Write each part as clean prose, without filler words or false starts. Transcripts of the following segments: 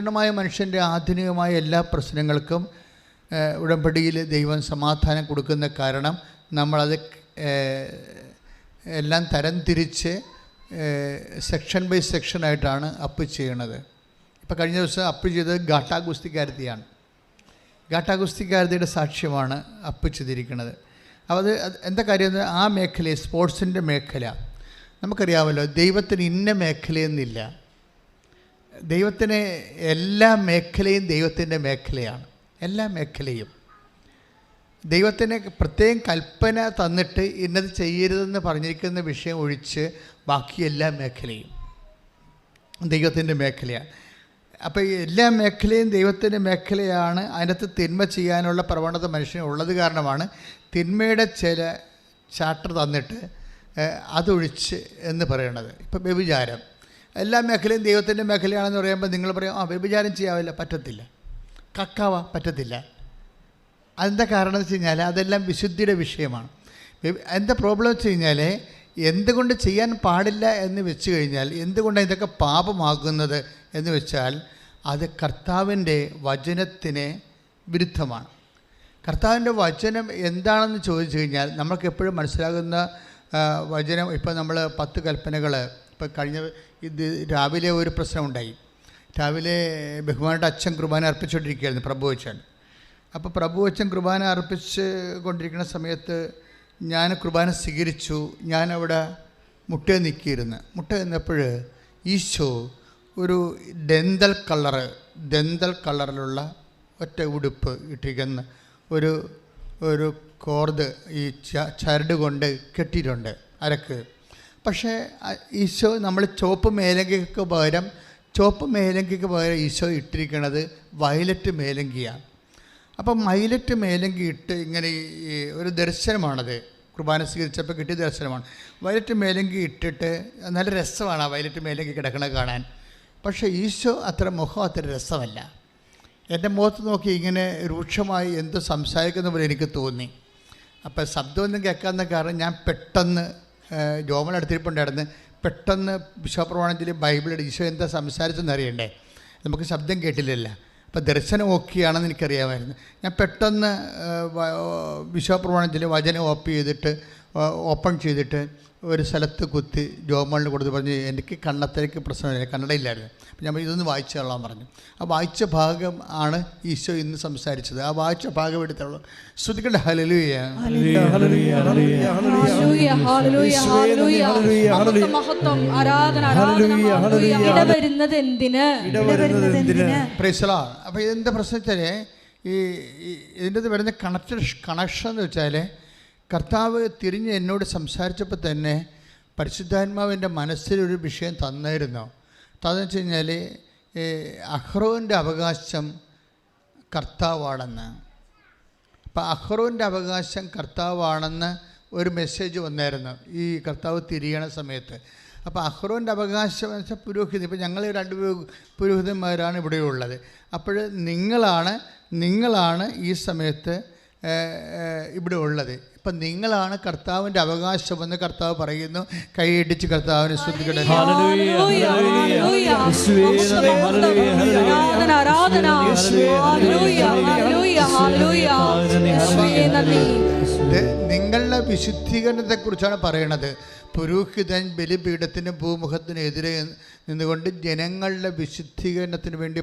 പൂർണ്ണമായ മനുഷ്യൻ്റെ ആധുനികമായ എല്ലാ പ്രശ്നങ്ങൾക്കും ഉടമ്പടിയിൽ ദൈവം സമാധാനം കൊടുക്കുന്ന കാരണം നമ്മളത് എല്ലാം തരംതിരിച്ച് സെക്ഷൻ ബൈ സെക്ഷനായിട്ടാണ് അപ്പ് ചെയ്യണത്. ഇപ്പോൾ കഴിഞ്ഞ ദിവസം അപ്പ് ചെയ്തത് ഗാട്ടാ ഗുസ്തിക്കാരത്തിയാണ്. ഗാട്ടാ ഗുസ്തിക്കാരത്തിയുടെ സാക്ഷ്യമാണ് അപ്പ് ചെയ്തിരിക്കുന്നത്. അപ്പോൾ അത് എന്താ കാര്യം, ആ മേഖലയെ സ്പോർട്സിൻ്റെ മേഖല നമുക്കറിയാമല്ലോ. ദൈവത്തിന് ഇന്ന മേഖലയെന്നില്ല. ദൈവത്തിന് എല്ലാ മേഖലയും ദൈവത്തിൻ്റെ മേഖലയാണ്. എല്ലാ മേഖലയും ദൈവത്തിന് പ്രത്യേകം കൽപ്പന തന്നിട്ട് ഇന്നത് ചെയ്യരുതെന്ന് പറഞ്ഞിരിക്കുന്ന വിഷയം ഒഴിച്ച് ബാക്കി എല്ലാ മേഖലയും ദൈവത്തിൻ്റെ മേഖലയാണ്. അപ്പോൾ എല്ലാ മേഖലയും ദൈവത്തിൻ്റെ മേഖലയാണ്. അതിനകത്ത് തിന്മ ചെയ്യാനുള്ള പ്രവണത മനുഷ്യനുള്ളത് കാരണമാണ് തിന്മയുടെ ചില ചാപ്റ്റർ തന്നിട്ട് അതൊഴിച്ച് എന്ന് പറയണത്. ഇപ്പോൾ വ്യഭിചാരം എല്ലാ മേഖലയും ദൈവത്തിൻ്റെ മേഖലയാണെന്ന് പറയുമ്പോൾ നിങ്ങൾ പറയും വ്യഭിചാരം ചെയ്യാവില്ല, പറ്റത്തില്ല. കക്കാവ പറ്റത്തില്ല. അതെന്താ കാരണം എന്ന് വെച്ച് കഴിഞ്ഞാൽ അതെല്ലാം വിശുദ്ധിയുടെ വിഷയമാണ്. എന്താ പ്രോബ്ലം വെച്ച് കഴിഞ്ഞാൽ എന്തുകൊണ്ട് ചെയ്യാൻ പാടില്ല എന്ന് വെച്ച് കഴിഞ്ഞാൽ എന്തുകൊണ്ടാണ് ഇതൊക്കെ പാപമാകുന്നത് എന്ന് വെച്ചാൽ അത് കർത്താവിൻ്റെ വചനത്തിന് വിരുദ്ധമാണ്. കർത്താവിൻ്റെ വചനം എന്താണെന്ന് ചോദിച്ചു കഴിഞ്ഞാൽ നമ്മൾക്ക് എപ്പോഴും മനസ്സിലാകുന്ന വചനം, ഇപ്പോൾ നമ്മൾ 10 കൽപ്പനകൾ, ഇപ്പോൾ കഴിഞ്ഞ ഇത് രാവിലെ ഒരു പ്രശ്നമുണ്ടായി. രാവിലെ ബഹുമാനയുടെ അച്ഛൻ കുർബാന അർപ്പിച്ചുകൊണ്ടിരിക്കുകയായിരുന്നു, പ്രഭു അച്ഛൻ. അപ്പോൾ പ്രഭു അച്ഛൻ കുർബാന അർപ്പിച്ച് കൊണ്ടിരിക്കുന്ന സമയത്ത് ഞാൻ കുർബാന സ്വീകരിച്ചു. ഞാനവിടെ മുട്ട നിന്നപ്പോൾ ഈശോ ഒരു ഡെന്തൽ കളറിലുള്ള ഒറ്റ ഉടുപ്പ് ഇട്ടിരിക്കുന്ന ഒരു കോർഡ് ഈ ചരട് കൊണ്ട് കെട്ടിയിട്ടുണ്ട് അരക്ക്. പക്ഷേ ഈശോ നമ്മൾ ചുവപ്പ് മേലങ്കിക്ക് പകരം ഈശോ ഇട്ടിരിക്കുന്നത് വയലറ്റ് മേലങ്കിയാണ്. അപ്പം വയലറ്റ് മേലങ്കി ഇട്ട് ഇങ്ങനെ ഈ ഒരു ദർശനമാണത്. കുർബാന സ്വീകരിച്ചപ്പോൾ കിട്ടിയ ദർശനമാണ്. വയലറ്റ് മേലങ്കി ഇട്ടിട്ട് നല്ല രസമാണ് ആ വയലറ്റ് മേലങ്കി കിടക്കണത് കാണാൻ. പക്ഷേ ഈശോ മുഖം അത്ര രസമല്ല. എൻ്റെ മുഖത്ത് നോക്കി ഇങ്ങനെ രൂക്ഷമായി എന്തോ സംസാരിക്കുന്ന പോലെ എനിക്ക് തോന്നി. അപ്പോൾ ശബ്ദമൊന്നും കേൾക്കാവുന്ന കാരണം ഞാൻ പെട്ടെന്ന് ജോമനടുത്തിരിപ്പുണ്ടായിരുന്നു. പെട്ടെന്ന് വിശ്വപ്രമാണത്തിൽ ബൈബിളിൽ ഈശോ എന്താ സംസാരിച്ചെന്ന് അറിയണ്ടേ, നമുക്ക് ശബ്ദം കേട്ടില്ലല്ലോ. അപ്പോൾ ദർശനം ഓക്കെയാണെന്ന് എനിക്കറിയാമായിരുന്നു. ഞാൻ പെട്ടെന്ന് വിശ്വപ്രമാണത്തിൽ വചനം ഓപ്പൺ ചെയ്തിട്ട് ഒരു സ്ഥലത്ത് കുത്തി ജോമണിന് കൊടുത്ത് പറഞ്ഞു എനിക്ക് കണ്ണത്തേക്ക് പ്രശ്നമില്ല, കന്നഡയില്ലായിരുന്നു. അപ്പോൾ ഞാൻ ഇതൊന്ന് വായിച്ചു കൊള്ളാൻ പറഞ്ഞു. ആ വായിച്ച ഭാഗം ആണ് ഈശോ ഇന്ന് സംസാരിച്ചത്. ആ വായിച്ച ഭാഗം എടുത്തുള്ളൂ. ശ്രുതിക്കട്ടെ ഹല്ലേലൂയ. Praise the Lord. അപ്പോൾ ഇതെന്താ പ്രശ്നം വെച്ചാൽ ഇതിൻ്റെ വരുന്ന കണക്ഷൻ എന്ന് വെച്ചാൽ കർത്താവ് തിരിഞ്ഞ് എന്നോട് സംസാരിച്ചപ്പോൾ തന്നെ പരിശുദ്ധാത്മാവിൻ്റെ മനസ്സിലൊരു വിഷയം തന്നായിരുന്നു. അതെന്ന് വെച്ച് കഴിഞ്ഞാൽ അഹ്റോൻ്റെ അവകാശം കർത്താവാണെന്ന്. അപ്പം അഹ്റോൻ്റെ അവകാശം കർത്താവാണെന്ന് ഒരു മെസ്സേജ് വന്നായിരുന്നു ഈ കർത്താവ് തിരിയണ സമയത്ത്. അപ്പോൾ അഹ്റോൻ്റെ അവകാശം എന്ന് വെച്ചാൽ പുരോഹിതൻ. ഇപ്പോൾ ഞങ്ങൾ 2 പുരോഹിതന്മാരാണ് ഇവിടെയുള്ളത്. അപ്പോൾ നിങ്ങളാണ് ഈ സമയത്ത് ഇവിടെ ഉള്ളത്. ഇപ്പം നിങ്ങളാണ് കർത്താവിൻ്റെ അവകാശമെന്ന് കർത്താവ് പറയുന്നു. കൈയിടിച്ച് കർത്താവിനെ സ്തുതിക്കട്ടെ. നിങ്ങളുടെ വിശുദ്ധീകരണത്തെക്കുറിച്ചാണ് പറയണത്. പുരോഹിതൻ ബലിപീഠത്തിന് ഭൂമുഖത്തിന് എതിരെ നിന്നുകൊണ്ട് ജനങ്ങളുടെ വിശുദ്ധീകരണത്തിന് വേണ്ടി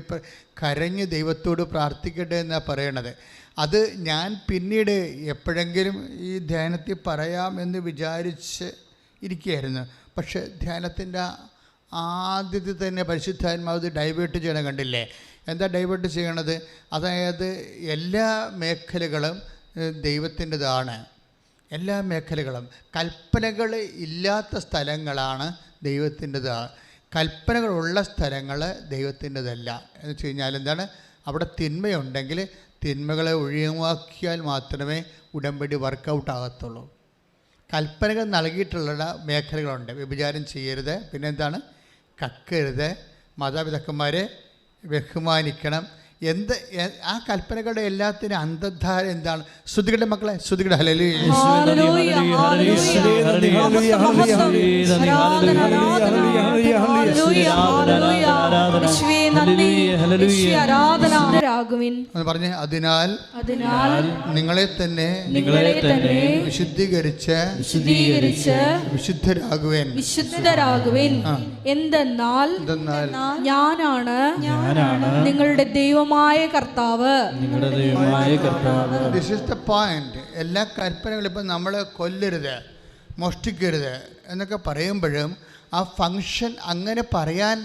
കരഞ്ഞ് ദൈവത്തോട് പ്രാർത്ഥിക്കട്ടെ എന്നാണ് പറയണത്. അത് ഞാൻ പിന്നീട് എപ്പോഴെങ്കിലും ഈ ധ്യാനത്തിൽ പറയാമെന്ന് വിചാരിച്ച് ഇരിക്കുകയായിരുന്നു. പക്ഷേ ധ്യാനത്തിൻ്റെ ആദ്യത്തിൽ തന്നെ പരിശുദ്ധാത്മാവ് ഡൈവേർട്ട് ചെയ്യണം കണ്ടില്ലേ. എന്താ ഡൈവേർട്ട് ചെയ്യണത്? അതായത് എല്ലാ മേഖലകളും ദൈവത്തിൻ്റെതാണ്. എല്ലാ മേഖലകളും കൽപ്പനകൾ ഇല്ലാത്ത സ്ഥലങ്ങളാണ് ദൈവത്തിൻ്റെതാണ്. കൽപ്പനകളുള്ള സ്ഥലങ്ങൾ ദൈവത്തിൻ്റെതല്ല. എന്ന് വെച്ച് കഴിഞ്ഞാൽ എന്താണ്, അവിടെ തിന്മയുണ്ടെങ്കിൽ തിന്മകളെ ഒഴിവാക്കിയാൽ മാത്രമേ ഉടമ്പടി വർക്കൗട്ട് ആകത്തുള്ളൂ. കൽപ്പനകൾ നൽകിയിട്ടുള്ള മേഖലകളുണ്ട്. വ്യഭിചാരം ചെയ്യരുത്, പിന്നെന്താണ്, കക്കരുത്, മാതാപിതാക്കന്മാരെ ബഹുമാനിക്കണം. ആ കൽപ്പനകളുടെ എല്ലാത്തിനും അന്തർധാര എന്താണ്? ശ്രുതികളുടെ മക്കളെ ശ്രുതികളുടെ ഹല്ലേലൂയ. പറഞ്ഞ് അതിനാൽ നിങ്ങളെ തന്നെ വിശുദ്ധീകരിച്ച് വിശുദ്ധരാകുവേൻ. എന്തെന്നാൽ ഞാനാണ് നിങ്ങളുടെ ദൈവമായ കർത്താവ്. This is the point. എല്ലാ കൽപ്പനകളും ഇപ്പം നമ്മൾ കൊല്ലരുത്, മോഷ്ടിക്കരുത് എന്നൊക്കെ പറയുമ്പോഴും ആ ഫങ്ഷൻ അങ്ങനെ പറയാൻ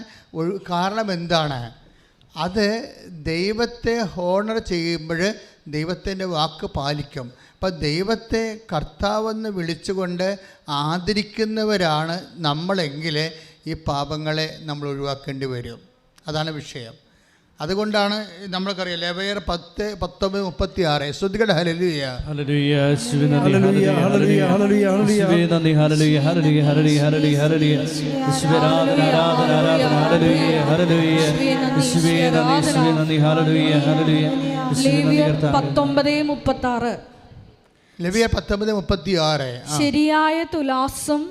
കാരണം എന്താണ്? അത് ദൈവത്തെ ഹോണർ ചെയ്യുമ്പോൾ ദൈവത്തിൻ്റെ വാക്ക് പാലിക്കും. അപ്പം ദൈവത്തെ കർത്താവെന്ന് വിളിച്ചുകൊണ്ട് ആദരിക്കുന്നവരാണ് നമ്മളെങ്കിൽ ഈ പാപങ്ങളെ നമ്മൾ ഒഴിവാക്കേണ്ടി വരും. അതാണ് വിഷയം. അതുകൊണ്ടാണ് നമ്മൾക്കറിയാം ലേവ്യർ 10:19-36 ശ്രുതികട ഹല്ലേലൂയ ഹല്ലേലൂയ ഹല്ലേലൂയ ഹല്ലേലൂയ ഹല്ലേലൂയ നന്ദി ഹല്ലേലൂയ ഹല്ലേലൂയ ഹല്ലേലൂയ ഹല്ലേലൂയ യേശുവേ ആരാധന ഹല്ലേലൂയ ഹല്ലേലൂയ യേശുവേ നന്ദി ഹല്ലേലൂയ ഹല്ലേലൂയ ലേവ്യർ 19:36 ലേവ്യർ 19:36 ശരിയായ തുലാസും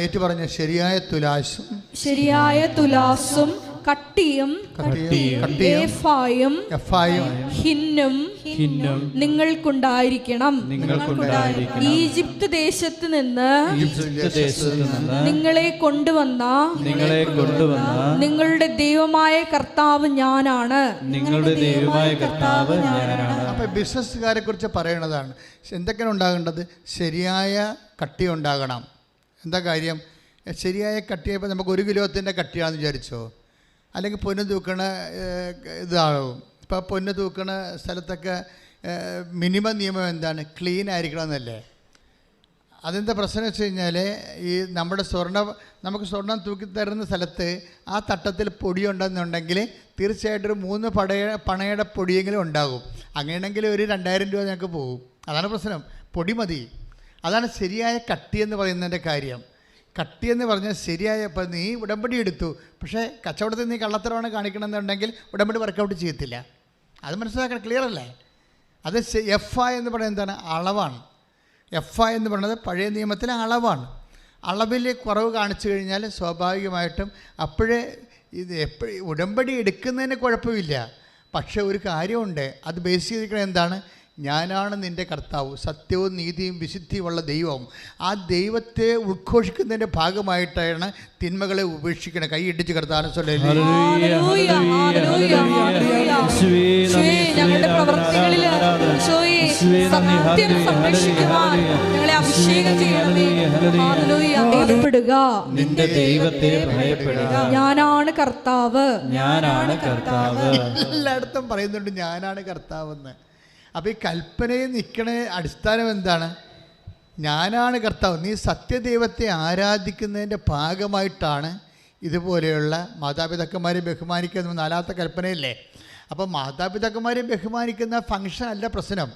ഏറ്റു പറഞ്ഞ ശരിയായ തുലാസും കട്ടിയും ഹിന്നും നിങ്ങൾക്കുണ്ടായിരിക്കണം. ഈജിപ്ത് ദേശത്ത് നിന്ന് നിങ്ങളെ കൊണ്ടുവന്ന നിങ്ങളുടെ ദൈവമായ കർത്താവ് ഞാനാണ്. അപ്പൊ ബിസിനസ്സുകാരെ കുറിച്ച് പറയണതാണ്. എന്തൊക്കെയാണ് ഉണ്ടാകേണ്ടത്? ശരിയായ കട്ടി ഉണ്ടാകണം. എന്താ കാര്യം? ശരിയായ കട്ടിയപ്പോൾ നമുക്ക് 1 കിലോത്തിൻ്റെ കട്ടിയാണെന്ന് വിചാരിച്ചോ, അല്ലെങ്കിൽ പൊന്ന് തൂക്കണ ഇതാകും. ഇപ്പോൾ പൊന്ന് തൂക്കണ സ്ഥലത്തൊക്കെ മിനിമം നിയമം എന്താണ്? ക്ലീൻ ആയിരിക്കണം എന്നല്ലേ? അതെന്താ പ്രശ്നം വെച്ച് കഴിഞ്ഞാൽ ഈ നമ്മുടെ നമുക്ക് സ്വർണം തൂക്കി തരുന്ന സ്ഥലത്ത് ആ തട്ടത്തിൽ പൊടിയുണ്ടെന്നുണ്ടെങ്കിൽ തീർച്ചയായിട്ടും ഒരു 3 പണയുടെ പൊടിയെങ്കിലും ഉണ്ടാകും. അങ്ങനെയാണെങ്കിൽ ഒരു 2000 രൂപ ഞങ്ങൾക്ക് പോകും. അതാണ് പ്രശ്നം. പൊടി മതി. അതാണ് ശരിയായ കട്ടി എന്ന് പറയുന്നതിൻ്റെ കാര്യം. കട്ടി എന്ന് പറഞ്ഞാൽ ശരിയായ, ഇപ്പം നീ ഉടമ്പടി എടുത്തു, പക്ഷേ കച്ചവടത്തിൽ നീ കള്ളത്തരമാണ് കാണിക്കണമെന്നുണ്ടെങ്കിൽ ഉടമ്പടി വർക്കൗട്ട് ചെയ്യത്തില്ല. അത് മനസ്സിലാക്കണം. ക്ലിയർ അല്ലേ? അത് FI എന്ന് പറയുന്നത് എന്താണ്? അളവാണ്. FI എന്ന് പറയുന്നത് പഴയ നിയമത്തിലെ അളവാണ്. അളവിൽ കുറവ് കാണിച്ചു കഴിഞ്ഞാൽ സ്വാഭാവികമായിട്ടും അപ്പോഴേ ഉടമ്പടി എടുക്കുന്നതിന് കുഴപ്പമില്ല. പക്ഷേ ഒരു കാര്യമുണ്ട്, അത് ബേസ് ചെയ്തിരിക്കുന്നത് എന്താണ്? ഞാനാണ് നിൻ്റെ കർത്താവ്, സത്യവും നീതിയും വിശുദ്ധിയുമുള്ള ദൈവം. ആ ദൈവത്തെ ഉദ്ഘോഷിക്കുന്നതിൻ്റെ ഭാഗമായിട്ടാണ് തിന്മകളെ ഉപേക്ഷിക്കണം. കൈയിടിച്ച് കർത്താവ് നിന്റെ ദൈവത്തെ ഭയപ്പെടുക. ഞാനാണ് കർത്താവ്. എല്ലായിടത്തും പറയുന്നുണ്ട് ഞാനാണ് കർത്താവെന്ന്. അപ്പോൾ ഈ കൽപ്പനയിൽ നിൽക്കണ അടിസ്ഥാനം എന്താണ്? ഞാനാണ് കർത്താവ്. നീ സത്യദൈവത്തെ ആരാധിക്കുന്നതിൻ്റെ ഭാഗമായിട്ടാണ് ഇതുപോലെയുള്ള മാതാപിതാക്കന്മാരെ ബഹുമാനിക്കുന്ന 4ാമത്തെ കൽപ്പനയില്ലേ? അപ്പോൾ മാതാപിതാക്കന്മാരെ ബഹുമാനിക്കുന്ന ഫംഗ്ഷൻ അല്ല പ്രശ്നം,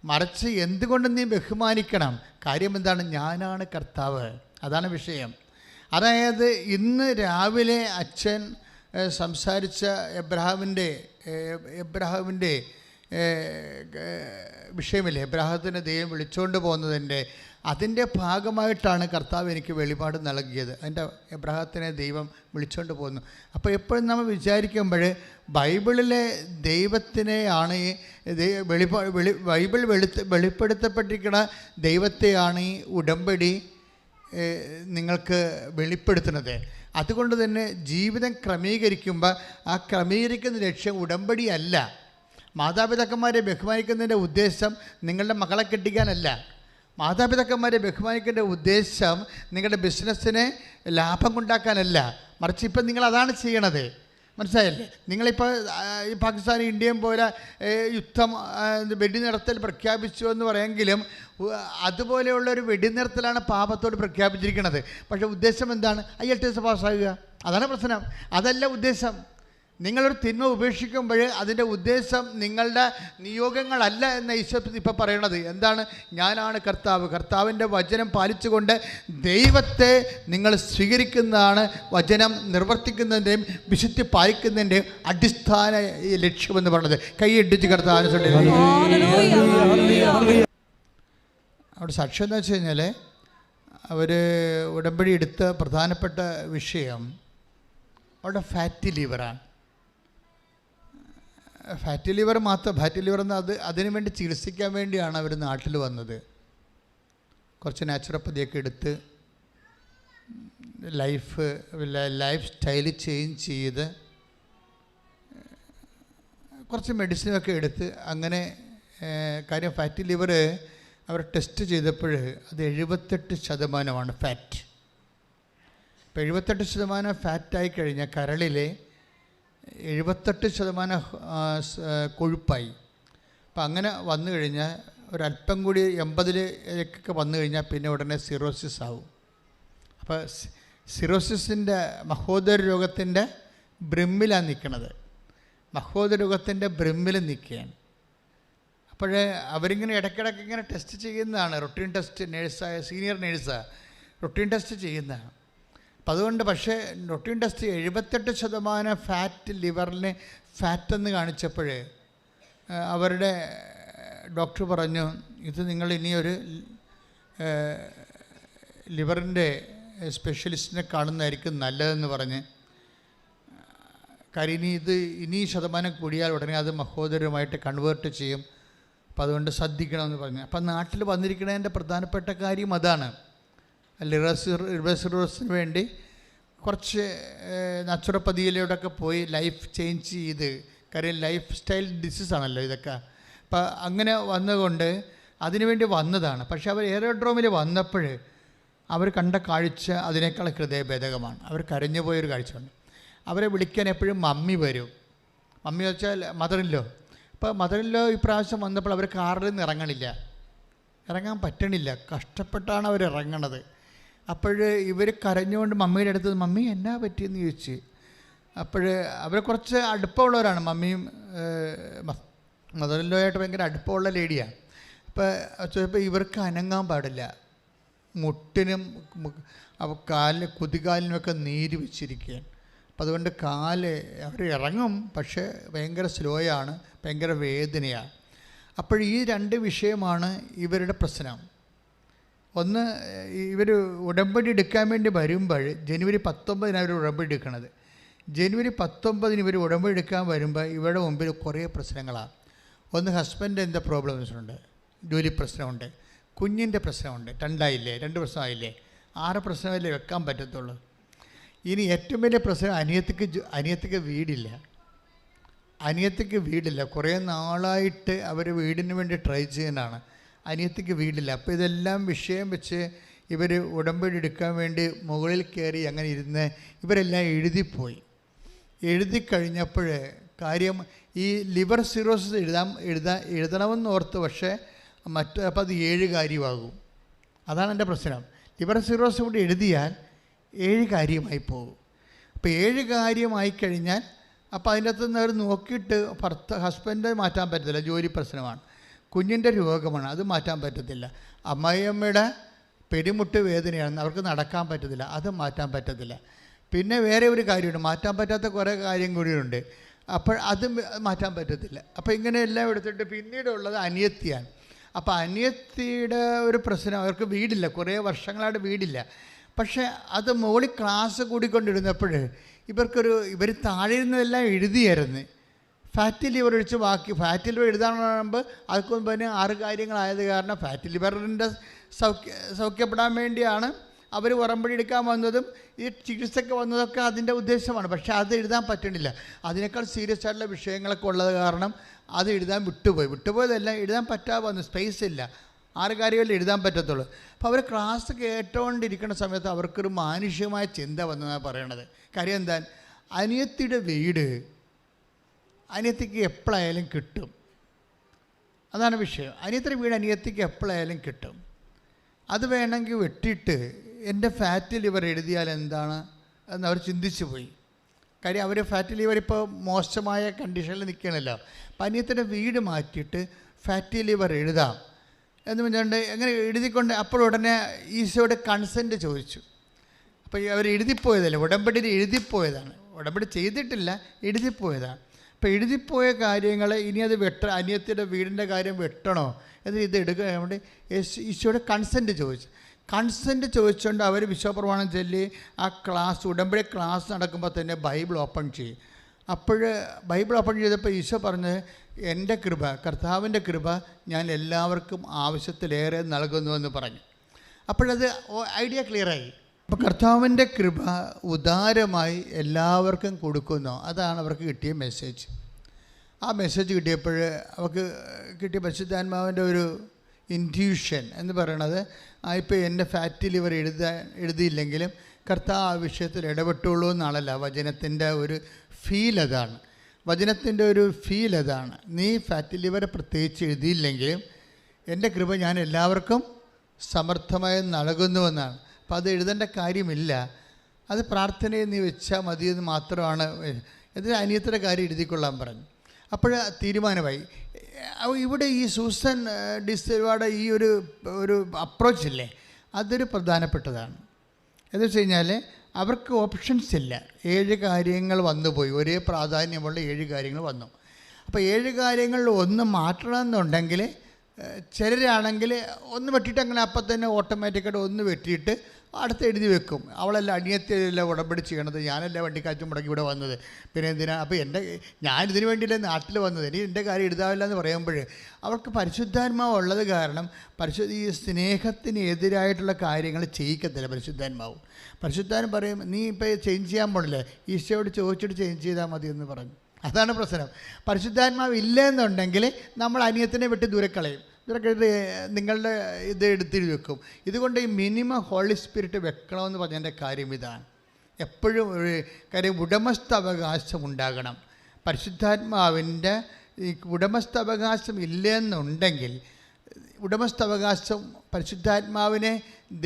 മറിച്ച് എന്തുകൊണ്ട് നീ ബഹുമാനിക്കണം? കാര്യം എന്താണ്? ഞാനാണ് കർത്താവ്. അതാണ് വിഷയം. അതായത് ഇന്ന് രാവിലെ അച്ഛൻ സംസാരിച്ച എബ്രഹാമിൻ്റെ വിഷയമില്ലേ? എബ്രാഹത്തിനെ ദൈവം വിളിച്ചുകൊണ്ട് പോകുന്നതിൻ്റെ അതിൻ്റെ ഭാഗമായിട്ടാണ് കർത്താവ് എനിക്ക് വെളിപാട് നൽകിയത്. അതിൻ്റെ എബ്രാഹത്തിനെ ദൈവം വിളിച്ചുകൊണ്ട് പോകുന്നു. അപ്പോൾ എപ്പോഴും നമ്മൾ വിചാരിക്കുമ്പോൾ ബൈബിളിലെ ദൈവത്തിനെയാണ് ബൈബിൾ വെളിപ്പെടുത്തപ്പെട്ടിരിക്കുന്ന ദൈവത്തെയാണ് ഈ ഉടമ്പടി നിങ്ങൾക്ക് വെളിപ്പെടുത്തുന്നത്. അതുകൊണ്ട് തന്നെ ജീവിതം ക്രമീകരിക്കുമ്പോൾ ആ ക്രമീകരിക്കുന്ന ലക്ഷ്യം ഉടമ്പടി അല്ല. മാതാപിതാക്കന്മാരെ ബഹുമാനിക്കുന്നതിൻ്റെ ഉദ്ദേശം നിങ്ങളുടെ മക്കളെ കെട്ടിക്കാനല്ല. മാതാപിതാക്കന്മാരെ ബഹുമാനിക്കേണ്ട ഉദ്ദേശം നിങ്ങളുടെ ബിസിനസ്സിന് ലാഭം ഉണ്ടാക്കാനല്ല. മറിച്ച് ഇപ്പം നിങ്ങൾ അതാണ് ചെയ്യണത്. മനസ്സിലായല്ലേ? നിങ്ങളിപ്പോൾ ഈ പാകിസ്ഥാൻ ഇന്ത്യയും പോലെ യുദ്ധം വെടിനിർത്തൽ പ്രഖ്യാപിച്ചു എന്ന് പറയാമെങ്കിലും അതുപോലെയുള്ളൊരു വെടിനിർത്തലാണ് പാപത്തോട് പ്രഖ്യാപിച്ചിരിക്കുന്നത്. പക്ഷേ ഉദ്ദേശം എന്താണ്? ILTS പാസ്സാകുക. അതാണ് പ്രശ്നം. അതല്ല ഉദ്ദേശം. നിങ്ങളൊരു തിന്മ ഉപേക്ഷിക്കുമ്പോൾ അതിൻ്റെ ഉദ്ദേശം നിങ്ങളുടെ നിയോഗങ്ങളല്ല എന്ന് ഈശോ ഇപ്പോൾ പറയണത്. എന്താണ്? ഞാനാണ് കർത്താവ്. കർത്താവിൻ്റെ വചനം പാലിച്ചുകൊണ്ട് ദൈവത്തെ നിങ്ങൾ സ്വീകരിക്കുന്നതാണ് വചനം നിർവർത്തിക്കുന്നതിൻ്റെയും വിശുദ്ധി പാലിക്കുന്നതിൻ്റെയും അടിസ്ഥാന ലക്ഷ്യമെന്ന് പറയുന്നത്. കൈയിടിച്ച് കർത്താവിനെ അവിടെ സാക്ഷ്യം എന്ന് വെച്ച് കഴിഞ്ഞാൽ അവർ ഉടമ്പടി എടുത്ത പ്രധാനപ്പെട്ട വിഷയം അവിടെ ഫാറ്റി ലിവറാണ്. ഫാറ്റി ലിവർ എന്ന് അതിനു വേണ്ടി ചികിത്സിക്കാൻ വേണ്ടിയാണ് അവർ നാട്ടിൽ വന്നത്. കുറച്ച് നാച്ചുറോപ്പതിയൊക്കെ എടുത്ത് ലൈഫ് സ്റ്റൈൽ ചേഞ്ച് ചെയ്ത് കുറച്ച് മെഡിസിനൊക്കെ എടുത്ത് അങ്ങനെ കാര്യം ഫാറ്റി ലിവർ അവർ ടെസ്റ്റ് ചെയ്തപ്പോൾ അത് 78% ഫാറ്റ്. ഇപ്പോൾ 78% ഫാറ്റായി കഴിഞ്ഞാൽ കരളിലെ 78% കൊഴുപ്പായി. അപ്പം അങ്ങനെ വന്നു കഴിഞ്ഞാൽ ഒരല്പം കൂടി 80-ലേക്കൊക്കെ വന്നു കഴിഞ്ഞാൽ പിന്നെ ഉടനെ സിറോസിസ് ആവും. അപ്പോൾ സിറോസിസിൻ്റെ മഹോദര രോഗത്തിൻ്റെ ബ്രിമ്മിലാണ് നിൽക്കുന്നത്. മഹോദര രോഗത്തിൻ്റെ ബ്രിമ്മിൽ നിൽക്കുകയാണ്. അപ്പോഴേ അവരിങ്ങനെ ഇടയ്ക്കിടയ്ക്ക് ഇങ്ങനെ ടെസ്റ്റ് ചെയ്യുന്നതാണ്. റൊട്ടീൻ ടെസ്റ്റ്, സീനിയർ നേഴ്സാണ് റൊട്ടീൻ ടെസ്റ്റ് ചെയ്യുന്നതാണ്. അപ്പം അതുകൊണ്ട് പക്ഷേ റൊട്ടീൻ ടെസ്റ്റ് 78% ഫാറ്റ്, ലിവറിന് ഫാറ്റെന്ന് കാണിച്ചപ്പോൾ അവരുടെ ഡോക്ടർ പറഞ്ഞു, ഇത് നിങ്ങൾ ഇനിയൊരു ലിവറിൻ്റെ സ്പെഷ്യലിസ്റ്റിനെ കാണുന്നതായിരിക്കും നല്ലതെന്ന് പറഞ്ഞ്. കാര്യം ഇനി ശതമാനം കൂടിയാൽ ഉടനെ അത് മഹോദരമായിട്ട് കൺവേർട്ട് ചെയ്യും. അപ്പം അതുകൊണ്ട് ശ്രദ്ധിക്കണമെന്ന് പറഞ്ഞു. അപ്പം നാട്ടിൽ വന്നിരിക്കുന്നതിൻ്റെ പ്രധാനപ്പെട്ട കാര്യം അതാണ്. ലിവർ സിറോസിന് വേണ്ടി കുറച്ച് നാച്ചുറോപ്പതിയിലൂടെയൊക്കെ പോയി ലൈഫ് ചേഞ്ച് ചെയ്ത്, കാര്യം ലൈഫ് സ്റ്റൈൽ ഡിസീസാണല്ലോ ഇതൊക്കെ. അപ്പം അങ്ങനെ വന്നുകൊണ്ട് അതിനുവേണ്ടി വന്നതാണ്. പക്ഷേ അവർ എയറോഡ്രോമിൽ വന്നപ്പോൾ അവർ കണ്ട കാഴ്ച അതിനേക്കാൾ ഹൃദയഭേദകമാണ്. അവർ കരഞ്ഞു പോയൊരു കാഴ്ചയുണ്ട്. അവരെ വിളിക്കാൻ എപ്പോഴും മമ്മി വരും. മമ്മി വെച്ചാൽ മദറിൻലോ. അപ്പോൾ മദറിൻലോ ഇപ്രാവശ്യം വന്നപ്പോൾ അവർ കാറിൽ നിന്ന് ഇറങ്ങാൻ പറ്റണില്ല. കഷ്ടപ്പെട്ടാണ് അവർ ഇറങ്ങണത്. അപ്പോൾ ഇവർ കരഞ്ഞുകൊണ്ട് മമ്മിയുടെ അടുത്ത്, മമ്മി എന്നാ പറ്റിയെന്ന് ചോദിച്ച്. അപ്പോൾ അവർ കുറച്ച് അടുപ്പമുള്ളവരാണ്. മമ്മിയും മദറിൻലോയായിട്ട് ഭയങ്കര അടുപ്പമുള്ള ലേഡിയാണ്. അപ്പോൾ ചോദിച്ചപ്പോൾ ഇവർക്ക് അനങ്ങാൻ പാടില്ല. മുട്ടിനും കുതികാലിനുമൊക്കെ നീര് വെച്ചിരിക്കുകയാണ്. അപ്പം അതുകൊണ്ട് അവർ ഇറങ്ങും, പക്ഷേ ഭയങ്കര സ്ലോയാണ്, ഭയങ്കര വേദനയാണ്. അപ്പോൾ ഈ 2 വിഷയമാണ് ഇവരുടെ പ്രശ്നം. ഒന്ന്, ഇവർ ഉടമ്പടി എടുക്കാൻ വേണ്ടി വരുമ്പോൾ ജനുവരി 19 അവർ ഉടമ്പടി എടുക്കണത്. ജനുവരി 19 ഇവർ ഉടമ്പടി എടുക്കാൻ വരുമ്പോൾ ഇവരുടെ മുമ്പിൽ കുറേ പ്രശ്നങ്ങളാണ്. ഒന്ന്, ഹസ്ബൻഡ് എന്താ പ്രോബ്ലംസ് ഉണ്ട്, ജോലി പ്രശ്നമുണ്ട്, കുഞ്ഞിൻ്റെ പ്രശ്നമുണ്ട്, 2 പ്രശ്നമായില്ലേ, 6 പ്രശ്നമല്ലേ വെക്കാൻ പറ്റത്തുള്ളൂ. ഇനി ഏറ്റവും വലിയ പ്രശ്നം അനിയത്തിക്ക് വീടില്ല. കുറേ നാളായിട്ട് അവർ വീടിന് വേണ്ടി ട്രൈ ചെയ്യുന്നതാണ്. അനിയത്തിക്ക് വീടില്ല. അപ്പോൾ ഇതെല്ലാം വിഷയം വെച്ച് ഇവർ ഉടമ്പടി എടുക്കാൻ വേണ്ടി മുകളിൽ കയറി അങ്ങനെ ഇരുന്ന് ഇവരെല്ലാം എഴുതി കഴിഞ്ഞപ്പോൾ കാര്യം ഈ ലിവർ സിറോസിസ് എഴുതണമെന്ന് ഓർത്ത്, പക്ഷേ അപ്പോൾ അത് 7 കാര്യമാകും. അതാണ് എൻ്റെ പ്രശ്നം. ലിവർ സിറോസിസ് കൂടി എഴുതിയാൽ 7 കാര്യമായി പോകും. അപ്പോൾ 7 കാര്യമായി കഴിഞ്ഞാൽ അപ്പോൾ അതിൻ്റെ അകത്ത് നിന്ന് അവർ നോക്കിയിട്ട് ഹസ്ബൻഡ് മാറ്റാൻ പറ്റത്തില്ല, ജോലി പ്രശ്നമാണ്, കുഞ്ഞിൻ്റെ രോഗമാണ്, അത് മാറ്റാൻ പറ്റത്തില്ല, അമ്മായിയമ്മയുടെ പെരുമുട്ട് വേദനയാണ്, അവർക്ക് നടക്കാൻ പറ്റത്തില്ല, അത് മാറ്റാൻ പറ്റത്തില്ല. പിന്നെ വേറെ ഒരു കാര്യമുണ്ട്, മാറ്റാൻ പറ്റാത്ത കുറേ കാര്യം കൂടിയുണ്ട്, അപ്പോൾ അത് മാറ്റാൻ പറ്റത്തില്ല. അപ്പോൾ ഇങ്ങനെ എല്ലാം എടുത്തിട്ട് പിന്നീടുള്ളത് അനിയത്തിയാണ്. അപ്പോൾ അനിയത്തിയുടെ ഒരു പ്രശ്നം, അവർക്ക് വീടില്ല, കുറേ വർഷങ്ങളായിട്ട് വീടില്ല. പക്ഷേ അത് മുകളിൽ ക്ലാസ് കൂടിക്കൊണ്ടിരുന്നപ്പോൾ ഇവർ താഴെ ഇരുന്നതെല്ലാം എഴുതിയായിരുന്നു. ഫാറ്റി ലിവർ ഒഴിച്ച് ബാക്കി ഫാറ്റി ലിവർ എഴുതാൻ പറയുമ്പോൾ അതിന് മുമ്പ് തന്നെ 6 കാര്യങ്ങളായത് കാരണം ഫാറ്റി ലിവറിൻ്റെ സൗഖ്യപ്പെടാൻ വേണ്ടിയാണ് അവർ ഉടമ്പടി എടുക്കാൻ വന്നതും ഈ ചികിത്സയ്ക്ക് വന്നതൊക്കെ അതിൻ്റെ ഉദ്ദേശമാണ്. പക്ഷേ അത് എഴുതാൻ പറ്റണില്ല. അതിനേക്കാൾ സീരിയസ് ആയിട്ടുള്ള വിഷയങ്ങളൊക്കെ ഉള്ളത് കാരണം അത് എഴുതാൻ വിട്ടുപോയതെല്ലാം എഴുതാൻ പറ്റാതെ വന്നു. സ്പേസ് ഇല്ല, 6 കാര്യമല്ലേ എഴുതാൻ പറ്റത്തുള്ളൂ. അപ്പോൾ അവർ ക്ലാസ് കേട്ടുകൊണ്ടിരിക്കുന്ന സമയത്ത് അവർക്കൊരു മാനുഷികമായ ചിന്ത വന്നതാണ് പറയണത്. കാര്യം എന്താ, അനിയത്തിയുടെ വീട് അനിയത്തിക്ക് എപ്പോഴായാലും കിട്ടും, അതാണ് വിഷയം. അനിയത്തിയുടെ വീട് അനിയത്തിക്ക് എപ്പോഴായാലും കിട്ടും. അത് വേണമെങ്കിൽ വെട്ടിയിട്ട് എൻ്റെ ഫാറ്റ് ലിവർ എഴുതിയാൽ എന്താണ് എന്നവർ ചിന്തിച്ചു പോയി. കാര്യം അവർ ഫാറ്റ് ലിവർ ഇപ്പോൾ മോശമായ കണ്ടീഷനിൽ നിൽക്കണമല്ലോ. അപ്പം അനിയത്തിൻ്റെ വീട് മാറ്റിയിട്ട് ഫാറ്റി ലിവർ എഴുതാം എന്ന് പറഞ്ഞുകൊണ്ട് എങ്ങനെ എഴുതിക്കൊണ്ട് അപ്പോഴുടനെ ഈശോയുടെ കൺസെൻറ്റ് ചോദിച്ചു. അപ്പോൾ അവർ എഴുതിപ്പോയതല്ലേ, ഉടമ്പടിയിൽ എഴുതിപ്പോയതാണ്, ഉടമ്പടി ചെയ്തിട്ടില്ല, എഴുതിപ്പോയതാണ്. അപ്പോൾ എഴുതിപ്പോയ കാര്യങ്ങൾ ഇനി അത് അനിയത്തിയുടെ വീടിൻ്റെ കാര്യം വെട്ടണോ എന്ന് ഇത് എടുക്കാൻ വേണ്ടി ഈശോയുടെ കൺസെൻറ്റ് ചോദിച്ചു. കൺസെൻറ്റ് ചോദിച്ചുകൊണ്ട് അവർ വിശ്വപ്രമാണം ചൊല്ലി ആ ക്ലാസ് ഉടമ്പടി ക്ലാസ് നടക്കുമ്പോൾ തന്നെ ബൈബിൾ ഓപ്പൺ ചെയ്യും. അപ്പോൾ ബൈബിൾ ഓപ്പൺ ചെയ്തപ്പോൾ ഈശോ പറഞ്ഞ് എൻ്റെ കൃപ, കർത്താവിൻ്റെ കൃപ ഞാൻ എല്ലാവർക്കും ആവശ്യത്തിലേറെ നൽകുന്നുവെന്ന് പറഞ്ഞു. അപ്പോഴത് ഐഡിയ ക്ലിയറായി. അപ്പോൾ കർത്താവിൻ്റെ കൃപ ഉദാരമായി എല്ലാവർക്കും കൊടുക്കുന്നു. അതാണ് അവർക്ക് കിട്ടിയ മെസ്സേജ്. ആ മെസ്സേജ് കിട്ടിയപ്പോൾ അവർക്ക് കിട്ടിയ പരിശുദ്ധാത്മാവിൻ്റെ ഒരു ഇൻറ്റ്യൂഷൻ എന്ന് പറയണത്, ഇപ്പോൾ എൻ്റെ ഫാറ്റ് ലിവർ എഴുതിയില്ലെങ്കിലും കർത്താവ് ആ വിഷയത്തിൽ ഇടപെട്ടുള്ളൂ എന്നാണല്ല വചനത്തിൻ്റെ ഒരു ഫീൽ. അതാണ് വചനത്തിൻ്റെ ഒരു ഫീൽ. അതാണ് നീ ഫാറ്റ് ലിവർ പ്രത്യേകിച്ച് എഴുതിയില്ലെങ്കിലും എൻ്റെ കൃപ ഞാൻ എല്ലാവർക്കും സമർത്ഥമായി നൽകുന്നുവെന്നാണ്. അപ്പോൾ അത് എഴുതേണ്ട കാര്യമില്ല, അത് പ്രാർത്ഥനയിൽ നീ വെച്ചാൽ മതിയെന്ന് മാത്രമാണ്. ഇതിന് അനിയത്തിൻ്റെ കാര്യം എഴുതിക്കൊള്ളാൻ പറഞ്ഞു. അപ്പോൾ തീരുമാനമായി. ഇവിടെ ഈ സൂസൻ ഡിസിൽവയുടെ ഈ ഒരു അപ്രോച്ചില്ലേ, അതൊരു പ്രധാനപ്പെട്ടതാണ്. എന്ന് വെച്ച് കഴിഞ്ഞാൽ അവർക്ക് ഓപ്ഷൻസ് ഇല്ല. 7 കാര്യങ്ങൾ വന്നുപോയി, ഒരേ പ്രാധാന്യമുള്ള 7 കാര്യങ്ങൾ വന്നു. അപ്പോൾ 7 കാര്യങ്ങളിൽ ഒന്ന് മാറ്റണമെന്നുണ്ടെങ്കിൽ ചിലരാണെങ്കിൽ ഒന്ന് വെട്ടിയിട്ട് അങ്ങനെ അപ്പം തന്നെ ഓട്ടോമാറ്റിക്കായിട്ട് ഒന്ന് വെട്ടിയിട്ട് അടുത്ത് എഴുതി വെക്കും. അവളല്ല അനിയത്തിയല്ല ഉടമ്പടി ചെയ്യണത്, ഞാനല്ല വണ്ടിക്കാറ്റും മുടക്കി ഇവിടെ വന്നത്, പിന്നെ എന്തിനാ, അപ്പോൾ ഞാനിതിന് വേണ്ടിയില്ല നാട്ടിൽ വന്നത്, ഇനി എൻ്റെ കാര്യം എഴുതാവില്ല എന്ന് പറയുമ്പോൾ അവർക്ക് പരിശുദ്ധാത്മാവ് ഉള്ളത് കാരണം ഈ സ്നേഹത്തിന് എതിരായിട്ടുള്ള കാര്യങ്ങൾ ചെയ്യിക്കത്തില്ല പരിശുദ്ധാത്മാവ്. പരിശുദ്ധാത്മാവ് പറയും നീ ഇപ്പോൾ ചേഞ്ച് ചെയ്യാൻ പോണില്ലേ, ഈശോയോട് ചോദിച്ചിട്ട് ചേഞ്ച് ചെയ്താൽ മതി എന്ന് പറഞ്ഞു. അതാണ് പ്രശ്നം. പരിശുദ്ധാത്മാവ് ഇല്ലെന്നുണ്ടെങ്കിൽ നമ്മൾ അനിയത്തിനെ വിട്ട് ദൂരെ കളയും. നിങ്ങളുടെ ഇത് എടുത്തിട്ട് വെക്കും. ഇതുകൊണ്ട് ഈ മിനിമം ഹോളി സ്പിരിറ്റ് വെക്കണമെന്ന് പറഞ്ഞതിൻ്റെ കാര്യം ഇതാണ്. എപ്പോഴും ഒരു കാര്യം ഉടമസ്ഥാവകാശം ഉണ്ടാകണം. പരിശുദ്ധാത്മാവിൻ്റെ ഈ ഉടമസ്ഥാവകാശം ഇല്ലെന്നുണ്ടെങ്കിൽ, ഉടമസ്ഥാവകാശം പരിശുദ്ധാത്മാവിനെ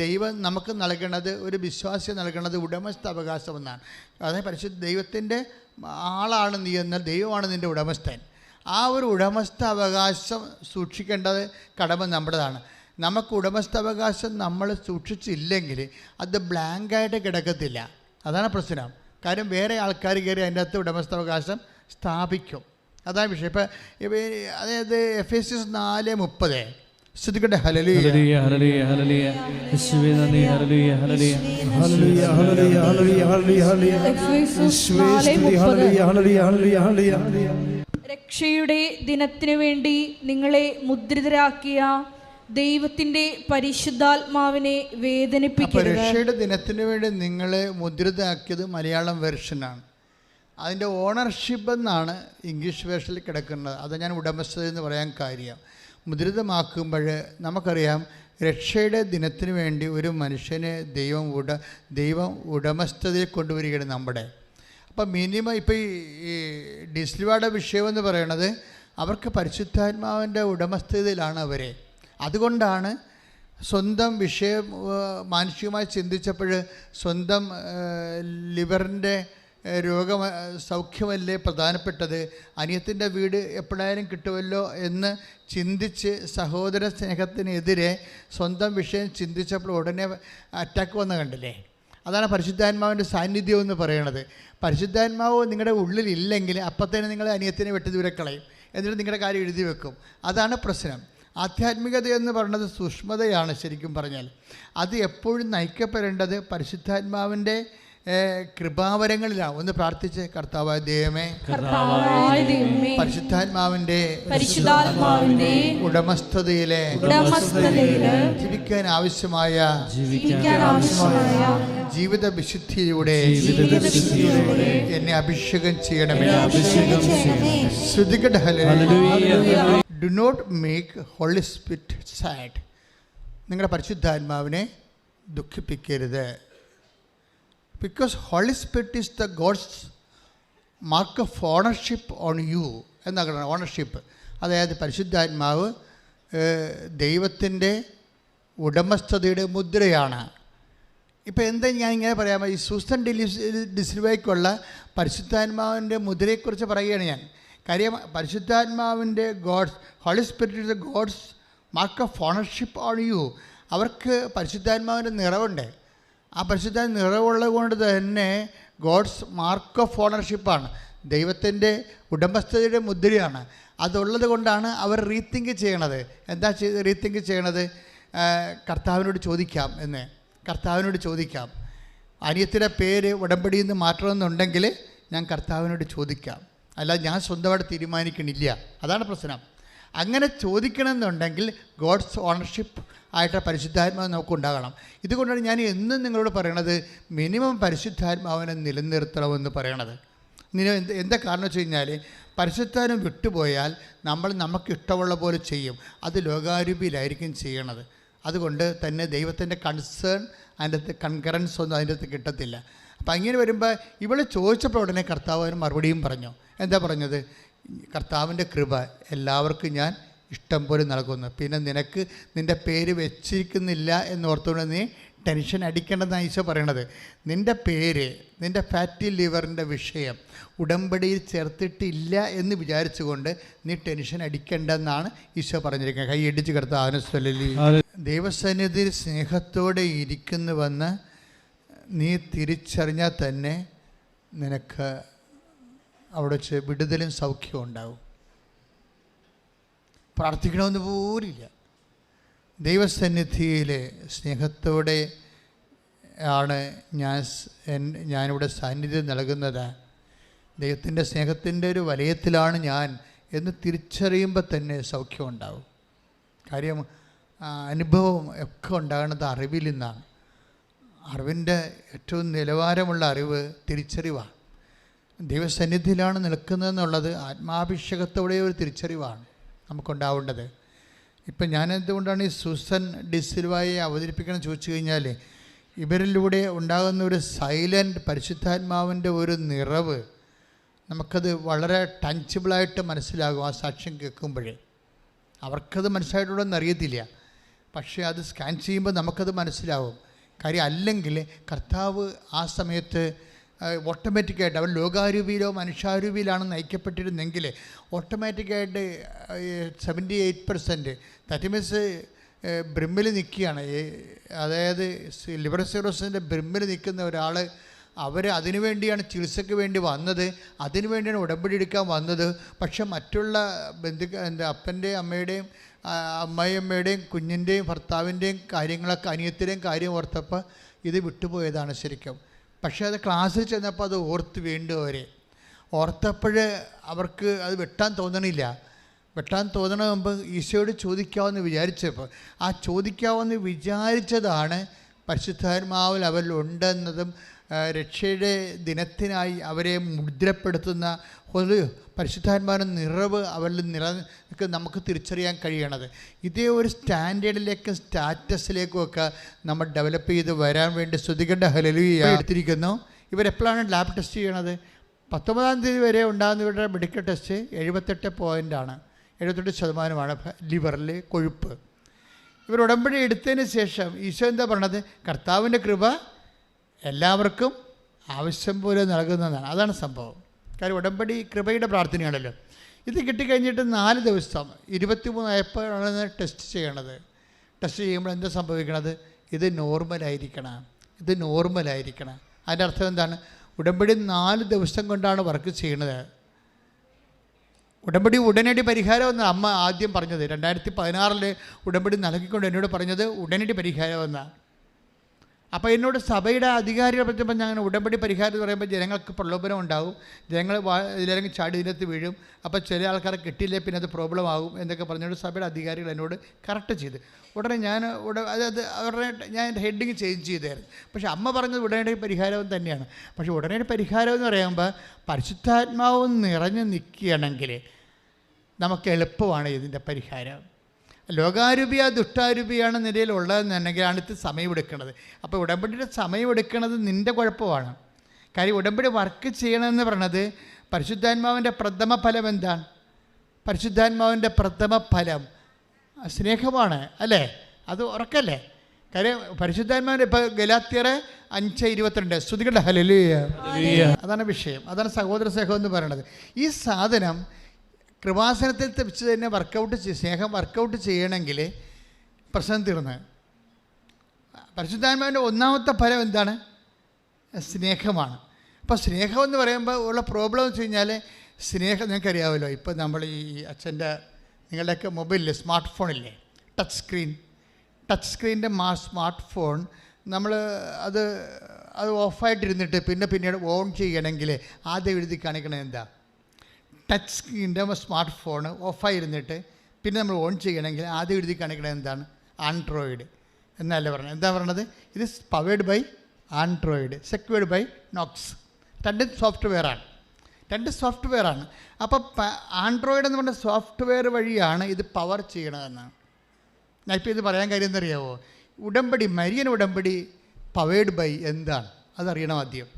ദൈവം നമുക്ക് നൽകണത്, ഒരു വിശ്വാസി നൽകണത് ഉടമസ്ഥാവകാശം എന്നാണ്. അതായത് ദൈവത്തിൻ്റെ ആളാണ് നീ, എന്നാൽ ദൈവമാണ് നിൻ്റെ ഉടമസ്ഥൻ. ആ ഒരു ഉടമസ്ഥാവകാശം സൂക്ഷിക്കേണ്ടത് കടമ നമ്മുടേതാണ്. നമുക്ക് ഉടമസ്ഥാവകാശം നമ്മൾ സൂക്ഷിച്ചില്ലെങ്കിൽ അത് ബ്ലാങ്കായിട്ട് കിടക്കത്തില്ല. അതാണ് പ്രശ്നം. കാര്യം വേറെ ആൾക്കാർ കയറി അതിൻ്റെ അകത്ത് ഉടമസ്ഥാവകാശം സ്ഥാപിക്കും. അതാണ് വിഷയം. ഇപ്പം അതായത് എഫേസ്യസ് 4:30 ശ്രദ്ധിക്കട്ടെ. ഹല്ലേലൂയ ഹല്ലേലൂയ ഹല്ലേലൂയ യേശുവേ നന്ദി. ഹല്ലേലൂയ ഹല്ലേലൂയ ഹല്ലേലൂയ ഹല്ലേലൂയ ഹല്ലേലൂയ ഹല്ലേലൂയ. രക്ഷയുടെ ദിനത്തിനു വേണ്ടി നിങ്ങളെ മുദ്രിതരാക്കിയ ദൈവത്തിന്റെ പരിശുദ്ധാത്മാവിനെ വേദനിപ്പിക്കരുത്. രക്ഷയുടെ ദിനത്തിന് വേണ്ടി നിങ്ങളെ മുദ്രിതരാക്കിയത് മലയാളം വെർഷനാണ്. അതിൻ്റെ ഓണർഷിപ്പ് എന്നാണ് ഇംഗ്ലീഷ് വേർഷനിൽ കിടക്കുന്നത്. അത് ഞാൻ ഉടമസ്ഥത എന്ന് പറയാൻ കാര്യം. മുദ്രിതമാക്കുമ്പോൾ നമുക്കറിയാം രക്ഷയുടെ ദിനത്തിന് വേണ്ടി ഒരു മനുഷ്യനെ ദൈവം ഉടമസ്ഥതയിൽ കൊണ്ടുവരികയാണ് നമ്മുടെ. അപ്പം മിനിമം ഇപ്പോൾ ഈ ഡിസ്ലിവയുടെ വിഷയമെന്ന് പറയണത് അവർക്ക് പരിശുദ്ധാത്മാവിൻ്റെ ഉടമസ്ഥതയിലാണ് അവരെ. അതുകൊണ്ടാണ് സ്വന്തം വിഷയം മാനസികമായി ചിന്തിച്ചപ്പോൾ സ്വന്തം ലിവറിൻ്റെ സൗഖ്യമല്ലേ പ്രധാനപ്പെട്ടത്, അനിയത്തിൻ്റെ വീട് എപ്പോഴായാലും കിട്ടുമല്ലോ എന്ന് ചിന്തിച്ച് സഹോദര സ്നേഹത്തിനെതിരെ സ്വന്തം വിഷയം ചിന്തിച്ചപ്പോൾ ഉടനെ അറ്റാക്ക് വന്ന കണ്ടില്ലേ. അതാണ് പരിശുദ്ധാത്മാവിൻ്റെ സാന്നിധ്യം എന്ന് പറയണത്. പരിശുദ്ധാത്മാവ് നിങ്ങളുടെ ഉള്ളിലില്ലെങ്കിൽ അപ്പത്തേനെ നിങ്ങൾ അനിയത്തിനെ വെട്ടി ദൂരെ കളയും, എന്നിട്ട് നിങ്ങളുടെ കാര്യം എഴുതി വെക്കും. അതാണ് പ്രശ്നം. ആധ്യാത്മികത എന്ന് പറയുന്നത് സൂക്ഷ്മതയാണ്. ശരിക്കും പറഞ്ഞാൽ അത് എപ്പോഴും നയിക്കപ്പെടേണ്ടത് പരിശുദ്ധാത്മാവിൻ്റെ കൃപാവരങ്ങളിലാണ്. ഒന്ന് പ്രാർത്ഥിച്ച് കർത്താവായ ദൈവമേ, പരിശുദ്ധാത്മാവിൻ്റെ ഉടമസ്ഥതയിലെ ജീവിക്കാൻ ആവശ്യമായ ജീവിത വിശുദ്ധിയിലൂടെ എന്നെ അഭിഷേകം ചെയ്യണമേ. ശ്രദ്ധിക്കട്ടെ. Do not make holy spirit sad. നിങ്ങളുടെ പരിശുദ്ധാത്മാവിനെ ദുഃഖിപ്പിക്കരുത്. Because Holy Spirit is the God's mark of ownership on you എന്നാണ്. ഓണർഷിപ്പ് അതായത് പരിശുദ്ധാത്മാവ് ദൈവത്തിൻ്റെ ഉടമസ്ഥതയുടെ മുദ്രയാണ്. ഇപ്പോൾ എന്താ ഞാൻ ഇങ്ങനെ പറയാമോ, ഈ സൂസൻ ഡിസിൽവയ്ക്കുള്ള പരിശുദ്ധാത്മാവിൻ്റെ മുദ്രയെക്കുറിച്ച് പറയുകയാണ് ഞാൻ. കാര്യം പരിശുദ്ധാത്മാവിൻ്റെ holy spirit is the God's mark of ownership on you. അവർക്ക് പരിശുദ്ധാത്മാവിൻ്റെ നിറവുണ്ട്. ആ പരിശുദ്ധ നിറവുള്ളത് കൊണ്ട് തന്നെ ഗോഡ്സ് മാർക്ക് ഓഫ് ഓണർഷിപ്പാണ്, ദൈവത്തിൻ്റെ ഉടമസ്ഥതയുടെ മുദ്രയാണ്. അതുള്ളത് കൊണ്ടാണ് അവർ റീതിങ്ക് ചെയ്യണത്. എന്താ റീതിങ്ക് ചെയ്യണത്? കർത്താവിനോട് ചോദിക്കാം എന്ന്. കർത്താവിനോട് ചോദിക്കാം. അനിയത്തിൻ്റെ പേര് ഉടമ്പടിയിൽ നിന്ന് മാറ്റണമെന്നുണ്ടെങ്കിൽ ഞാൻ കർത്താവിനോട് ചോദിക്കാം. അല്ലാതെ ഞാൻ സ്വന്തമായിട്ട് തീരുമാനിക്കണില്ല. അതാണ് പ്രശ്നം. അങ്ങനെ ചോദിക്കണമെന്നുണ്ടെങ്കിൽ ഗോഡ്സ് ഓണർഷിപ്പ് ആയിട്ട് പരിശുദ്ധാത്മാവ് നമുക്കുണ്ടാകണം. ഇതുകൊണ്ടാണ് ഞാൻ എന്നും നിങ്ങളോട് പറയണത് മിനിമം പരിശുദ്ധാത്മാവിനെ നിലനിർത്തണമെന്ന് പറയണത്. എന്താ കാരണം വെച്ച് കഴിഞ്ഞാൽ പരിശുദ്ധാത്മ വിട്ടുപോയാൽ നമ്മൾ നമുക്ക് ഇഷ്ടമുള്ള പോലെ ചെയ്യും. അത് ലോകാരൂപിയിലായിരിക്കും ചെയ്യണത്. അതുകൊണ്ട് തന്നെ ദൈവത്തിൻ്റെ കൺസേൺ, അതിൻ്റെ അകത്ത് കൺകറൻസ് ഒന്നും അതിൻ്റെ അകത്ത് കിട്ടത്തില്ല. അപ്പം അങ്ങനെ വരുമ്പോൾ ഇവള് ചോദിച്ചപ്പോൾ ഉടനെ കർത്താവിന് മറുപടിയും പറഞ്ഞു. എന്താ പറഞ്ഞത്? കർത്താവിൻ്റെ കൃപ എല്ലാവർക്കും ഞാൻ ഇഷ്ടം പോലെ നൽകുന്നു. പിന്നെ നിനക്ക് നിൻ്റെ പേര് വെച്ചിരിക്കുന്നില്ല എന്നോർത്തുകൊണ്ട് നീ ടെൻഷൻ അടിക്കേണ്ടെന്നാണ് ഈശോ പറയണത്. നിൻ്റെ പേര്, നിൻ്റെ ഫാറ്റി ലിവറിൻ്റെ വിഷയം ഉടമ്പടിയിൽ ചേർത്തിട്ടില്ല എന്ന് വിചാരിച്ചുകൊണ്ട് നീ ടെൻഷൻ അടിക്കേണ്ടെന്നാണ് ഈശോ പറഞ്ഞിരിക്കുന്നത്. കൈയടിച്ച് കർത്താവിനെ സ്തുതിക്കുന്നു. ദൈവസന്നിധിയിൽ സ്നേഹത്തോടെ ഇരിക്കുന്നുവെന്ന് നീ തിരിച്ചറിഞ്ഞാൽ തന്നെ നിനക്ക് അവിടെ വെച്ച് വിടുതലും സൗഖ്യവും ഉണ്ടാവും. പ്രാർത്ഥിക്കണമെന്ന് പോലില്ല. ദൈവസന്നിധിയിൽ സ്നേഹത്തോടെ ആണ് ഞാനിവിടെ സാന്നിധ്യം നൽകുന്നത്. ദൈവത്തിൻ്റെ സ്നേഹത്തിൻ്റെ ഒരു വലയത്തിലാണ് ഞാൻ എന്ന് തിരിച്ചറിയുമ്പോൾ തന്നെ സൗഖ്യം ഉണ്ടാവും. കാര്യം അനുഭവം ഒക്കെ ഉണ്ടാകുന്നത് അറിവിൽ നിന്നാണ്. അറിവിൻ്റെ ഏറ്റവും നിലവാരമുള്ള അറിവ് തിരിച്ചറിവാണ്. ദൈവസന്നിധിയിലാണ് നിൽക്കുന്നതെന്നുള്ളത് ആത്മാഭിഷേകത്തോടെ ഒരു തിരിച്ചറിവാണ് നമുക്കുണ്ടാവേണ്ടത്. ഇപ്പം ഞാനെന്തുകൊണ്ടാണ് ഈ സൂസൻ ഡിസിൽവായെ അവതരിപ്പിക്കണം ചോദിച്ചു കഴിഞ്ഞാൽ, ഇവരിലൂടെ ഉണ്ടാകുന്ന ഒരു സൈലൻറ്റ് പരിശുദ്ധാത്മാവിൻ്റെ ഒരു നിറവ് നമുക്കത് വളരെ ടഞ്ചബിളായിട്ട് മനസ്സിലാകും. ആ സാക്ഷ്യം കേൾക്കുമ്പോഴേ അവർക്കത് മനസ്സിലായിട്ടുള്ളതെന്ന് അറിയത്തില്ല, പക്ഷേ അത് സ്കാൻ ചെയ്യുമ്പോൾ നമുക്കത് മനസ്സിലാവും. കാര്യം അല്ലെങ്കിൽ കർത്താവ് ആ സമയത്ത് ഓട്ടോമാറ്റിക്കായിട്ട് അവർ ലോകാരൂപിയിലോ മനുഷ്യാരൂപിയിലാണ് നയിക്കപ്പെട്ടിരുന്നെങ്കിൽ ഓട്ടോമാറ്റിക്കായിട്ട് 78% ദാറ്റ് മീൻസ് ബ്രിമ്മിൽ നിൽക്കുകയാണ്. അതായത് ലിവർ സിറോസിൻ്റെ ബ്രിമ്മിൽ നിൽക്കുന്ന ഒരാൾ, അവർ അതിനു വേണ്ടിയാണ് ചികിത്സയ്ക്ക് വേണ്ടി വന്നത്, അതിനു വേണ്ടിയാണ് ഉടമ്പടി എടുക്കാൻ വന്നത്. പക്ഷെ മറ്റുള്ള അപ്പൻ്റെയും അമ്മയുടെയും അമ്മായിയമ്മയുടെയും കുഞ്ഞിൻ്റെയും ഭർത്താവിൻ്റെയും കാര്യങ്ങളൊക്കെ അനിയത്തിൻ്റെയും കാര്യം ഓർത്തപ്പോൾ ഇത് വിട്ടുപോയതാണ് ശരിക്കും. പക്ഷേ അത് ക്ലാസ്സിൽ ചെന്നപ്പോൾ അത് ഓർത്ത് വീണ്ടും ഓർത്തപ്പോൾ അവർക്ക് അത് വെട്ടാൻ തോന്നണില്ല. വെട്ടാൻ തോന്നണ മുമ്പ് ഈശോയോട് ചോദിക്കാമെന്ന് വിചാരിച്ചപ്പോൾ ആ ചോദിക്കാമെന്ന് വിചാരിച്ചതാണ് പരിശുദ്ധാത്മാവിൽ അവരിലുണ്ടെന്നതും രക്ഷയുടെ ദിനത്തിനായി അവരെ മുദ്രപ്പെടുത്തുന്ന ഒരു പരിശുദ്ധാത്മാവിൻ്റെ നിറവ് അവരിൽ നമുക്ക് തിരിച്ചറിയാൻ കഴിയണത്. ഇതേ ഒരു സ്റ്റാൻഡേർഡിലേക്കും സ്റ്റാറ്റസിലേക്കും ഒക്കെ നമ്മൾ ഡെവലപ്പ് ചെയ്ത് വരാൻ വേണ്ടി സ്തുതിക്കേണ്ട ഹല്ലേലൂയ എടുത്തിരിക്കുന്നു. ഇവരെപ്പോഴാണ് ലാബ് ടെസ്റ്റ് ചെയ്യണത്? 19-ാം തീയതി വരെ ഉണ്ടാകുന്നവരുടെ മെഡിക്കൽ ടെസ്റ്റ് 78% ലിവറിൽ കൊഴുപ്പ്. ഇവർ ഉടമ്പടി എടുത്തതിന് ശേഷം ഈശോ എന്താ പറഞ്ഞത്? കർത്താവിൻ്റെ കൃപ എല്ലാവർക്കും ആവശ്യം പോലെ നൽകുന്നതാണ്. അതാണ് സംഭവം. കാര്യം ഉടമ്പടി കൃപയുടെ പ്രാർത്ഥനയാണല്ലോ. ഇത് കിട്ടിക്കഴിഞ്ഞിട്ട് 4 ദിവസം 23 ആയപ്പോഴാണ് ടെസ്റ്റ് ചെയ്യണത്. ടെസ്റ്റ് ചെയ്യുമ്പോൾ എന്താ സംഭവിക്കണത്? ഇത് നോർമലായിരിക്കണം. അതിൻ്റെ അർത്ഥം എന്താണ്? ഉടമ്പടി 4 ദിവസം കൊണ്ടാണ് വർക്ക് ചെയ്യണത്. ഉടമ്പടി ഉടനടി പരിഹാരമെന്ന് അമ്മ ആദ്യം പറഞ്ഞത്. 2016 ഉടമ്പടി നൽകിക്കൊണ്ട് എന്നോട് പറഞ്ഞത് ഉടനടി പരിഹാരമെന്നാണ്. അപ്പോൾ എന്നോട് സഭയുടെ അധികാരികളെ പറ്റുമ്പോൾ ഞാൻ ഉടമ്പടി പരിഹാരം എന്ന് പറയുമ്പോൾ ജനങ്ങൾക്ക് പ്രലോഭനം ഉണ്ടാകും, ജനങ്ങൾ ഇതിലെങ്കിൽ ചാടി ഇതിനകത്ത് വീഴും, അപ്പോൾ ചില ആൾക്കാരെ കിട്ടിയില്ലേ പിന്നെ അത് പ്രോബ്ലം ആകും എന്നൊക്കെ പറഞ്ഞുകൊണ്ട് സഭയുടെ അധികാരികൾ എന്നോട് കറക്റ്റ് ചെയ്ത് ഉടനെ അവരുടെ ഞാൻ ഹെഡിങ് ചേഞ്ച് ചെയ്തായിരുന്നു. പക്ഷേ അമ്മ പറഞ്ഞത് ഉടനടി പരിഹാരം തന്നെയാണ്. പക്ഷേ ഉടനടി പരിഹാരം എന്ന് പറയുമ്പോൾ പരിശുദ്ധാത്മാവ് നിറഞ്ഞു നിൽക്കുകയാണെങ്കിൽ നമുക്ക് എളുപ്പമാണ് ഇതിൻ്റെ പരിഹാരം. ലോകാരൂപിയ ദുഷ്ടാരൂപിയാണ് നിലയിലുള്ളതെന്നുണ്ടെങ്കിലാണ് ഇത് സമയമെടുക്കുന്നത്. അപ്പോൾ ഉടമ്പടിയുടെ സമയമെടുക്കുന്നത് നിൻ്റെ കുഴപ്പമാണ്. കാര്യം ഉടമ്പടി വർക്ക് ചെയ്യണമെന്ന് പറയണത് പരിശുദ്ധാത്മാവിൻ്റെ പ്രഥമ ഫലം എന്താണ്? പരിശുദ്ധാത്മാവിൻ്റെ പ്രഥമ ഫലം സ്നേഹമാണ്, അല്ലേ? അത് ഉറക്കല്ലേ? കാര്യം പരിശുദ്ധാത്മാവിൻ്റെ ഇപ്പോൾ ഗലാത്യർ 5:22 സ്തുതിക്കട്ടെ ഹല്ലേലൂയ. അതാണ് വിഷയം, അതാണ് സഹോദര സ്നേഹം എന്ന് പറയണത്. ഈ സാധനം കൃപാസനത്തിൽ വെച്ച് തന്നെ സ്നേഹം വർക്കൗട്ട് ചെയ്യണമെങ്കിൽ പ്രശ്നം തീർന്ന്. പരിശുദ്ധാത്മാവിൻ്റെ ഒന്നാമത്തെ ഫലം എന്താണ്? സ്നേഹമാണ്. അപ്പോൾ സ്നേഹം എന്ന് പറയുമ്പോൾ ഉള്ള പ്രോബ്ലം വെച്ച് കഴിഞ്ഞാൽ സ്നേഹം നിങ്ങൾക്കറിയാമല്ലോ. ഇപ്പോൾ നമ്മൾ ഈ അച്ഛൻ്റെ നിങ്ങളുടെയൊക്കെ മൊബൈലില്ലേ, സ്മാർട്ട് ഫോണില്ലേ, ടച്ച് ടച്ച് സ്ക്രീനിൻ്റെ സ്മാർട്ട് ഫോൺ നമ്മൾ അത് ഓഫായിട്ടിരുന്നിട്ട് പിന്നീട് ഓൺ ചെയ്യണമെങ്കിൽ ആദ്യം എഴുതി കാണിക്കണത് എന്താ? ടച്ച് സ്ക്രീനിൻ്റെ സ്മാർട്ട് ഫോൺ ഓഫായിരുന്നിട്ട് പിന്നെ നമ്മൾ ഓൺ ചെയ്യണമെങ്കിൽ ആദ്യം എഴുതി കാണിക്കണത് എന്താണ്? ആൻഡ്രോയിഡ് എന്നല്ല പറഞ്ഞത്. എന്താ പറയണത്? ഇത് powered by Android, secured by Knox. രണ്ട് സോഫ്റ്റ്വെയറാണ്. അപ്പോൾ ആൻഡ്രോയിഡ് എന്ന് പറഞ്ഞ സോഫ്റ്റ്വെയർ വഴിയാണ് ഇത് പവർ ചെയ്യണതെന്നാണ്. ഞാൻ ഇപ്പോൾ ഇത് പറയാൻ കാര്യം എന്തറിയാവോ? ഉടമ്പടി, മരിയൻ ഉടമ്പടി പവേഡ് ബൈ എന്താണ് അതറിയണം ആദ്യം.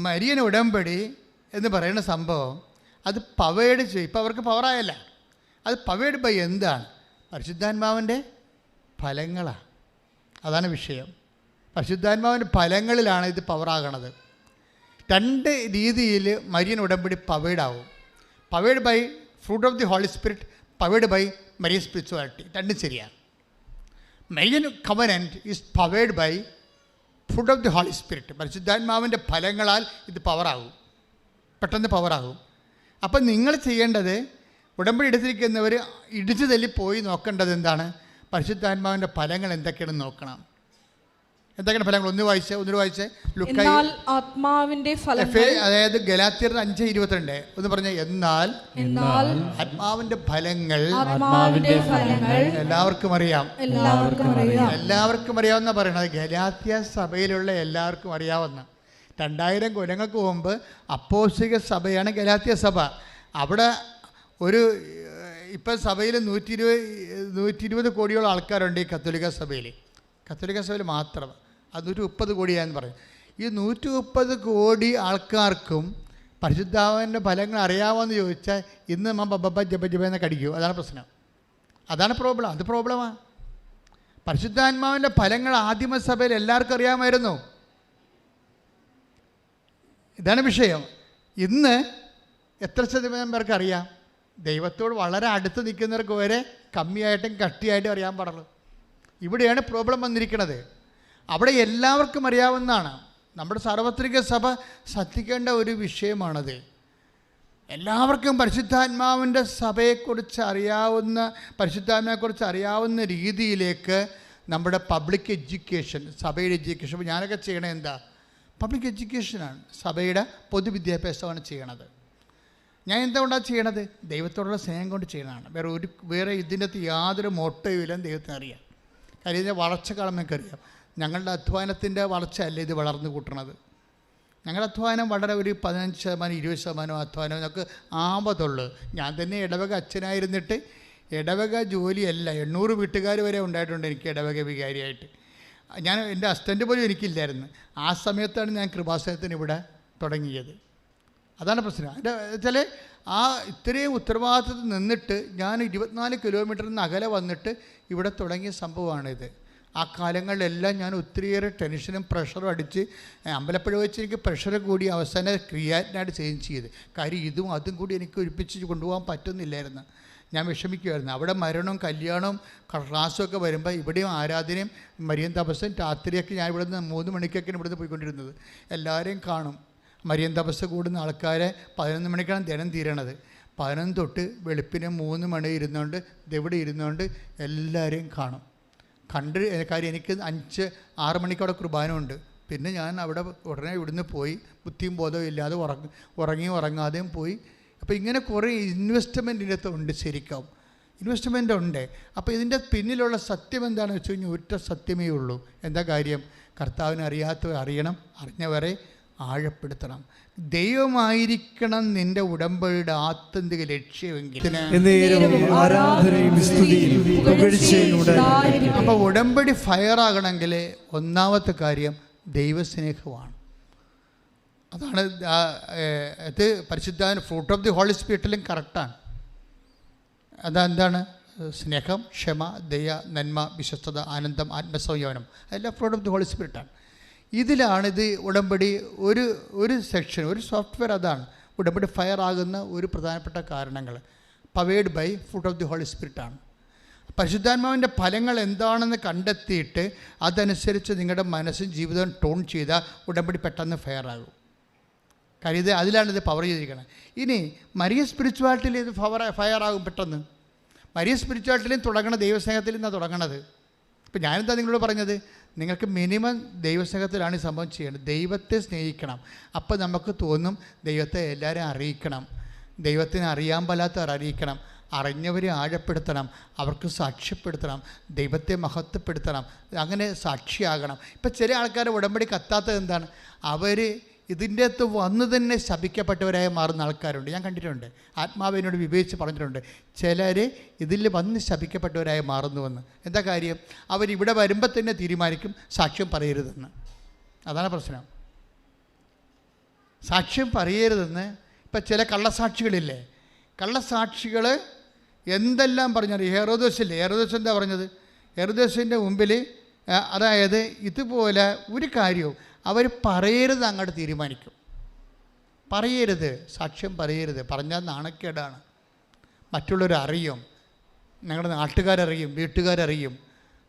മരിയൻ ഉടമ്പടി എന്ന് പറയുന്ന സംഭവം അത് പവേഡ് ചെയ്യും. ഇപ്പോൾ അവർക്ക് പവറായല്ല, അത് പവേഡ് ബൈ എന്താണ്? പരിശുദ്ധാത്മാവിൻ്റെ ഫലങ്ങളാണ്. അതാണ് വിഷയം. പരിശുദ്ധാത്മാവിൻ്റെ ഫലങ്ങളിലാണ് ഇത് പവറാകണത്. രണ്ട് രീതിയിൽ മരിയൻ ഉടമ്പടി പവേഡാവും. Powered by fruit of the holy spirit, powered by Marian spirituality. രണ്ടും ശരിയാണ്. Marian covenant is powered by fruit of the holy spirit. പരിശുദ്ധാത്മാവിൻ്റെ ഫലങ്ങളാൽ ഇത് പവറാകും, പെട്ടെന്ന് പവറാകും. അപ്പം നിങ്ങൾ ചെയ്യേണ്ടത്, ഉടമ്പടി എടുത്തിരിക്കുന്നവർ ഇടിച്ചു തല്ലി പോയി നോക്കേണ്ടത് എന്താണ്? പരിശുദ്ധാത്മാവിൻ്റെ ഫലങ്ങൾ എന്തൊക്കെയാണെന്ന് നോക്കണം. എന്തൊക്കെയാണ് ഫലങ്ങൾ? ഒന്ന് വായിച്ചേ എന്നാൽ ആത്മാവിന്റെ ഫലങ്ങൾ, അതായത് ഗലാത്യർ 5:22 ഒന്ന് പറഞ്ഞ. എന്നാൽ ആത്മാവിന്റെ ഫലങ്ങൾ എല്ലാവർക്കും അറിയാം. എല്ലാവർക്കും അറിയാവുന്ന പറയണത് ഗലാത്യ സഭയിലുള്ള എല്ലാവർക്കും അറിയാവുന്ന. 2000 കൊല്ലങ്ങൾക്ക് മുമ്പ് അപ്പോസ്തലിക സഭയാണ് ഗലാത്യ സഭ. അവിടെ ഇപ്പം സഭയിൽ 120 കോടിയോളം ആൾക്കാരുണ്ട് ഈ കത്തോലിക്ക സഭയിൽ മാത്രം. അത് 130 കോടിയാണെന്ന് പറയും. ഈ 130 കോടി ആൾക്കാർക്കും പരിശുദ്ധാത്മാവിൻ്റെ ഫലങ്ങൾ അറിയാമോയെന്ന് ചോദിച്ചാൽ ഇന്ന് ജപ കടിക്കും. അതാണ് പ്രശ്നം, അതാണ് പ്രോബ്ലം. അത് പ്രോബ്ലമാണ്. പരിശുദ്ധാത്മാവിൻ്റെ ഫലങ്ങൾ ആദിമസഭയിൽ എല്ലാവർക്കും അറിയാമായിരുന്നു. ഇതാണ് വിഷയം. ഇന്ന് എത്ര ശതമാനം പേർക്ക് അറിയാം? ദൈവത്തോട് വളരെ അടുത്ത് നിൽക്കുന്നവർക്ക് വരെ കമ്മിയായിട്ടും കട്ടിയായിട്ടും അറിയാൻ പാടുള്ളൂ. ഇവിടെയാണ് പ്രോബ്ലം വന്നിരിക്കുന്നത്. അവിടെ എല്ലാവർക്കും അറിയാവുന്നതാണ്. നമ്മുടെ സാർവത്രിക സഭ ശ്രദ്ധിക്കേണ്ട ഒരു വിഷയമാണത്. എല്ലാവർക്കും പരിശുദ്ധാത്മാവിൻ്റെ പരിശുദ്ധാത്മാവിനെക്കുറിച്ച് അറിയാവുന്ന രീതിയിലേക്ക് നമ്മുടെ പബ്ലിക് എഡ്യൂക്കേഷൻ, സഭയുടെ എഡ്യൂക്കേഷൻ. അപ്പോൾ ഞാനൊക്കെ ചെയ്യണത് എന്താ? പബ്ലിക് എഡ്യൂക്കേഷനാണ്, സഭയുടെ പൊതുവിദ്യാഭ്യാസമാണ് ചെയ്യണത്. ഞാൻ എന്തുകൊണ്ടാണ് ചെയ്യണത്? ദൈവത്തോടുള്ള സ്നേഹം കൊണ്ട് ചെയ്യണതാണ്. വേറെ ഇതിൻ്റെ അകത്ത് യാതൊരു മോട്ടോയിലും ദൈവത്തിന് അറിയാം. കാര്യം ഇതിൻ്റെ വളർച്ചക്കാലം നമുക്കറിയാം. ഞങ്ങളുടെ അധ്വാനത്തിൻ്റെ വളർച്ചയല്ല ഇത് വളർന്നു കൂട്ടണത്. ഞങ്ങളുടെ അധ്വാനം വളരെ ഒരു 15% 20% അധ്വാനം നമുക്ക് ആപത്തുള്ളൂ. ഞാൻ തന്നെ ഇടവക അച്ഛനായിരുന്നിട്ട് ഇടവക ജോലിയല്ല, 800 വീട്ടുകാർ വരെ ഉണ്ടായിട്ടുണ്ട് എനിക്ക് ഇടവക വികാരിയായിട്ട്. എൻ്റെ അസിസ്റ്റൻ്റ് പോലും എനിക്കില്ലായിരുന്നു. ആ സമയത്താണ് ഞാൻ കൃപാസനത്തിന് ഇവിടെ തുടങ്ങിയത്. അതാണ് പ്രശ്നം. അതിൻ്റെ വെച്ചാൽ ഇത്രയും ഉത്തരവാദിത്തത്തിൽ നിന്നിട്ട് ഞാൻ 24 കിലോമീറ്ററിൽ നിന്ന് അകലെ വന്നിട്ട് ഇവിടെ തുടങ്ങിയ സംഭവമാണിത്. ആ കാലങ്ങളിലെല്ലാം ഞാൻ ഒത്തിരിയേറെ ടെൻഷനും പ്രഷറും അടിച്ച് അമ്പലപ്പുഴ വെച്ച് എനിക്ക് പ്രഷർ കൂടി അവസാനം ക്രിയാറ്റിനായിട്ട് ചേഞ്ച് ചെയ്ത്. കാര്യം ഇതും അതും കൂടി എനിക്ക് ഒരുമിച്ച് കൊണ്ടുപോകാൻ പറ്റുന്നില്ലായിരുന്നു. ഞാൻ വിഷമിക്കുമായിരുന്നു. അവിടെ മരണവും കല്യാണവും ക്ലാസ്സും ഒക്കെ വരുമ്പോൾ ഇവിടെയും ആരാധനയും മരിയൻ തപസ്സും രാത്രിയൊക്കെ ഞാൻ ഇവിടുന്ന് 3 മണിക്കൊക്കെയാണ് ഇവിടുന്ന് പോയിക്കൊണ്ടിരുന്നത്. എല്ലാവരെയും കാണും. മരിയൻ തപസ് കൂടുന്ന ആൾക്കാരെ 11 മണിക്കാണ് ദിനം തീരണത്. 11 തൊട്ട് വെളുപ്പിന് 3 മണി ഇരുന്നുകൊണ്ട് ഇതെവിടെ ഇരുന്നുകൊണ്ട് എല്ലാവരെയും കാണും. കാര്യം എനിക്ക് 5-6 മണിക്കവിടെ കുർബാനമുണ്ട്. പിന്നെ ഞാൻ അവിടെ ഉടനെ ഇവിടുന്ന് പോയി ബുദ്ധിയും ബോധവും ഇല്ലാതെ ഉറങ്ങാതെയും പോയി. അപ്പോൾ ഇങ്ങനെ കുറേ ഇൻവെസ്റ്റ്മെൻറ്റിൻ്റെ അകത്ത് ഉണ്ട്. ശരിക്കും ഇൻവെസ്റ്റ്മെൻ്റ് ഉണ്ട്. അപ്പോൾ ഇതിൻ്റെ പിന്നിലുള്ള സത്യം എന്താണെന്ന് വെച്ച് കഴിഞ്ഞാൽ ഒറ്റ സത്യമേ ഉള്ളൂ. എന്താ കാര്യം? കർത്താവിനെ അറിയാത്തവർ അറിയണം, അറിഞ്ഞവരെ ആഴപ്പെടുത്തണം. ദൈവമായിരിക്കണം നിന്റെ ഉടമ്പടിയുടെ ആത്യന്തിക ലക്ഷ്യമെങ്കിൽ. അപ്പോൾ ഉടമ്പടി ഫയറാകണമെങ്കിൽ ഒന്നാമത്തെ കാര്യം ദൈവസ്നേഹമാണ്. അതാണ് ഇത് പരിശുദ്ധാത്മാവിൻ്റെ ഫ്രൂട്ട് ഓഫ് ദി ഹോളി സ്പിരിറ്റിലും കറക്റ്റാണ്. അതെന്താണ്? സ്നേഹം, ക്ഷമ, ദയ, നന്മ, വിശ്വസ്തത, ആനന്ദം, ആത്മസംയമനം, അതെല്ലാം ഫ്രൂട്ട് ഓഫ് ദി ഹോളി സ്പിരിറ്റാണ്. ഇതിലാണിത് ഉടമ്പടി ഒരു സെക്ഷൻ, ഒരു സോഫ്റ്റ്വെയർ. അതാണ് ഉടമ്പടി ഫയർ ആകുന്ന ഒരു പ്രധാനപ്പെട്ട കാരണങ്ങൾ. Powered by fruit of the holy സ്പിരിറ്റാണ്. പരിശുദ്ധാത്മാവിൻ്റെ ഫലങ്ങൾ എന്താണെന്ന് കണ്ടെത്തിയിട്ട് അതനുസരിച്ച് നിങ്ങളുടെ മനസ്സും ജീവിതവും ടോൺ ചെയ്താൽ ഉടമ്പടി പെട്ടെന്ന് ഫയർ ആകും. കാര്യം അതിലാണിത് പവർ ചെയ്തിരിക്കുന്നത്. ഇനി മരിയ സ്പിരിച്വാലിറ്റിയിൽ ഇത് ഫയർ ആകും പെട്ടെന്ന്. മരിയൻ സ്പിരിച്വാലിറ്റിയിലും തുടങ്ങണ ദൈവസ്നേഹത്തിൽ നിന്നാണ് തുടങ്ങണത്. ഇപ്പം ഞാനെന്താ നിങ്ങളോട് പറഞ്ഞത്, നിങ്ങൾക്ക് മിനിമം ദൈവസ്നേഹത്തിലാണ് ഈ സംഭവം ചെയ്യേണ്ടത്. ദൈവത്തെ സ്നേഹിക്കണം. അപ്പോൾ നമുക്ക് തോന്നും ദൈവത്തെ എല്ലാവരും അറിയിക്കണം, ദൈവത്തിനെ അറിയാൻ പാലാത്തവർ അറിയിക്കണം, അറിഞ്ഞവരെ ആഴപ്പെടുത്തണം, അവർക്ക് സാക്ഷ്യപ്പെടുത്തണം, ദൈവത്തെ മഹത്വപ്പെടുത്തണം, അങ്ങനെ സാക്ഷിയാകണം. ഇപ്പം ചില ആൾക്കാർ ഉടമ്പടി കത്താത്തത് എന്താണ്, അവർ ഇതിൻ്റെ അകത്ത് വന്ന് തന്നെ ശപിക്കപ്പെട്ടവരായി മാറുന്ന ആൾക്കാരുണ്ട്. ഞാൻ കണ്ടിട്ടുണ്ട്, ആത്മാവിനോട് വിവേചിച്ച് പറഞ്ഞിട്ടുണ്ട്. ചിലർ ഇതിൽ വന്ന് ശപിക്കപ്പെട്ടവരായി മാറുന്നുവെന്ന്. എന്താ കാര്യം, അവരിവിടെ വരുമ്പോൾ തന്നെ തീരുമാനിക്കും സാക്ഷ്യം പറയരുതെന്ന്. അതാണ് പ്രശ്നം, സാക്ഷ്യം പറയരുതെന്ന്. ഇപ്പം ചില കള്ളസാക്ഷികളില്ലേ, കള്ളസാക്ഷികൾ എന്തെല്ലാം പറഞ്ഞാൽ, ഹെറോദോസില്ലേ, ഹെറോദോസ് എന്താ പറഞ്ഞത്, ഹെറോദോസിൻ്റെ മുമ്പിൽ അതായത് ഇതുപോലെ ഒരു കാര്യവും അവർ പറയരുത് അങ്ങോട്ട് തീരുമാനിക്കും. പറയരുത്, സാക്ഷ്യം പറയരുത്, പറഞ്ഞാൽ നാണക്കേടാണ്, മറ്റുള്ളവർ അറിയും, ഞങ്ങളുടെ നാട്ടുകാരറിയും, വീട്ടുകാരറിയും,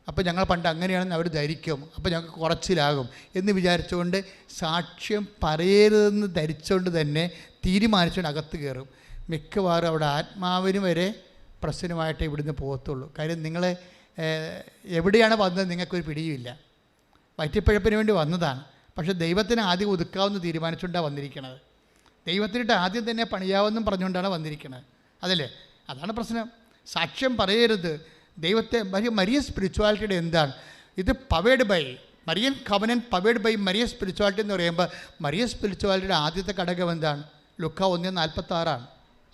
അപ്പോൾ ഞങ്ങൾ പണ്ട് അങ്ങനെയാണെന്ന് അവർ ധരിക്കും, അപ്പോൾ ഞങ്ങൾക്ക് കുറച്ചിലാകും എന്ന് വിചാരിച്ചുകൊണ്ട് സാക്ഷ്യം പറയരുതെന്ന് ധരിച്ചുകൊണ്ട് തന്നെ തീരുമാനിച്ചുകൊണ്ട് അകത്ത് കയറും. മിക്കവാറും അവിടെ ആത്മാവിന് വരെ പ്രശ്നമായിട്ട് ഇവിടുന്ന് പോകത്തുള്ളൂ. കാര്യം നിങ്ങൾ എവിടെയാണ് വന്നത് നിങ്ങൾക്കൊരു പിടിയുമില്ല. വയറ്റിപ്പഴപ്പിന് വേണ്ടി വന്നതാണ്, പക്ഷേ ദൈവത്തിന് ആദ്യം ഒതുക്കാമെന്ന് തീരുമാനിച്ചുകൊണ്ടാണ് വന്നിരിക്കുന്നത്. ദൈവത്തിനിട്ട് ആദ്യം തന്നെ പണിയാവെന്നും പറഞ്ഞുകൊണ്ടാണ് വന്നിരിക്കുന്നത്. അതല്ലേ, അതാണ് പ്രശ്നം. സാക്ഷ്യം പറയരുത്. ദൈവത്തെ മരിയൻ സ്പിരിച്വാലിറ്റിയുടെ എന്താണ് ഇത്, powered by Marian covenant, powered by Marian spirituality എന്ന് പറയുമ്പോൾ മരിയൻ സ്പിരിച്വാലിറ്റിയുടെ ആദ്യത്തെ ഘടകം എന്താണ്, ലുക്ക 1:46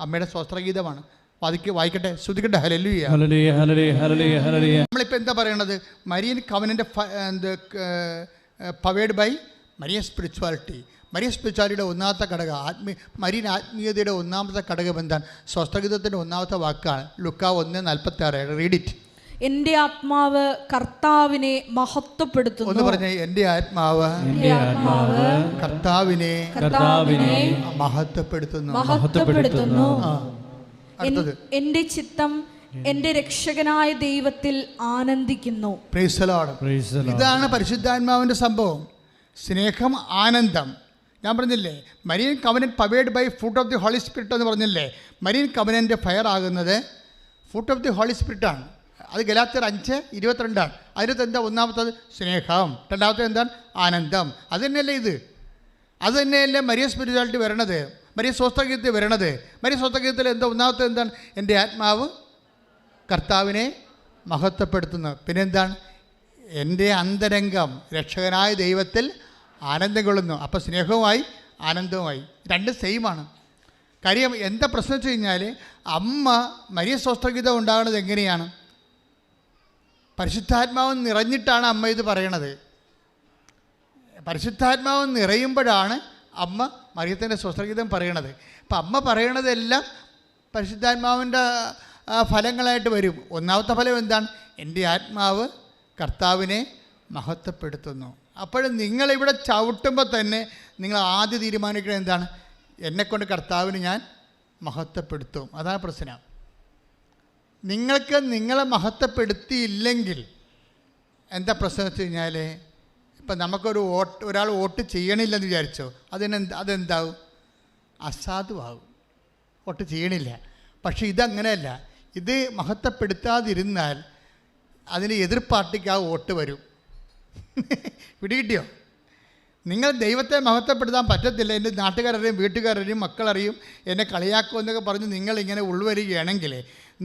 അമ്മയുടെ സ്വസ്ത്രഗീതമാണ്. വായിക്കട്ടെ, ശ്രുതിക്കട്ടെ. ഹല്ലേലൂയ, ഹല്ലേലൂയ, ഹല്ലേലൂയ, ഹല്ലേലൂയ, ഹല്ലേലൂയ. നമ്മളിപ്പോൾ എന്താ പറയണത്, Marian covenant powered by Marian spirituality. Marian സ്പിരിച്വാലിറ്റിയുടെ ഒന്നാമത്തെ ഘടകം മരിയൻ ആത്മീയതയുടെ ഒന്നാമത്തെ ഘടകം എന്താണ്, സ്വസ്ത്രഗീതത്തിൻ്റെ ഒന്നാമത്തെ വാക്കാണ് ലുക്ക 1:46. Read it. എന്റെ ആത്മാവ് കർത്താവിനെ മഹത്വപ്പെടുത്തുന്നു. ഒന്ന് പറഞ്ഞേ, എന്റെ ആത്മാവ് കർത്താവിനെ മഹത്വപ്പെടുത്തുന്നു. അടുത്തത്, എന്റെ ചിത്തം എന്റെ രക്ഷകനായ ദൈവത്തിൽ ആനന്ദിക്കുന്നു. Praise the Lord. ഇതാണ് പരിശുദ്ധാത്മാവിൻ്റെ സംഭവം, സ്നേഹം, ആനന്ദം. ഞാൻ പറഞ്ഞില്ലേ, Marian covenant powered by fruit of the holy spirit എന്ന് പറഞ്ഞില്ലേ. മരിയൻ കവനൻ്റെ ഫയർ ആകുന്നത് ഫ്രൂട്ട് ഓഫ് ദി ഹോളി സ്പിരിറ്റാണ്. അത് ഗലാത്യർ 5:22. അതിനകത്ത് എന്താ, ഒന്നാമത്തത് സ്നേഹം, രണ്ടാമത്തെ എന്താണ്, ആനന്ദം. അത് തന്നെയല്ലേ ഇത്, അത് തന്നെയല്ലേ മരിയൻ സ്പിരിച്വാലിറ്റി വരണത്, മരിയൻ സ്വസ്ത്രഗീതത്തിൽ വരണത്. മരിയൻ സ്വസ്ത്രഗീതത്തിൽ എന്താ, ഒന്നാമത്തെ എന്താണ്, എൻ്റെ ആത്മാവ് കർത്താവിനെ മഹത്വപ്പെടുത്തുന്നു. പിന്നെന്താണ്, എൻ്റെ അന്തരംഗം രക്ഷകനായ ദൈവത്തിൽ ആനന്ദം കൊള്ളുന്നു. അപ്പോൾ സ്നേഹവുമായി ആനന്ദവുമായി രണ്ടും സെയിമാണ്. കാര്യം എന്താ പ്രശ്നം വെച്ച് കഴിഞ്ഞാൽ, അമ്മ മരിയൻ സ്വസ്ത്രഗീതം ഉണ്ടാകുന്നത് എങ്ങനെയാണ്, പരിശുദ്ധാത്മാവ് നിറഞ്ഞിട്ടാണ് അമ്മ ഇത് പറയണത്. പരിശുദ്ധാത്മാവ് നിറയുമ്പോഴാണ് അമ്മ മറിയത്തിൻ്റെ സ്വസ്ത്രഗീതം പറയണത്. അപ്പം അമ്മ പറയണതെല്ലാം പരിശുദ്ധാത്മാവിൻ്റെ ഫലങ്ങളായിട്ട് വരും. ഒന്നാമത്തെ ഫലം എന്താണ്, എൻ്റെ ആത്മാവ് കർത്താവിനെ മഹത്വപ്പെടുത്തുന്നു. അപ്പോഴും നിങ്ങളിവിടെ ചവിട്ടുമ്പോൾ തന്നെ നിങ്ങൾ ആദ്യം തീരുമാനിക്കുന്നത് എന്താണ്, എന്നെക്കൊണ്ട് കർത്താവിന് ഞാൻ മഹത്വപ്പെടുത്തും. അതാണ് പ്രശ്നം. നിങ്ങൾക്ക് നിങ്ങളെ മഹത്വപ്പെടുത്തിയില്ലെങ്കിൽ എന്താ പ്രശ്നം വെച്ച് കഴിഞ്ഞാൽ, ഇപ്പം നമുക്കൊരു ഒരാൾ വോട്ട് ചെയ്യണില്ലെന്ന് വിചാരിച്ചോ, അതെന്താവും, അസാധുവാകും, വോട്ട് ചെയ്യണില്ല. പക്ഷേ ഇതങ്ങനെയല്ല, ഇത് മഹത്വപ്പെടുത്താതിരുന്നാൽ അതിന് എതിർ പാർട്ടിക്ക് ആ വോട്ട് വരും. പിടികിട്ടിയോ? നിങ്ങൾ ദൈവത്തെ മഹത്വപ്പെടുത്താൻ പറ്റത്തില്ല, എൻ്റെ നാട്ടുകാരറിയും, വീട്ടുകാരറിയും, മക്കളറിയും, എന്നെ കളിയാക്കുമെന്നൊക്കെ പറഞ്ഞ് നിങ്ങളിങ്ങനെ ഉൾവരികയാണെങ്കിൽ,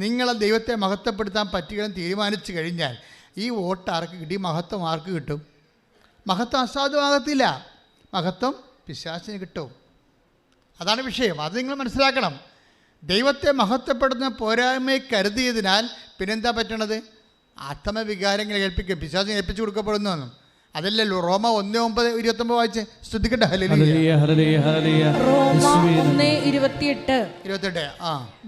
നിങ്ങളെ ദൈവത്തെ മഹത്വപ്പെടുത്താൻ പറ്റുകയെന്ന് തീരുമാനിച്ചു കഴിഞ്ഞാൽ ഈ വോട്ട് ആർക്ക് കിട്ടി, മഹത്വം ആർക്ക് കിട്ടും? മഹത്വം അസാധുവാകത്തില്ല, മഹത്വം പിശാചിന് കിട്ടും. അതാണ് വിഷയം. അത് നിങ്ങൾ മനസ്സിലാക്കണം. ദൈവത്തെ മഹത്വപ്പെടുന്ന പോരായ്മയെ കരുതിയതിനാൽ പിന്നെന്താ പറ്റണത്, ആത്മവികാരങ്ങൾ ഏൽപ്പിക്കുക, പിശാചിനെ ഏൽപ്പിച്ചു കൊടുക്കപ്പെടുന്നു. അതല്ലല്ലോ റോമ 1:9-29 വായിച്ച് ശ്രദ്ധിക്കട്ടെ.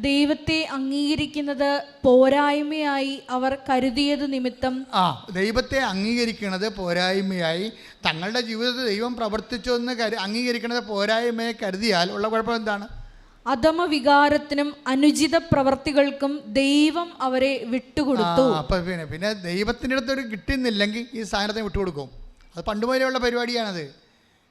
ദൈവത്തെ അംഗീകരിക്കുന്നത് പോരായ്മയായി അവർ കരുതിയത് നിമിത്തം, ദൈവത്തെ അംഗീകരിക്കുന്നത് പോരായ്മയായി തങ്ങളുടെ ജീവിതത്തിൽ ദൈവം പ്രവർത്തിച്ചു എന്ന് അംഗീകരിക്കുന്നത് പോരായ്മയെ കരുതിയാൽ ഉള്ള കുഴപ്പം എന്താണ്? അധമ വികാരത്തിനും അനുചിത പ്രവർത്തികൾക്കും ദൈവം അവരെ വിട്ടുകൊടുത്തു. അപ്പം പിന്നെ ദൈവത്തിൻ്റെ അടുത്തൊരു കിട്ടുന്നില്ലെങ്കിൽ ഈ സാധനത്തെ വിട്ടുകൊടുക്കും. അത് പണ്ടുപോലെയുള്ള പരിപാടിയാണത്.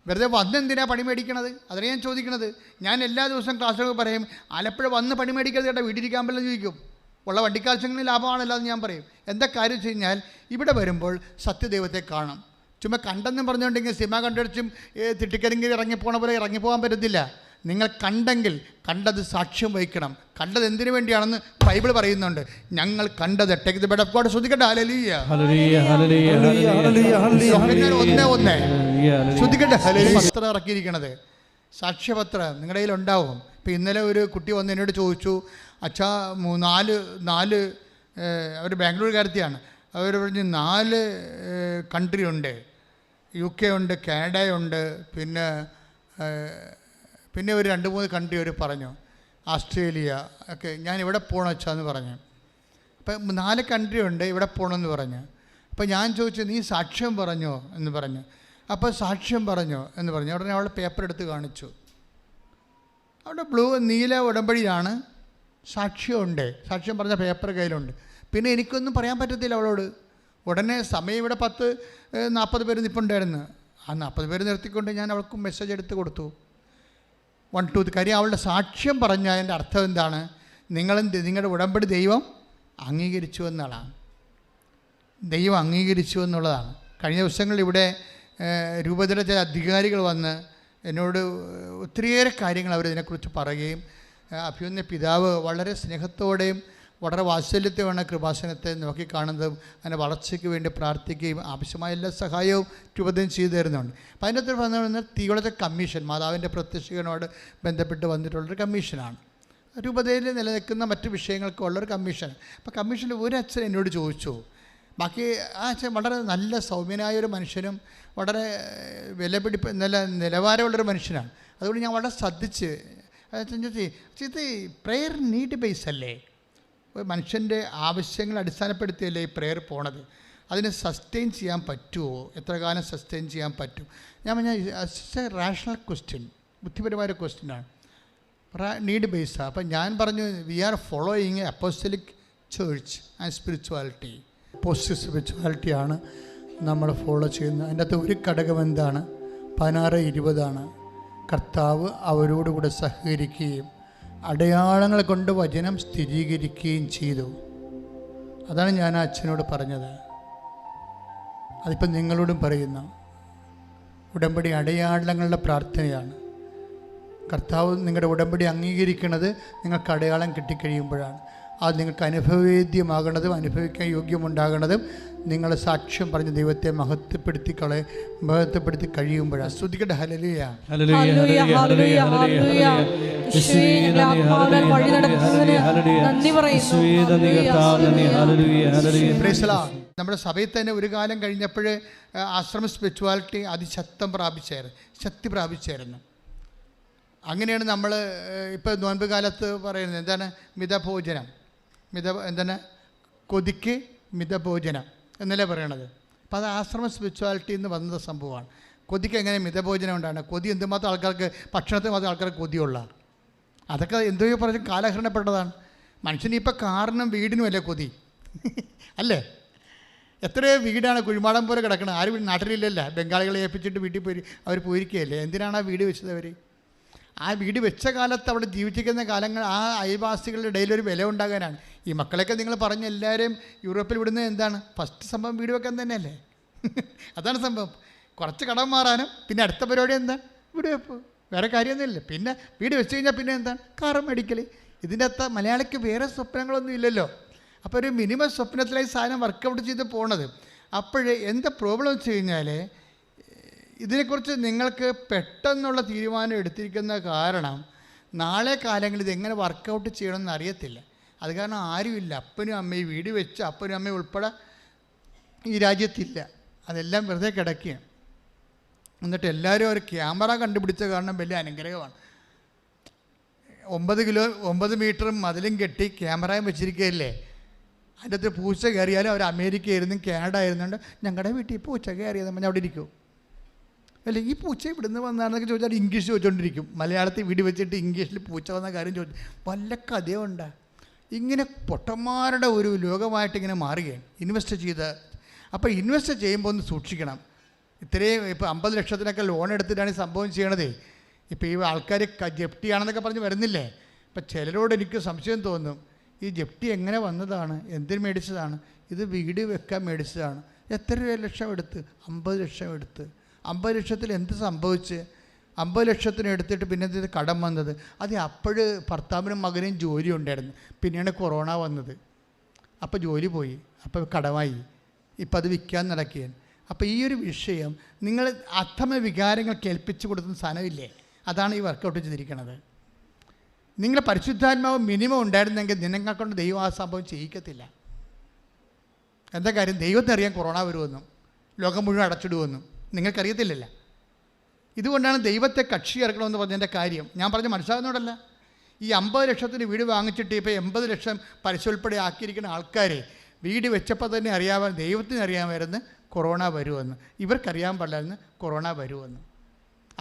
വെറുതെ വന്നെന്തിനാ പണി മേടിക്കണത്? അതിനെ ഞാൻ ചോദിക്കണത്. ഞാൻ എല്ലാ ദിവസവും ക്ലാസ്സുകൾ പറയും, ആലപ്പുഴ വന്ന് പണി മേടിക്കരുത് കേട്ടോ, വീട്ടിലിരിക്കാൻ പറ്റില്ലെന്ന് ചോദിക്കും. ഉള്ള വണ്ടിക്കാശുകളിൽ ലാഭമാണല്ലോ എന്ന് ഞാൻ പറയും. എന്താ കാര്യം വെച്ച് കഴിഞ്ഞാൽ ഇവിടെ വരുമ്പോൾ സത്യദൈവത്തെ കാണും. ചുമ്മാ കണ്ടെന്നും പറഞ്ഞുകൊണ്ടെങ്കിൽ സിനിമ കണ്ടടിച്ചും തിട്ടിക്കരിങ്കിൽ ഇറങ്ങിപ്പോണ പോലെ ഇറങ്ങിപ്പോകാൻ പറ്റത്തില്ല. നിങ്ങൾ കണ്ടെങ്കിൽ കണ്ടത് സാക്ഷ്യം വഹിക്കണം. കണ്ടത് എന്തിനു വേണ്ടിയാണെന്ന് ബൈബിൾ പറയുന്നുണ്ട്. ഞങ്ങൾ കണ്ടത് ശ്രദ്ധിക്കട്ടെ. ഹല്ലേലൂയ, ഒന്നേ ശ്രദ്ധിക്കട്ടെ. പത്രം ഇറക്കിയിരിക്കണത് സാക്ഷ്യപത്രം നിങ്ങളുടെ കയ്യിൽ ഉണ്ടാവും. ഇപ്പം ഇന്നലെ ഒരു കുട്ടി വന്ന് എന്നോട് ചോദിച്ചു, അച്ഛാ നാല് അവർ ബാംഗ്ലൂരുകാരത്തിയാണ്. അവർ പറഞ്ഞ് 4 കൺട്രി ഉണ്ട്, UK ഉണ്ട്, കാനഡ ഉണ്ട്, പിന്നെ ഒരു 2-3 കൺട്രി അവർ പറഞ്ഞു, ഓസ്ട്രേലിയ ഒക്കെ. ഞാൻ ഇവിടെ പോകണം വെച്ചാന്ന് പറഞ്ഞു. അപ്പം 4 കൺട്രി ഉണ്ട്, ഇവിടെ പോകണമെന്ന് പറഞ്ഞു. അപ്പം ഞാൻ ചോദിച്ചു, നീ സാക്ഷ്യം പറഞ്ഞോ എന്ന് പറഞ്ഞു. അപ്പോൾ സാക്ഷ്യം പറഞ്ഞോ എന്ന് പറഞ്ഞു. ഉടനെ അവളുടെ പേപ്പർ എടുത്ത് കാണിച്ചു. അവിടെ നീല ഉടമ്പടിയാണ്, സാക്ഷ്യമുണ്ട്. സാക്ഷ്യം പറഞ്ഞ പേപ്പർ കയ്യിലുണ്ട്. പിന്നെ എനിക്കൊന്നും പറയാൻ പറ്റത്തില്ല അവളോട്. ഉടനെ സമയം ഇവിടെ 40 പേര് നിൽപ്പുണ്ടായിരുന്നു. ആ 40 പേര് നിർത്തിക്കൊണ്ട് ഞാൻ അവൾക്ക് മെസ്സേജ് എടുത്ത് കൊടുത്തു. 1 2 കാര്യം അവളുടെ സാക്ഷ്യം പറഞ്ഞതിൻ്റെ അർത്ഥം എന്താണ്? നിങ്ങളുടെ ഉടമ്പടി ദൈവം അംഗീകരിച്ചു എന്നുള്ളതാണ്. ദൈവം അംഗീകരിച്ചു എന്നുള്ളതാണ്. കഴിഞ്ഞ ദിവസങ്ങളിൽ ഇവിടെ രൂപതയുടെ ചില അധികാരികൾ വന്ന് എന്നോട് ഒത്തിരിയേറെ കാര്യങ്ങൾ അവരിതിനെക്കുറിച്ച് പറയുകയും, അഭിമന്യ പിതാവ് വളരെ സ്നേഹത്തോടെയും വളരെ വാത്സല്യത്തോടെയാണ് കൃപാസനത്തെ നോക്കിക്കാണുന്നതും അതിൻ്റെ വളർച്ചയ്ക്ക് വേണ്ടി പ്രാർത്ഥിക്കുകയും ആവശ്യമായ എല്ലാ സഹായവും രൂപതയും ചെയ്തു തരുന്നുണ്ട്. അപ്പം അതിൻ്റെ അകത്ത് വന്നു തീവ്രത കമ്മീഷൻ, മാതാവിൻ്റെ പ്രത്യക്ഷനോട് ബന്ധപ്പെട്ട് വന്നിട്ടുള്ളൊരു കമ്മീഷനാണ്. രൂപതയിൽ നിലനിൽക്കുന്ന മറ്റ് വിഷയങ്ങൾക്കുള്ളൊരു കമ്മീഷൻ. അപ്പോൾ കമ്മീഷനിൽ ഒരു അച്ഛൻ എന്നോട് ചോദിച്ചു, ബാക്കി ആ അച്ഛൻ വളരെ നല്ല സൗമ്യനായൊരു മനുഷ്യനും വളരെ നല്ല നിലവാരമുള്ളൊരു മനുഷ്യനാണ്. അതുകൊണ്ട് ഞാൻ വളരെ ശ്രദ്ധിച്ച് ഇത് പ്രെയർ നീഡ് ബേസ് അല്ലേ, മനുഷ്യൻ്റെ ആവശ്യങ്ങൾ അടിസ്ഥാനപ്പെടുത്തിയല്ലേ ഈ പ്രെയർ പോണത്, അതിനെ സസ്റ്റെയിൻ ചെയ്യാൻ പറ്റുമോ, എത്ര കാലം സസ്റ്റെയിൻ ചെയ്യാൻ പറ്റും? ഞാൻ പറഞ്ഞ റാഷണൽ ക്വസ്റ്റ്യൻ, ബുദ്ധിപരമായ ക്വസ്റ്റ്യനാണ്, നീഡ് ബേസാണ്. അപ്പം ഞാൻ പറഞ്ഞു, we are following apostolic church and spirituality. Positive സ്പിരിച്വാലിറ്റിയാണ് നമ്മൾ ഫോളോ ചെയ്യുന്നത്. അതിൻ്റെ അകത്ത് ഒരു ഘടകം എന്താണ്? 16:20 കർത്താവ് അവരോടുകൂടെ സഹകരിക്കുകയും അടയാളങ്ങൾ കൊണ്ട് വചനം സ്ഥിരീകരിക്കുകയും ചെയ്തു. അതാണ് ഞാൻ ആ അച്ഛനോട് പറഞ്ഞത്. അതിപ്പം നിങ്ങളോടും പറയുന്നു. ഉടമ്പടി അടയാളങ്ങളുടെ പ്രാർത്ഥനയാണ്. കർത്താവ് നിങ്ങളുടെ ഉടമ്പടി അംഗീകരിക്കുന്നത് നിങ്ങൾക്ക് അടയാളം കിട്ടിക്കഴിയുമ്പോഴാണ്. അത് നിങ്ങൾക്ക് അനുഭവവേദ്യമാകണതും അനുഭവിക്കാൻ യോഗ്യമുണ്ടാകണതും നിങ്ങൾ സാക്ഷ്യം പറഞ്ഞ് ദൈവത്തെ മഹത്വപ്പെടുത്തി കഴിയുമ്പോഴാണ്. ശ്രദ്ധിക്കട്ടെ. ഹല്ലേലൂയ, നമ്മുടെ സഭയിൽ തന്നെ ഒരു കാലം കഴിഞ്ഞപ്പോൾ ആശ്രമ സ്പിരിച്വാലിറ്റി ശക്തി പ്രാപിച്ചായിരുന്നു. അങ്ങനെയാണ് നമ്മൾ ഇപ്പോൾ നോൻപ് കാലത്ത് പറയുന്നത്. എന്താണ്? മിതഭോജനം. കൊതിക്ക് മിതഭോജനം എന്നല്ലേ പറയണത്. അപ്പോൾ അത് ആശ്രമ സ്പിരിച്വാലിറ്റിയിൽ നിന്ന് വന്ന സംഭവമാണ്. കൊതിക്ക് എങ്ങനെ മിതഭോജനം ഉണ്ടാണ്? കൊതി എന്തുമാത്രം ആൾക്കാർക്ക്, ഭക്ഷണത്തിന് മാത്രം ആൾക്കാർക്ക് കൊതിയുള്ള, അതൊക്കെ എന്തോ പറഞ്ഞ് കാലഹരണപ്പെട്ടതാണ്. മനുഷ്യന് ഇപ്പോൾ കാറിനും വീടിനും അല്ലേ കൊതി അല്ലേ? എത്രയോ വീടാണ് കുഴിമാടം പോലെ കിടക്കണം. ആരും നാട്ടിലില്ലല്ല. ബംഗാളികളെ ഏൽപ്പിച്ചിട്ട് വീട്ടിൽ പോയി അവർ പോയിരിക്കുകയല്ലേ. എന്തിനാണ് ആ വീട് വെച്ചത് അവർ? ആ വീട് വെച്ച കാലത്ത് അവിടെ ജീവിച്ചിരിക്കുന്ന കാലങ്ങൾ ആ അയൽവാസികളുടെ ഇടയിൽ ഒരു വില ഉണ്ടാകാനാണ്. ഈ മക്കളെയൊക്കെ നിങ്ങൾ പറഞ്ഞ എല്ലാവരെയും യൂറോപ്പിൽ വിടുന്നത് എന്താണ്? ഫസ്റ്റ് സംഭവം വീട് വെക്കാൻ തന്നെയല്ലേ? അതാണ് സംഭവം. കുറച്ച് കടം മാറാനും പിന്നെ അടുത്ത പരിപാടി എന്താണ്? വീട് വെപ്പ്. വേറെ കാര്യമൊന്നുമില്ല. പിന്നെ വീട് വെച്ച് കഴിഞ്ഞാൽ പിന്നെ എന്താണ്? കാറ് മേടിക്കൽ. ഇതിൻ്റെ അകത്ത് മലയാളിക്ക് വേറെ സ്വപ്നങ്ങളൊന്നും ഇല്ലല്ലോ. അപ്പോൾ ഒരു മിനിമം സ്വപ്നത്തിലായി സാധനം വർക്കൗട്ട് ചെയ്ത് പോണത്. അപ്പോൾ എന്താ പ്രോബ്ലം വെച്ച് കഴിഞ്ഞാൽ, ഇതിനെക്കുറിച്ച് നിങ്ങൾക്ക് പെട്ടെന്നുള്ള തീരുമാനം എടുത്തിരിക്കുന്ന കാരണം നാളെ കാലങ്ങളിൽ ഇതെങ്ങനെ വർക്കൗട്ട് ചെയ്യണമെന്ന് അറിയത്തില്ല. അത് കാരണം ആരുമില്ല. അപ്പനും അമ്മയും വീട് വെച്ച് അപ്പനും അമ്മയും ഉൾപ്പെടെ ഈ രാജ്യത്തില്ല. അതെല്ലാം വെറുതെ കിടക്കുകയാണ്. എന്നിട്ട് എല്ലാവരും ഒരു ക്യാമറ കണ്ടുപിടിച്ച കാരണം വലിയ അനുഗ്രഹമാണ്. 9 മീറ്ററും മതിലും കെട്ടി ക്യാമറയും വെച്ചിരിക്കുകയല്ലേ. അതിൻ്റെ അകത്ത് പൂച്ച കയറിയാലും അവർ അമേരിക്ക ആയിരുന്നു, കാനഡ ആയിരുന്നുണ്ട്. ഞങ്ങളുടെ വീട്ടിൽ പൂച്ച കയറിയത് നമ്മൾ അവിടെ ഇരിക്കും. അല്ല, ഈ പൂച്ച ഇവിടുന്ന് വന്നാണെന്നൊക്കെ ചോദിച്ചാൽ ഇംഗ്ലീഷ് ചോദിച്ചുകൊണ്ടിരിക്കും. മലയാളത്തിൽ വീട് വെച്ചിട്ട് ഇംഗ്ലീഷിൽ പൂച്ച വന്ന കാര്യം ചോദിച്ചു. വല്ല കഥയുണ്ടാ? ഇങ്ങനെ പൊട്ടന്മാരുടെ ഒരു ലോകമായിട്ട് ഇങ്ങനെ മാറുകയാണ് ഇൻവെസ്റ്റ് ചെയ്ത്. അപ്പോൾ ഇൻവെസ്റ്റ് ചെയ്യുമ്പോൾ ഒന്ന് സൂക്ഷിക്കണം. ഇത്രയും ഇപ്പോൾ 50 ലക്ഷത്തിനൊക്കെ ലോൺ എടുത്തിട്ടാണ് ഈ സംഭവം ചെയ്യണതേ. ഇപ്പോൾ ഈ ആൾക്കാർ ജപ്തിയാണെന്നൊക്കെ പറഞ്ഞ് വരുന്നില്ലേ. ഇപ്പം ചിലരോട് എനിക്ക് സംശയം തോന്നും, ഈ ജപ്തി എങ്ങനെ വന്നതാണ്, എന്തിന് മേടിച്ചതാണ്? ഇത് വീട് വെക്കാൻ മേടിച്ചതാണ്. എത്ര ലക്ഷം എടുത്ത്? 50 ലക്ഷം എടുത്ത്. 50 ലക്ഷത്തിൽ എന്ത് സംഭവിച്ച്? 50 ലക്ഷത്തിന് എടുത്തിട്ട് പിന്നെ എന്ത് കടം വന്നത്? അത് അപ്പോൾ ഭർത്താവിനും മകനും ജോലി ഉണ്ടായിരുന്നു. പിന്നെയാണ് കൊറോണ വന്നത്. അപ്പോൾ ജോലി പോയി, അപ്പോൾ കടമായി, ഇപ്പം അത് വിൽക്കാൻ നടക്കുകയാണ്. അപ്പോൾ ഈ ഒരു വിഷയം നിങ്ങൾ അധമ വികാരങ്ങൾ കേൾപ്പിച്ചു കൊടുക്കുന്ന സാധനമില്ലേ, അതാണ് ഈ വർക്കൗട്ട് ചെയ്തിരിക്കുന്നത്. നിങ്ങളുടെ പരിശുദ്ധാത്മാവ് മിനിമം ഉണ്ടായിരുന്നെങ്കിൽ നിന്നെ കൊണ്ട് ദൈവം ആ സംഭവം ചെയ്യിക്കത്തില്ല. എന്താ കാര്യം? ദൈവത്തിനറിയാം കൊറോണ വരുമെന്നും ലോകം മുഴുവൻ അടച്ചിടുമെന്നും നിങ്ങൾക്കറിയത്തില്ലല്ലോ. ഇതുകൊണ്ടാണ് ദൈവത്തെ കക്ഷി ഇറക്കണമെന്ന് പറഞ്ഞതിൻ്റെ കാര്യം. ഞാൻ പറഞ്ഞ് മനസ്സിലാകുന്നതോടല്ല. ഈ 50 ലക്ഷത്തിന് വീട് വാങ്ങിച്ചിട്ട് ഇപ്പോൾ 80 ലക്ഷം പലിശ ഉൾപ്പെടെ ആക്കിയിരിക്കുന്ന ആൾക്കാരെ വീട് വെച്ചപ്പോൾ തന്നെ ദൈവത്തിന് അറിയാമായിരുന്നു കൊറോണ വരുമെന്ന്. ഇവർക്കറിയാൻ പാടില്ലായിരുന്നു കൊറോണ വരുമെന്ന്.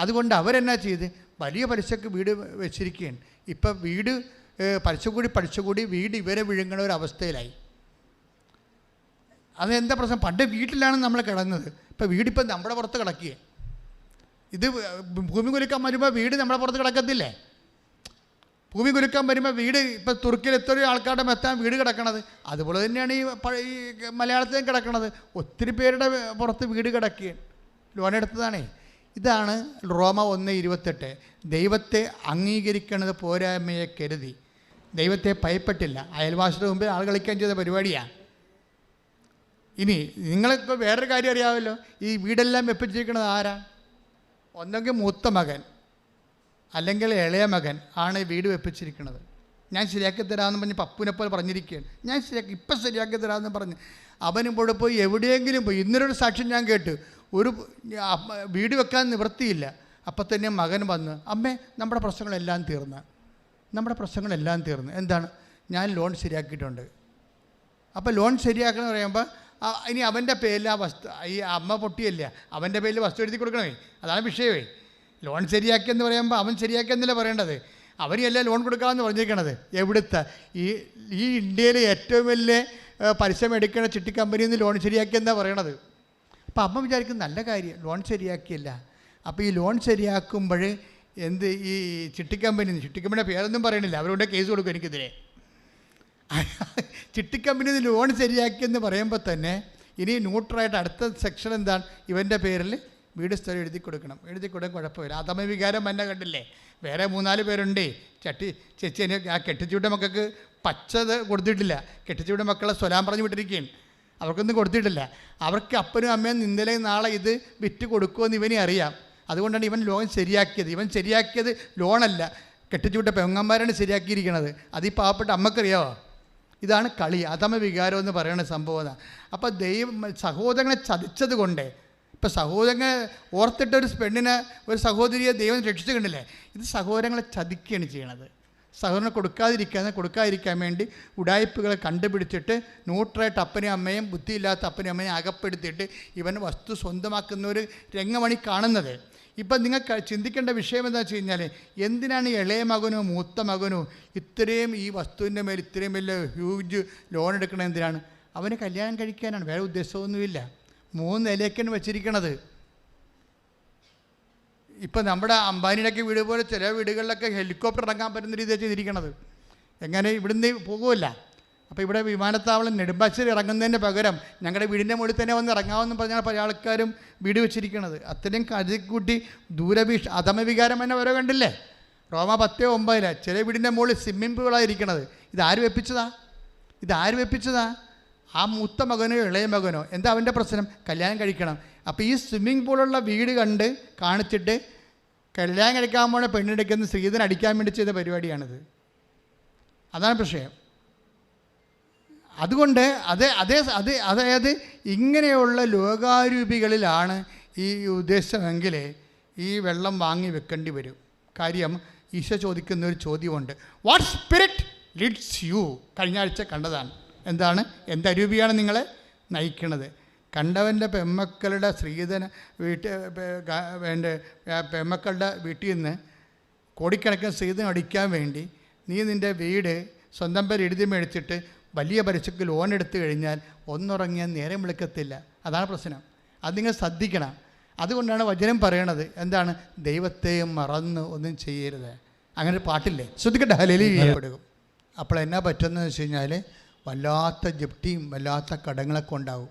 അതുകൊണ്ട് അവരെന്നാ ചെയ്ത് വലിയ പലിശക്ക് വീട് വെച്ചിരിക്കുകയാണ്. ഇപ്പം വീട് പലിശ കൂടി വീട് ഇവരെ വിഴുങ്ങണ ഒരവസ്ഥയിലായി. അതെന്താ പ്രശ്നം? പണ്ട് വീട്ടിലാണ് നമ്മൾ കിടന്നത്, ഇപ്പം വീടിപ്പം നമ്മുടെ പുറത്ത് കിടക്കുക. ഇത് ഭൂമി കുലുക്കാൻ വരുമ്പോൾ വീട് നമ്മുടെ പുറത്ത് കിടക്കത്തില്ലേ? ഭൂമി കുലുക്കാൻ വരുമ്പോൾ വീട്, ഇപ്പം തുർക്കിയിൽ എത്രയോ ആൾക്കാരുടെ മെത്താൻ വീട് കിടക്കണത്. അതുപോലെ തന്നെയാണ് ഈ മലയാളത്തിലും കിടക്കണത്. ഒത്തിരി പേരുടെ പുറത്ത് വീട് കിടക്കുകയാണ്, ലോൺ എടുത്തതാണേ. ഇതാണ് റോമ 1:28. ദൈവത്തെ അംഗീകരിക്കുന്നത് പോരായ്മയെ കരുതി. ദൈവത്തെ ഭയപ്പെട്ടില്ല. അയൽവാസിയുടെ മുമ്പിൽ ആൾ കളിക്കാൻ ചെയ്ത പരിപാടിയാണ്. ഇനി നിങ്ങൾക്ക് വേറൊരു കാര്യം അറിയാമല്ലോ, ഈ വീടെല്ലാം വെപ്പിച്ചിരിക്കുന്നത് ആരാ? ഒന്നെങ്കിൽ മൂത്ത മകൻ അല്ലെങ്കിൽ ഇളയ മകൻ ആണ് ഈ വീട് വെപ്പിച്ചിരിക്കുന്നത്. ഞാൻ ശരിയാക്കി തരാമെന്ന് പറഞ്ഞ് പപ്പുവിനെപ്പോലെ പറഞ്ഞിരിക്കുകയാണ്. ഞാൻ ഇപ്പം ശരിയാക്കി തരാമെന്ന് പറഞ്ഞ് അവനിവിടെ പോയി എവിടെയെങ്കിലും പോയി. ഇന്നൊരു സാക്ഷ്യം ഞാൻ കേട്ടു, ഒരു വീട് വെക്കാൻ നിവൃത്തിയില്ല. അപ്പം തന്നെ മകൻ വന്ന്, അമ്മേ നമ്മുടെ പ്രശ്നങ്ങളെല്ലാം തീർന്ന്. എന്താണ്? ഞാൻ ലോൺ ശരിയാക്കിയിട്ടുണ്ട്. അപ്പോൾ ലോൺ ശരിയാക്കണമെന്ന് പറയുമ്പോൾ ഇനി അവൻ്റെ പേരിൽ ആ വസ്തു, ഈ അമ്മ പൊട്ടിയല്ല, അവൻ്റെ പേരിൽ വസ്തു എഴുതി കൊടുക്കണമേ. അതാണ് വിഷയമേ. ലോൺ ശരിയാക്കിയെന്ന് പറയുമ്പോൾ അവൻ ശരിയാക്കിയെന്നല്ല പറയേണ്ടത്, അവരെയല്ല ലോൺ കൊടുക്കാമെന്ന് പറഞ്ഞിരിക്കണത്. എവിടുത്തെ ഈ ഇന്ത്യയിലെ ഏറ്റവും വലിയ പലിശ മേടിക്കുന്ന ചിട്ടി കമ്പനിയിൽ നിന്ന് ലോൺ ശരിയാക്കിയെന്നാണ് പറയണത്. അപ്പോൾ അമ്മ വിചാരിക്കും നല്ല കാര്യം, ലോൺ ശരിയാക്കിയല്ല. അപ്പോൾ ഈ ലോൺ ശരിയാക്കുമ്പോൾ ഈ ചിട്ടിക്കമ്പനിയുടെ പേരൊന്നും പറയണില്ല, അവരുടെ കേസ് കൊടുക്കും എനിക്കെതിരെ. ചിട്ടിക്കമ്പനി ലോൺ ശരിയാക്കിയെന്ന് പറയുമ്പോൾ തന്നെ ഇനി ന്യൂട്രലായിട്ട് അടുത്ത സെക്ഷൻ എന്താണ്? ഇവൻ്റെ പേരിൽ വീട് സ്ഥലം എഴുതി കൊടുക്കണം. കുഴപ്പമില്ല. അധമ വികാരം എന്നെ കണ്ടില്ലേ? വേറെ 3-4 പേരുണ്ടേ. ചേച്ചി ആ കെട്ടിച്ചൂടെ മക്കൾക്ക് പച്ചത് കൊടുത്തിട്ടില്ല. കെട്ടിച്ചൂടെ മക്കളെ സ്വലാം പറഞ്ഞു വിട്ടിരിക്കുകയാണ്. അവർക്കൊന്നും കൊടുത്തിട്ടില്ല. അവർക്ക് അപ്പനും അമ്മയും ഇന്നലെ നാളെ ഇത് വിറ്റ് കൊടുക്കുമെന്ന് ഇവനെ അറിയാം. അതുകൊണ്ടാണ് ഇവൻ ലോൺ ശരിയാക്കിയത്. ഇവൻ ശരിയാക്കിയത് ലോണല്ല, കെട്ടിച്ചൂട്ട പെങ്ങന്മാരാണ് ശരിയാക്കിയിരിക്കുന്നത്. അത് ഈ പാവപ്പെട്ട അമ്മക്കറിയാമോ? ഇതാണ് കളി, അധമ വികാരം എന്ന് പറയുന്ന സംഭവം. അപ്പോൾ സഹോദരങ്ങളെ ചതിച്ചത് കൊണ്ട്, ഇപ്പം സഹോദരങ്ങളെ ഓർത്തിട്ട് പെണ്ണിനെ, ഒരു സഹോദരിയെ ദൈവം രക്ഷിച്ചു കണ്ടില്ലേ? ഇത് സഹോദരങ്ങളെ ചതിക്കുകയാണ് ചെയ്യണത്. സഹോദരനെ കൊടുക്കാതിരിക്കാൻ വേണ്ടി ഉടായ്പകളെ കണ്ടുപിടിച്ചിട്ട് ന്യൂട്രലായിട്ട് അപ്പനെയും അമ്മയും, ബുദ്ധിയില്ലാത്ത അപ്പനെയും അമ്മയും അകപ്പെടുത്തിയിട്ട് ഇവൻ വസ്തു സ്വന്തമാക്കുന്ന ഒരു രംഗമാണ് കാണുന്നത്. ഇപ്പം നിങ്ങൾക്ക് ചിന്തിക്കേണ്ട വിഷയം എന്താ വെച്ച് കഴിഞ്ഞാൽ, എന്തിനാണ് ഇളയ മകനോ മൂത്ത മകനോ ഇത്രയും ഈ വസ്തുവിൻ്റെ മേൽ ഇത്രയും വലിയ ഹ്യൂജ് ലോൺ എടുക്കണത്? എന്തിനാണ്? അവന് കല്യാണം കഴിക്കാനാണ്, വേറെ ഉദ്ദേശമൊന്നുമില്ല. 3 നിലയ്ക്കാണ് വെച്ചിരിക്കണത്. ഇപ്പം നമ്മുടെ അംബാനിയുടെയൊക്കെ വീട് പോലെ ചില വീടുകളിലൊക്കെ ഹെലികോപ്റ്റർ ഇറങ്ങാൻ പറ്റുന്ന രീതിയിൽ ചെയ്തിരിക്കണത്. എങ്ങനെ ഇവിടുന്ന് പോകുമല്ല. അപ്പോൾ ഇവിടെ വിമാനത്താവളം നെടുമ്പാശ്ശേരി ഇറങ്ങുന്നതിന് പകരം ഞങ്ങളുടെ വീടിൻ്റെ മുകളിൽ തന്നെ വന്ന് ഇറങ്ങാമെന്ന് പറഞ്ഞാൽ പല ആൾക്കാരും വീട് വെച്ചിരിക്കണത്. അത്രയും കരുതിക്കൂട്ടി അധമവികാരം തന്നെ ഓരോ കണ്ടില്ലേ? റോമ 10:9 ചില വീടിൻ്റെ മുകളിൽ സ്വിമ്മിംഗ് പൂളായിരിക്കണത്. ഇതാര് വെപ്പിച്ചതാ? ആ മൂത്ത മകനോ ഇളയ മകനോ? എന്താ അവൻ്റെ പ്രശ്നം? കല്യാണം കഴിക്കണം. അപ്പോൾ ഈ സ്വിമ്മിംഗ് പൂളുള്ള വീട് കാണിച്ചിട്ട് കല്യാണം കഴിക്കാൻ പോണ പെണ്ണെടുക്കുന്ന സ്ത്രീധനം അടിക്കാൻ വേണ്ടി ചെയ്ത പരിപാടിയാണിത്. അതാണ് വിഷയം. അതുകൊണ്ട് അതായത് ഇങ്ങനെയുള്ള ലോകാരൂപികളിലാണ് ഈ ഉദ്ദേശമെങ്കിൽ ഈ വെള്ളം വാങ്ങി വെക്കേണ്ടി വരും. കാര്യം ഈശോ ചോദിക്കുന്ന ഒരു ചോദ്യമുണ്ട്, വാട്ട് സ്പിരിറ്റ് ലീഡ്സ് യു? കഴിഞ്ഞ ആഴ്ച കണ്ടതാണ്. എന്തരൂപിയാണ് നിങ്ങളെ നയിക്കണത്? കണ്ടവൻ്റെ പെമ്മക്കളുടെ സ്ത്രീധന പെമ്മക്കളുടെ വീട്ടിൽ നിന്ന് കോടിക്കണക്കിന് സ്ത്രീധനം അടിക്കാൻ വേണ്ടി നീ നിൻ്റെ വീട് സ്വന്തം പേര് എഴുതി മേടിച്ചിട്ട് വലിയ പലിശക്ക് ലോൺ എടുത്തു കഴിഞ്ഞാൽ ഒന്നുറങ്ങിയാൽ നേരം വിളിക്കത്തില്ല. അതാണ് പ്രശ്നം. അത് നിങ്ങൾ ശ്രദ്ധിക്കണം. അതുകൊണ്ടാണ് വചനം പറയണത്, എന്താണ്? ദൈവത്തെ മറന്ന് ഒന്നും ചെയ്യരുത്. അങ്ങനെ പാട്ടില്ലേ? ശ്രദ്ധിക്കട്ടെ. ഹല്ലേലൂയ. അപ്പോൾ എന്നാ പറ്റുന്നതെന്ന് വെച്ച് കഴിഞ്ഞാൽ വല്ലാത്ത ജപ്തിയും വല്ലാത്ത കടങ്ങളൊക്കെ ഉണ്ടാവും.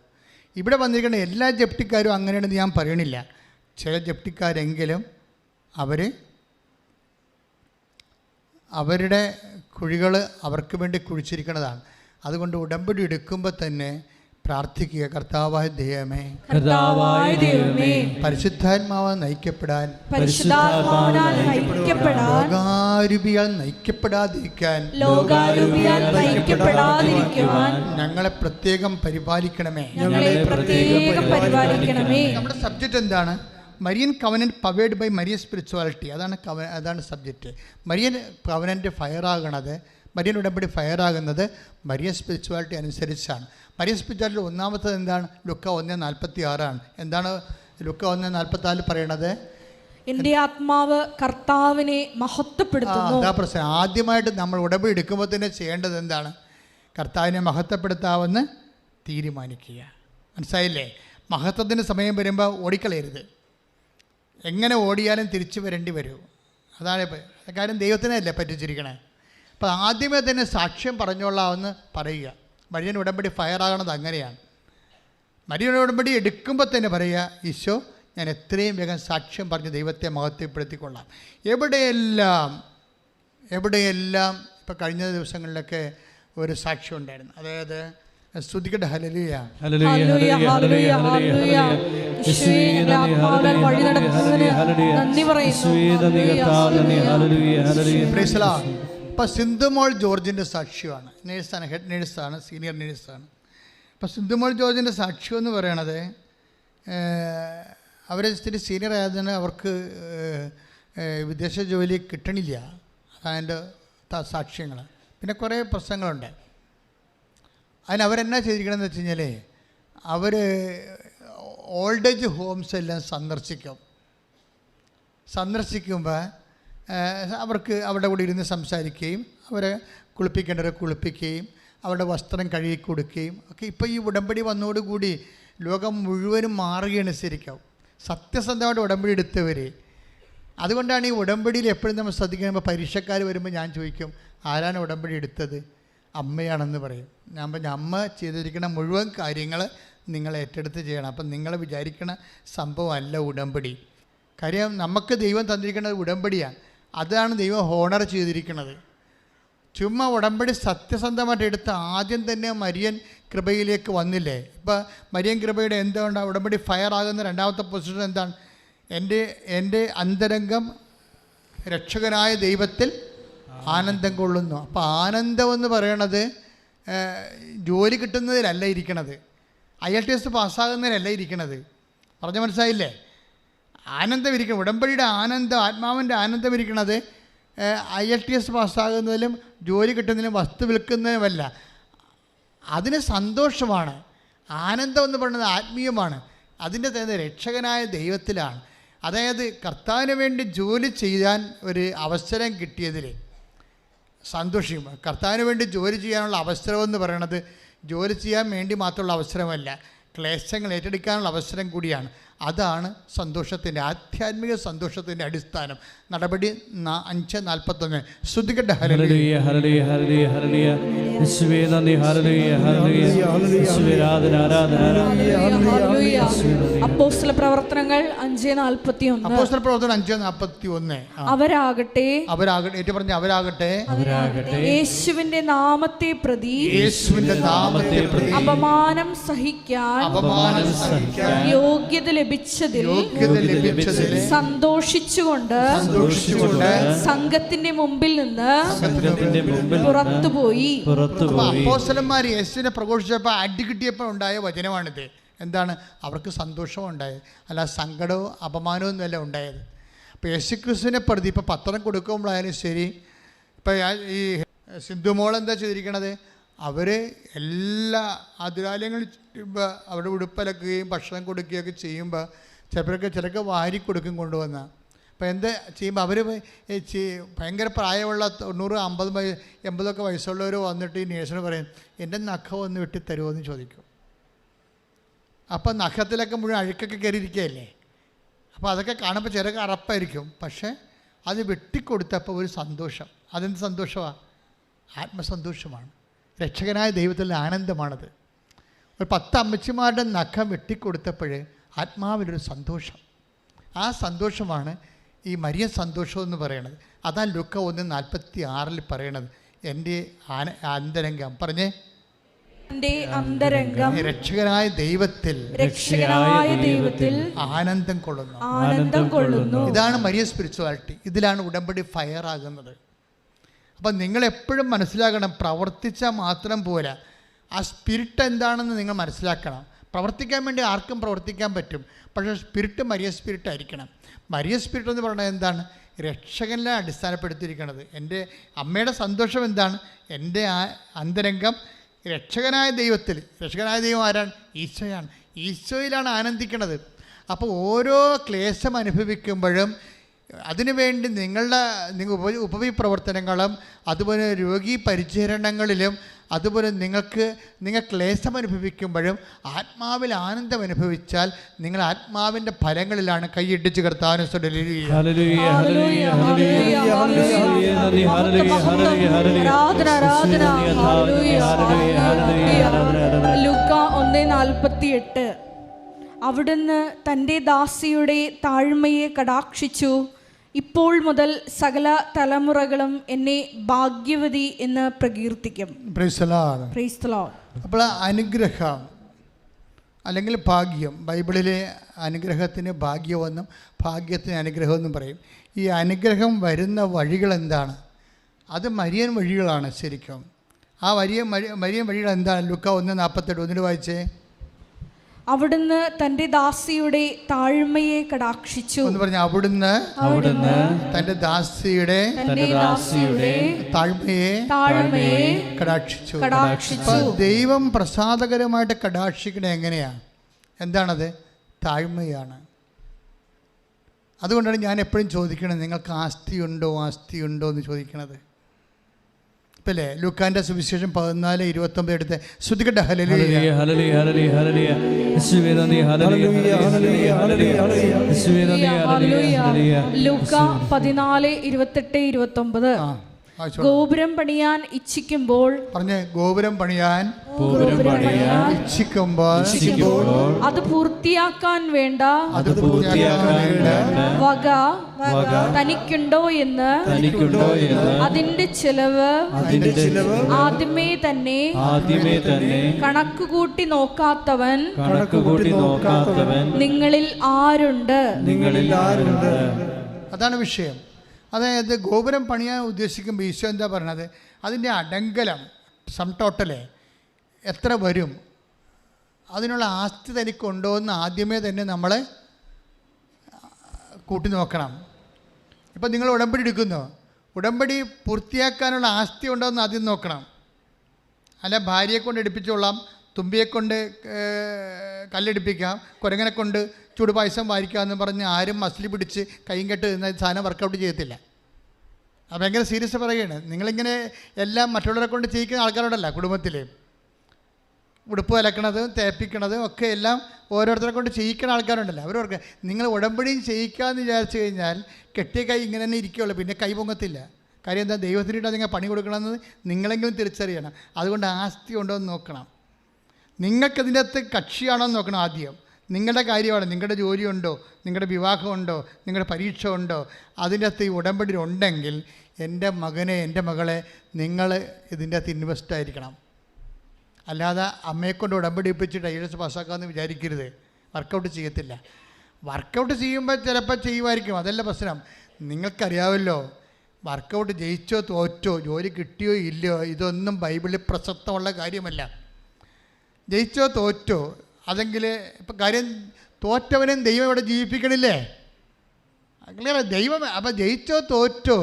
ഇവിടെ വന്നിരിക്കുന്ന എല്ലാ ജപ്തിക്കാരും അങ്ങനെയാണെന്ന് ഞാൻ പറയണില്ല. ചില ജപ്തിക്കാരെങ്കിലും അവരുടെ കുഴികൾ അവർക്ക് വേണ്ടി കുഴിച്ചിരിക്കുന്നതാണ്. അതുകൊണ്ട് ഉടമ്പടി എടുക്കുമ്പോൾ തന്നെ പ്രാർത്ഥിക്കുക, കർത്താവായ ദൈവമേ, പരിശുദ്ധാത്മാവാൽ നയിക്കപ്പെടാൻ, ലോകാരൂപിയാൽ നയിക്കപ്പെടാതിരിക്കാൻ ഞങ്ങളെ പ്രത്യേകം പരിപാലിക്കണമേ. നമ്മുടെ സബ്ജക്റ്റ് എന്താണ്? Marian covenant powered by Marian spirituality. അതാണ് സബ്ജക്റ്റ്. മരിയൻ കവനൻറ്റ് ഫയറാകണത്, മരിയൻ ഉടമ്പടി ഫയറാകുന്നത് മരിയൻ സ്പിരിച്വാലിറ്റി അനുസരിച്ചാണ്. മരിയൻ സ്പിരിച്വാലിറ്റി ഒന്നാമത്തത് എന്താണ്? ലുക്ക 1:46 എന്താണ് ലുക്ക 1:44 പറയണത്? എൻ്റെ ആത്മാവ് കർത്താവിനെ മഹത്വപ്പെടുത്തുന്നു. അതാ പ്രശ്നം. ആദ്യമായിട്ട് നമ്മൾ ഉടമ്പടി എടുക്കുമ്പോൾ തന്നെ ചെയ്യേണ്ടത് എന്താണ്? കർത്താവിനെ മഹത്വപ്പെടുത്താമെന്ന് തീരുമാനിക്കുക. മനസ്സിലായില്ലേ? മഹത്വത്തിൻ്റെ സമയം വരുമ്പോൾ ഓടിക്കളയരുത്. എങ്ങനെ ഓടിയാലും തിരിച്ചു വരേണ്ടി വരും. അതാണ് കാര്യം. ദൈവത്തിനല്ലേ പറ്റിച്ചിരിക്കണേ. അപ്പോൾ ആദ്യമേ തന്നെ സാക്ഷ്യം പറഞ്ഞോളാമെന്ന് പറയുക. മരിയൻ ഉടമ്പടി ഫയറാകണത് അങ്ങനെയാണ്. മരിയൻ ഉടമ്പടി എടുക്കുമ്പോൾ തന്നെ പറയുക, ഈശോ ഞാൻ എത്രയും വേഗം സാക്ഷ്യം പറഞ്ഞ് ദൈവത്തെ മഹത്വപ്പെടുത്തിക്കൊള്ളാം. എവിടെയെല്ലാം ഇപ്പോൾ കഴിഞ്ഞ ദിവസങ്ങളിലൊക്കെ ഒരു സാക്ഷ്യം ഉണ്ടായിരുന്നു. അതായത് സ്തുതിക്കട്ടെ, ഹല്ലേലൂയ, ഇപ്പം സിന്ധുമോൾ ജോർജിൻ്റെ സാക്ഷ്യമാണ്. നേഴ്സാണ്, ഹെഡ് നേഴ്സാണ്, സീനിയർ നേഴ്സാണ്. അപ്പം സിന്ധുമോൾ ജോർജിൻ്റെ സാക്ഷ്യം എന്ന് പറയണത്, അവർ ഇത്തിരി സീനിയർ ആയതിന് അവർക്ക് വിദേശ ജോലി കിട്ടണില്ല. അതിൻ്റെ സാക്ഷ്യങ്ങൾ. പിന്നെ കുറേ പ്രശ്നങ്ങളുണ്ട്. അവരെന്നാ ചെയ്തിരിക്കണമെന്ന് വെച്ച് കഴിഞ്ഞാൽ അവർ ഓൾഡ് ഏജ് ഹോംസ് എല്ലാം സന്ദർശിക്കുമ്പോൾ അവർക്ക് അവിടെ കൂടി ഇരുന്ന് സംസാരിക്കുകയും അവരെ കുളിപ്പിക്കേണ്ടവരെ കുളിപ്പിക്കുകയും അവരുടെ വസ്ത്രം കഴുകി കൊടുക്കുകയും ഒക്കെ. ഇപ്പോൾ ഈ ഉടമ്പടി വന്നതോടുകൂടി ലോകം മുഴുവനും മാറുകയാണ് ശരിക്കും. സത്യസന്ധമായിട്ട് ഉടമ്പടി എടുത്തവർ. അതുകൊണ്ടാണ് ഈ ഉടമ്പടിയിൽ എപ്പോഴും നമ്മൾ ശ്രദ്ധിക്കുമ്പോൾ പരീക്ഷക്കാർ വരുമ്പോൾ ഞാൻ ചോദിക്കും, ആരാണ് ഉടമ്പടി എടുത്തത്? അമ്മയാണെന്ന് പറയും. ഞാൻ പറഞ്ഞു, അമ്മ ചെയ്തിരിക്കുന്ന മുഴുവൻ കാര്യങ്ങൾ നിങ്ങൾ ഏറ്റെടുത്ത് ചെയ്യണം. അപ്പം നിങ്ങൾ വിചാരിക്കണ സംഭവമല്ല ഉടമ്പടി. കാര്യം നമുക്ക് ദൈവം തന്നിരിക്കുന്നത് ഉടമ്പടിയാണ്. അതാണ് ദൈവം ഹോണർ ചെയ്തിരിക്കുന്നത്. ചുമ്മാ ഉടമ്പടി സത്യസന്ധമായിട്ട് എടുത്ത് ആദ്യം തന്നെ മരിയൻ കൃപയിലേക്ക് വന്നില്ലേ? ഇപ്പോൾ മരിയൻ കൃപയുടെ എന്തുകൊണ്ടാണ് ഉടമ്പടി ഫയറാകുന്ന രണ്ടാമത്തെ പൊസിഷൻ എന്താണ്? എൻ്റെ അന്തരംഗം രക്ഷകനായ ദൈവത്തിൽ ആനന്ദം കൊള്ളുന്നു. അപ്പോൾ ആനന്ദമെന്ന് പറയണത് ജോലി കിട്ടുന്നതിലല്ല ഇരിക്കണത്, IELTS പാസ്സാകുന്നതിലല്ല ഇരിക്കണത്. പറഞ്ഞ മനസ്സിലായില്ലേ? ആനന്ദം ഇരിക്കണം. ഉടമ്പടിയുടെ ആനന്ദം, ആത്മാവിൻ്റെ ആനന്ദം ഇരിക്കണത് IELTS പാസ്സാകുന്നതിലും ജോലി കിട്ടുന്നതിലും വസ്തു വിൽക്കുന്നതിനുമല്ല. അതിന് സന്തോഷമാണ്. ആനന്ദം എന്ന് പറയുന്നത് ആത്മീയമാണ്. അതിൻ്റെ തന്നെ രക്ഷകനായ ദൈവത്തിലാണ്. അതായത് കർത്താവിന് വേണ്ടി ജോലി ചെയ്യാൻ ഒരു അവസരം കിട്ടിയതിൽ സന്തോഷിക്കും. കർത്താവിന് വേണ്ടി ജോലി ചെയ്യാനുള്ള അവസരമെന്ന് പറയണത് ജോലി ചെയ്യാൻ വേണ്ടി മാത്രമുള്ള അവസരമല്ല, ക്ലേശങ്ങൾ ഏറ്റെടുക്കാനുള്ള അവസരം കൂടിയാണ്. അതാണ് സന്തോഷത്തിൻ്റെ, ആധ്യാത്മിക സന്തോഷത്തിൻ്റെ അടിസ്ഥാനം. നടപടി 5:41. ശ്രുതിക്കട്ടെ, ഹല്ലേലൂയ, ഹല്ലേലൂയ, ഹല്ലേലൂയ, ഹല്ലേലൂയ, യേശുവേ നന്ദി, ഹല്ലേലൂയ, ഹല്ലേലൂയ, യേശുവേ ആരാധന, ആരാധന, ഹല്ലേലൂയ. അപ്പോസ്തല പ്രവർത്തനങ്ങൾ 5:41. അപ്പോസ്തല പ്രവർത്തനം 5:41. അവരാകട്ടെ ഏറ്റു പറഞ്ഞ അവരാകട്ടെ യേശുവിന്റെ നാമത്തെ പ്രതി അപമാനം സഹിക്കാൻ യോഗ്യത ലഭിച്ചതിൽ സന്തോഷിച്ചുകൊണ്ട് സംഘത്തിന്റെ മുമ്പിൽ നിന്ന് പുറത്തുപോയി. അപ്പോസ്തലന്മാർ യേശുവിനെ പ്രഘോഷിച്ചപ്പോൾ അടി കിട്ടിയപ്പോൾ ഉണ്ടായ വചനമാണിത്. എന്താണ്? അവർക്ക് സന്തോഷവും അല്ല സങ്കടവും അപമാനവും ഒന്നുമല്ല ഉണ്ടായത്. അപ്പോൾ യേശുക്രിസ്തുവിനെ പ്രതി ഇപ്പോൾ പത്രം കൊടുക്കുമ്പോഴായാലും ശരി, ഇപ്പോൾ ഈ സിന്ധുമോൾ എന്താ ചെയ്തിരിക്കണത്? അവർ എല്ലാ ആതുരാലയങ്ങളും ചുറ്റുമ്പോൾ അവിടെ ഉടുപ്പലക്കുകയും ഭക്ഷണം കൊടുക്കുകയൊക്കെ ചെയ്യുമ്പോൾ ചിലർക്ക് വാരി കൊടുക്കും കൊണ്ടുവന്ന. അപ്പോൾ എന്താ ചെയ്യുമ്പോൾ അവർ ഭയങ്കര പ്രായമുള്ള 90, 50, 80 വയസ്സുള്ളവർ വന്നിട്ട് ഈ നേഴ്സിന് പറയും, എൻ്റെ നഖം ഒന്ന് വെട്ടി തരുമോ എന്ന് ചോദിക്കും. അപ്പം നഖത്തിലൊക്കെ മുഴുവൻ അഴുക്കൊക്കെ കയറിയിരിക്കുകയല്ലേ. അപ്പോൾ അതൊക്കെ കാണുമ്പോൾ ചിലർക്ക് അറപ്പായിരിക്കും. പക്ഷേ അത് വെട്ടിക്കൊടുത്തപ്പോൾ ഒരു സന്തോഷം. അതെന്ത് സന്തോഷമാണ്? ആത്മസന്തോഷമാണ്. രക്ഷകനായ ദൈവത്തിൻ്റെ ആനന്ദമാണത്. ഒരു 10 അമ്മച്ചിമാരുടെ നഖം വെട്ടിക്കൊടുത്തപ്പോൾ ആത്മാവിലൊരു സന്തോഷം. ആ സന്തോഷമാണ് ഈ മരിയ സന്തോഷം എന്ന് പറയുന്നത്. അതാണ് ലൂക്ക 1:46 പറയണത്. എൻ്റെ അന്തരംഗം പറഞ്ഞേ, എൻ്റെ അന്തരംഗം രക്ഷകനായ ദൈവത്തിൽ ആനന്ദം കൊള്ളുന്നു. ഇതാണ് മരിയ സ്പിരിച്വാലിറ്റി. ഇതിലാണ് ഉടമ്പടി ഫയർ ആകുന്നത്. അപ്പം നിങ്ങളെപ്പോഴും മനസ്സിലാക്കണം, പ്രവർത്തിച്ചാൽ മാത്രം പോരാ, ആ സ്പിരിറ്റ് എന്താണെന്ന് നിങ്ങൾ മനസ്സിലാക്കണം. പ്രവർത്തിക്കാൻ വേണ്ടി ആർക്കും പ്രവർത്തിക്കാൻ പറ്റും, പക്ഷേ സ്പിരിറ്റ് മരിയ സ്പിരിറ്റ് ആയിരിക്കണം. മരിയ സ്പിരിറ്റ് എന്ന് പറയുന്നത് എന്താണ്? രക്ഷകനിലാണ് അടിസ്ഥാനപ്പെടുത്തിയിരിക്കുന്നത്. എൻ്റെ അമ്മയുടെ സന്തോഷം എന്താണ്? എൻ്റെ അന്തരംഗം രക്ഷകനായ ദൈവത്തിൽ. രക്ഷകനായ ദൈവം ആരാണ്? ഈശോയാണ്. ഈശോയിലാണ് ആനന്ദിക്കുന്നത്. അപ്പോൾ ഓരോ ക്ലേശം അനുഭവിക്കുമ്പോഴും അതിനുവേണ്ടി നിങ്ങൾ ഉപവി പ്രവർത്തനങ്ങളും അതുപോലെ രോഗി പരിചരണങ്ങളിലും അതുപോലെ നിങ്ങൾ ക്ലേശം അനുഭവിക്കുമ്പോഴും ആത്മാവിൽ ആനന്ദം അനുഭവിച്ചാൽ നിങ്ങൾ ആത്മാവിൻ്റെ ഫലങ്ങളിലാണ് കൈയിട്ടിച്ച് കർത്താവിനെ ലൂക്ക 1:48 അവിടുന്ന് തൻ്റെ ദാസിയുടെ താഴ്മയെ കടാക്ഷിച്ചു. ഇപ്പോൾ മുതൽ സകല തലമുറകളും എന്നെ ഭാഗ്യവതി എന്ന് പ്രകീർത്തിക്കും. അപ്പോൾ അനുഗ്രഹം അല്ലെങ്കിൽ ഭാഗ്യം, ബൈബിളിലെ അനുഗ്രഹത്തിന് ഭാഗ്യമെന്നും ഭാഗ്യത്തിന് അനുഗ്രഹമെന്നും പറയും. ഈ അനുഗ്രഹം വരുന്ന വഴികൾ എന്താണ്? അത് മരിയൻ വഴികളാണ് ശരിക്കും. ആ മരിയൻ വഴികൾ എന്താണ്? ലൂക്ക 1:48 ഒന്നിന് വായിച്ചേ. അവിടുന്ന് തന്റെ ദാസിയുടെ താഴ്മയെ കടാക്ഷിച്ചു എന്ന് പറഞ്ഞ അവിടുന്ന് തന്റെ ദാസിയുടെ താഴ്മയെ കടാക്ഷിച്ചു. ദൈവം പ്രസാദകരമായിട്ട് കടാക്ഷിക്കണേ എങ്ങനെയാണ്? എന്താണത്? താഴ്മയാണ്. അതുകൊണ്ടാണ് ഞാൻ എപ്പോഴും ചോദിക്കണത്, നിങ്ങൾക്ക് ആസ്തിയുണ്ടോ എന്ന് ചോദിക്കണത്. ഇപ്പല്ലേ ലൂക്കാന്റെ സുവിശേഷം 14:29 എടുത്ത് ശ്രുതികട്ടെ. ലൂക്ക 14:28-29 ഗോപുരം പണിയാൻ ഇച്ഛിക്കുമ്പോൾ പറഞ്ഞേ, ഗോപുരം പണിയാൻ ഇച്ഛിക്കുമ്പോൾ അത് പൂർത്തിയാക്കാൻ വേണ്ട വക തനിക്കുണ്ടോ എന്ന് അതിന്റെ ചെലവ് ആദ്യമേ തന്നെ കണക്കുകൂട്ടി നോക്കാത്തവൻ നിങ്ങളിൽ ആരുണ്ട്? അതാണ് വിഷയം. അതായത് ഗോപുരം പണിയാൻ ഉദ്ദേശിക്കുമ്പോൾ ഈശോ എന്താ പറയണത്? അതിൻ്റെ അടങ്കലം സം ടോട്ടല് എത്ര വരും, അതിനുള്ള ആസ്തി തനിക്കുണ്ടോ എന്ന് ആദ്യമേ തന്നെ നമ്മൾ കൂട്ടി നോക്കണം. ഇപ്പം നിങ്ങൾ ഉടമ്പടി എടുക്കുന്നു, ഉടമ്പടി പൂർത്തിയാക്കാനുള്ള ആസ്തി ഉണ്ടോ എന്ന് ആദ്യം നോക്കണം. അല്ല ഭാര്യയെ കൊണ്ട് എടുപ്പിച്ചോളാം, തുമ്പിയെ കൊണ്ട് കല്ലെടുപ്പിക്കാം, കുരങ്ങനെ കൊണ്ട് ചൂടുപായസം വാരിക്കാമെന്ന് പറഞ്ഞ് ആരും മസിൽ പിടിച്ച് കൈയും കെട്ട് നിന്ന സാധനം വർക്കൗട്ട് ചെയ്യത്തില്ല. അത് ഭയങ്കര സീരിയസ് പറയുകയാണ്. നിങ്ങളിങ്ങനെ എല്ലാം മറ്റുള്ളവരെ കൊണ്ട് ചെയ്യിക്കുന്ന ആൾക്കാരോടല്ല. കുടുംബത്തിൽ ഉടുപ്പ് അലക്കണതും തേപ്പിക്കണതും ഒക്കെ എല്ലാം ഓരോരുത്തരെ കൊണ്ട് ചെയ്യിക്കുന്ന ആൾക്കാരുണ്ടല്ലോ. അവരവർക്ക് നിങ്ങൾ ഉടമ്പടിയും ചെയ്യിക്കാമെന്ന് വിചാരിച്ചു കഴിഞ്ഞാൽ കെട്ടിയ കൈ ഇങ്ങനെ തന്നെ ഇരിക്കുകയുള്ളൂ, പിന്നെ കൈ പൊങ്ങത്തില്ല. കാര്യം എന്താ? ദൈവത്തിനിട്ട് നിങ്ങൾ പണി കൊടുക്കണമെന്ന് നിങ്ങളെങ്കിലും തിരിച്ചറിയണം. അതുകൊണ്ട് ആസ്തി ഉണ്ടോ എന്ന് നോക്കണം. നിങ്ങൾക്കതിൻ്റെ അകത്ത് കക്ഷിയാണോ എന്ന് നോക്കണം. ആദ്യം നിങ്ങളുടെ കാര്യമാണ്. നിങ്ങളുടെ ജോലിയുണ്ടോ, നിങ്ങളുടെ വിവാഹമുണ്ടോ, നിങ്ങളുടെ പരീക്ഷ ഉണ്ടോ, അതിൻ്റെ അകത്ത് ഈ ഉടമ്പടി ഉണ്ടെങ്കിൽ എൻ്റെ മകനെ എൻ്റെ മകളെ നിങ്ങൾ ഇതിൻ്റെ അകത്ത് ഇൻവെസ്റ്റ് ആയിരിക്കണം. അല്ലാതെ അമ്മയെക്കൊണ്ട് ഉടമ്പടി ഒപ്പിച്ചിട്ട് IAS പാസ്സാക്കാമെന്ന് വിചാരിക്കരുത്. വർക്കൗട്ട് ചെയ്യത്തില്ല. വർക്കൗട്ട് ചെയ്യുമ്പോൾ ചിലപ്പോൾ ചെയ്യുമായിരിക്കും, അതല്ല പ്രശ്നം. നിങ്ങൾക്കറിയാമല്ലോ, വർക്കൗട്ട് ജയിച്ചോ തോറ്റോ, ജോലി കിട്ടിയോ ഇല്ലയോ, ഇതൊന്നും ബൈബിളിൽ പ്രസക്തമുള്ള കാര്യമല്ല. ജയിച്ചോ തോറ്റോ അതെങ്കിൽ ഇപ്പം കാര്യം തോറ്റവനും ദൈവം ഇവിടെ ജീവിപ്പിക്കണില്ലേ? അങ്ങനെ ദൈവം അപ്പം ജയിച്ചോ തോറ്റോ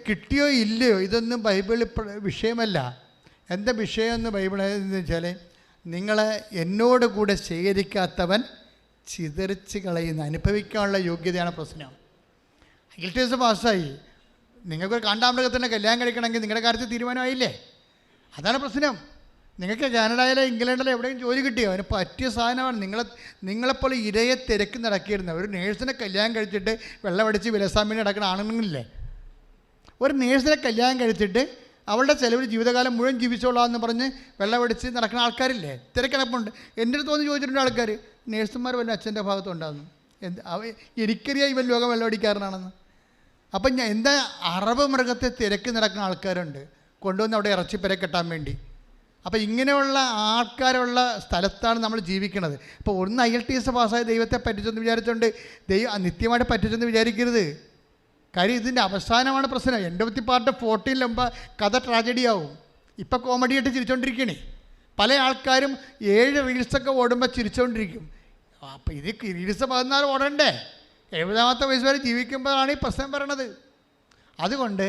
കിട്ടിയോ ഇല്ലയോ ഇതൊന്നും ബൈബിളിൽ വിഷയമല്ല. എന്താ വിഷയമെന്ന് ബൈബിൾ എന്ന് വെച്ചാൽ, നിങ്ങളെ എന്നോട് കൂടെ ശേഖരിക്കാത്തവൻ ചിതറിച്ച് കളയുന്ന അനുഭവിക്കാനുള്ള യോഗ്യതയാണ് പ്രശ്നം. IAS പാസ്സായി, നിങ്ങൾക്കൊരു കാണ്ടാമൃഗത്തിൻ്റെ കല്യാണം കഴിക്കണമെങ്കിൽ നിങ്ങളുടെ കാര്യത്തിൽ തീരുമാനമായില്ലേ? അതാണ് പ്രശ്നം. നിങ്ങൾക്ക് കാനഡയിലോ ഇംഗ്ലണ്ടിലോ എവിടെയും ജോലി കിട്ടിയോ? അതിന് പറ്റിയ സാധനമാണ്. നിങ്ങളെപ്പോലെ ഇരയെ തിരക്കി നടക്കിയിരുന്ന ഒരു നേഴ്സിനെ കല്യാണം കഴിച്ചിട്ട് വെള്ളമടിച്ച് വിലസാമ്പിന് നടക്കുന്ന ആണുങ്ങളില്ലേ? ഒരു നേഴ്സിനെ കല്യാണം കഴിച്ചിട്ട് അവളുടെ ചിലവിൽ ജീവിതകാലം മുഴുവൻ ജീവിച്ചോളാമെന്ന് പറഞ്ഞ് വെള്ളമടിച്ച് നടക്കുന്ന ആൾക്കാരില്ലേ, തിരക്കിടപ്പുണ്ട്. എൻ്റെ അടുത്ത് വന്ന് ചോദിച്ചിട്ടുണ്ട് ആൾക്കാർ, നേഴ്സുമാർ വല്ല അച്ഛൻ്റെ ഭാഗത്തുണ്ടാകുന്നു, എനിക്കറിയാം ഇവൻ ലോകം വെള്ളമടിക്കാരനാണെന്ന്. അപ്പം ഞാൻ എന്താ, അറബ് മൃഗത്തെ തിരക്കി നടക്കുന്ന ആൾക്കാരുണ്ട്, കൊണ്ടുവന്ന് അവിടെ ഇറച്ചിപ്പര കെട്ടാൻ വേണ്ടി. അപ്പോൾ ഇങ്ങനെയുള്ള ആൾക്കാരുള്ള സ്ഥലത്താണ് നമ്മൾ ജീവിക്കുന്നത്. ഇപ്പോൾ ഒന്ന് IELTS പാസ്സായ ദൈവത്തെ പറ്റിച്ചെന്ന് വിചാരിച്ചുകൊണ്ട് നിത്യമായിട്ട് പറ്റിച്ചെന്ന് വിചാരിക്കരുത്. കാര്യം ഇതിൻ്റെ അവസാനമാണ് പ്രശ്നം. എൻ്റെ പാർട്ട് 14 കഥ ട്രാജഡിയാവും. ഇപ്പം കോമഡിയായിട്ട് ചിരിച്ചുകൊണ്ടിരിക്കണേ. പല ആൾക്കാരും 7 റീൽസൊക്കെ ഓടുമ്പോൾ ചിരിച്ചുകൊണ്ടിരിക്കും. അപ്പോൾ ഇത് റീൽസ് 14 ഓടണ്ടേ? 70ാമത്തെ വയസ്സ് വരെ ജീവിക്കുമ്പോഴാണ് ഈ പ്രശ്നം പറയണത്. അതുകൊണ്ട്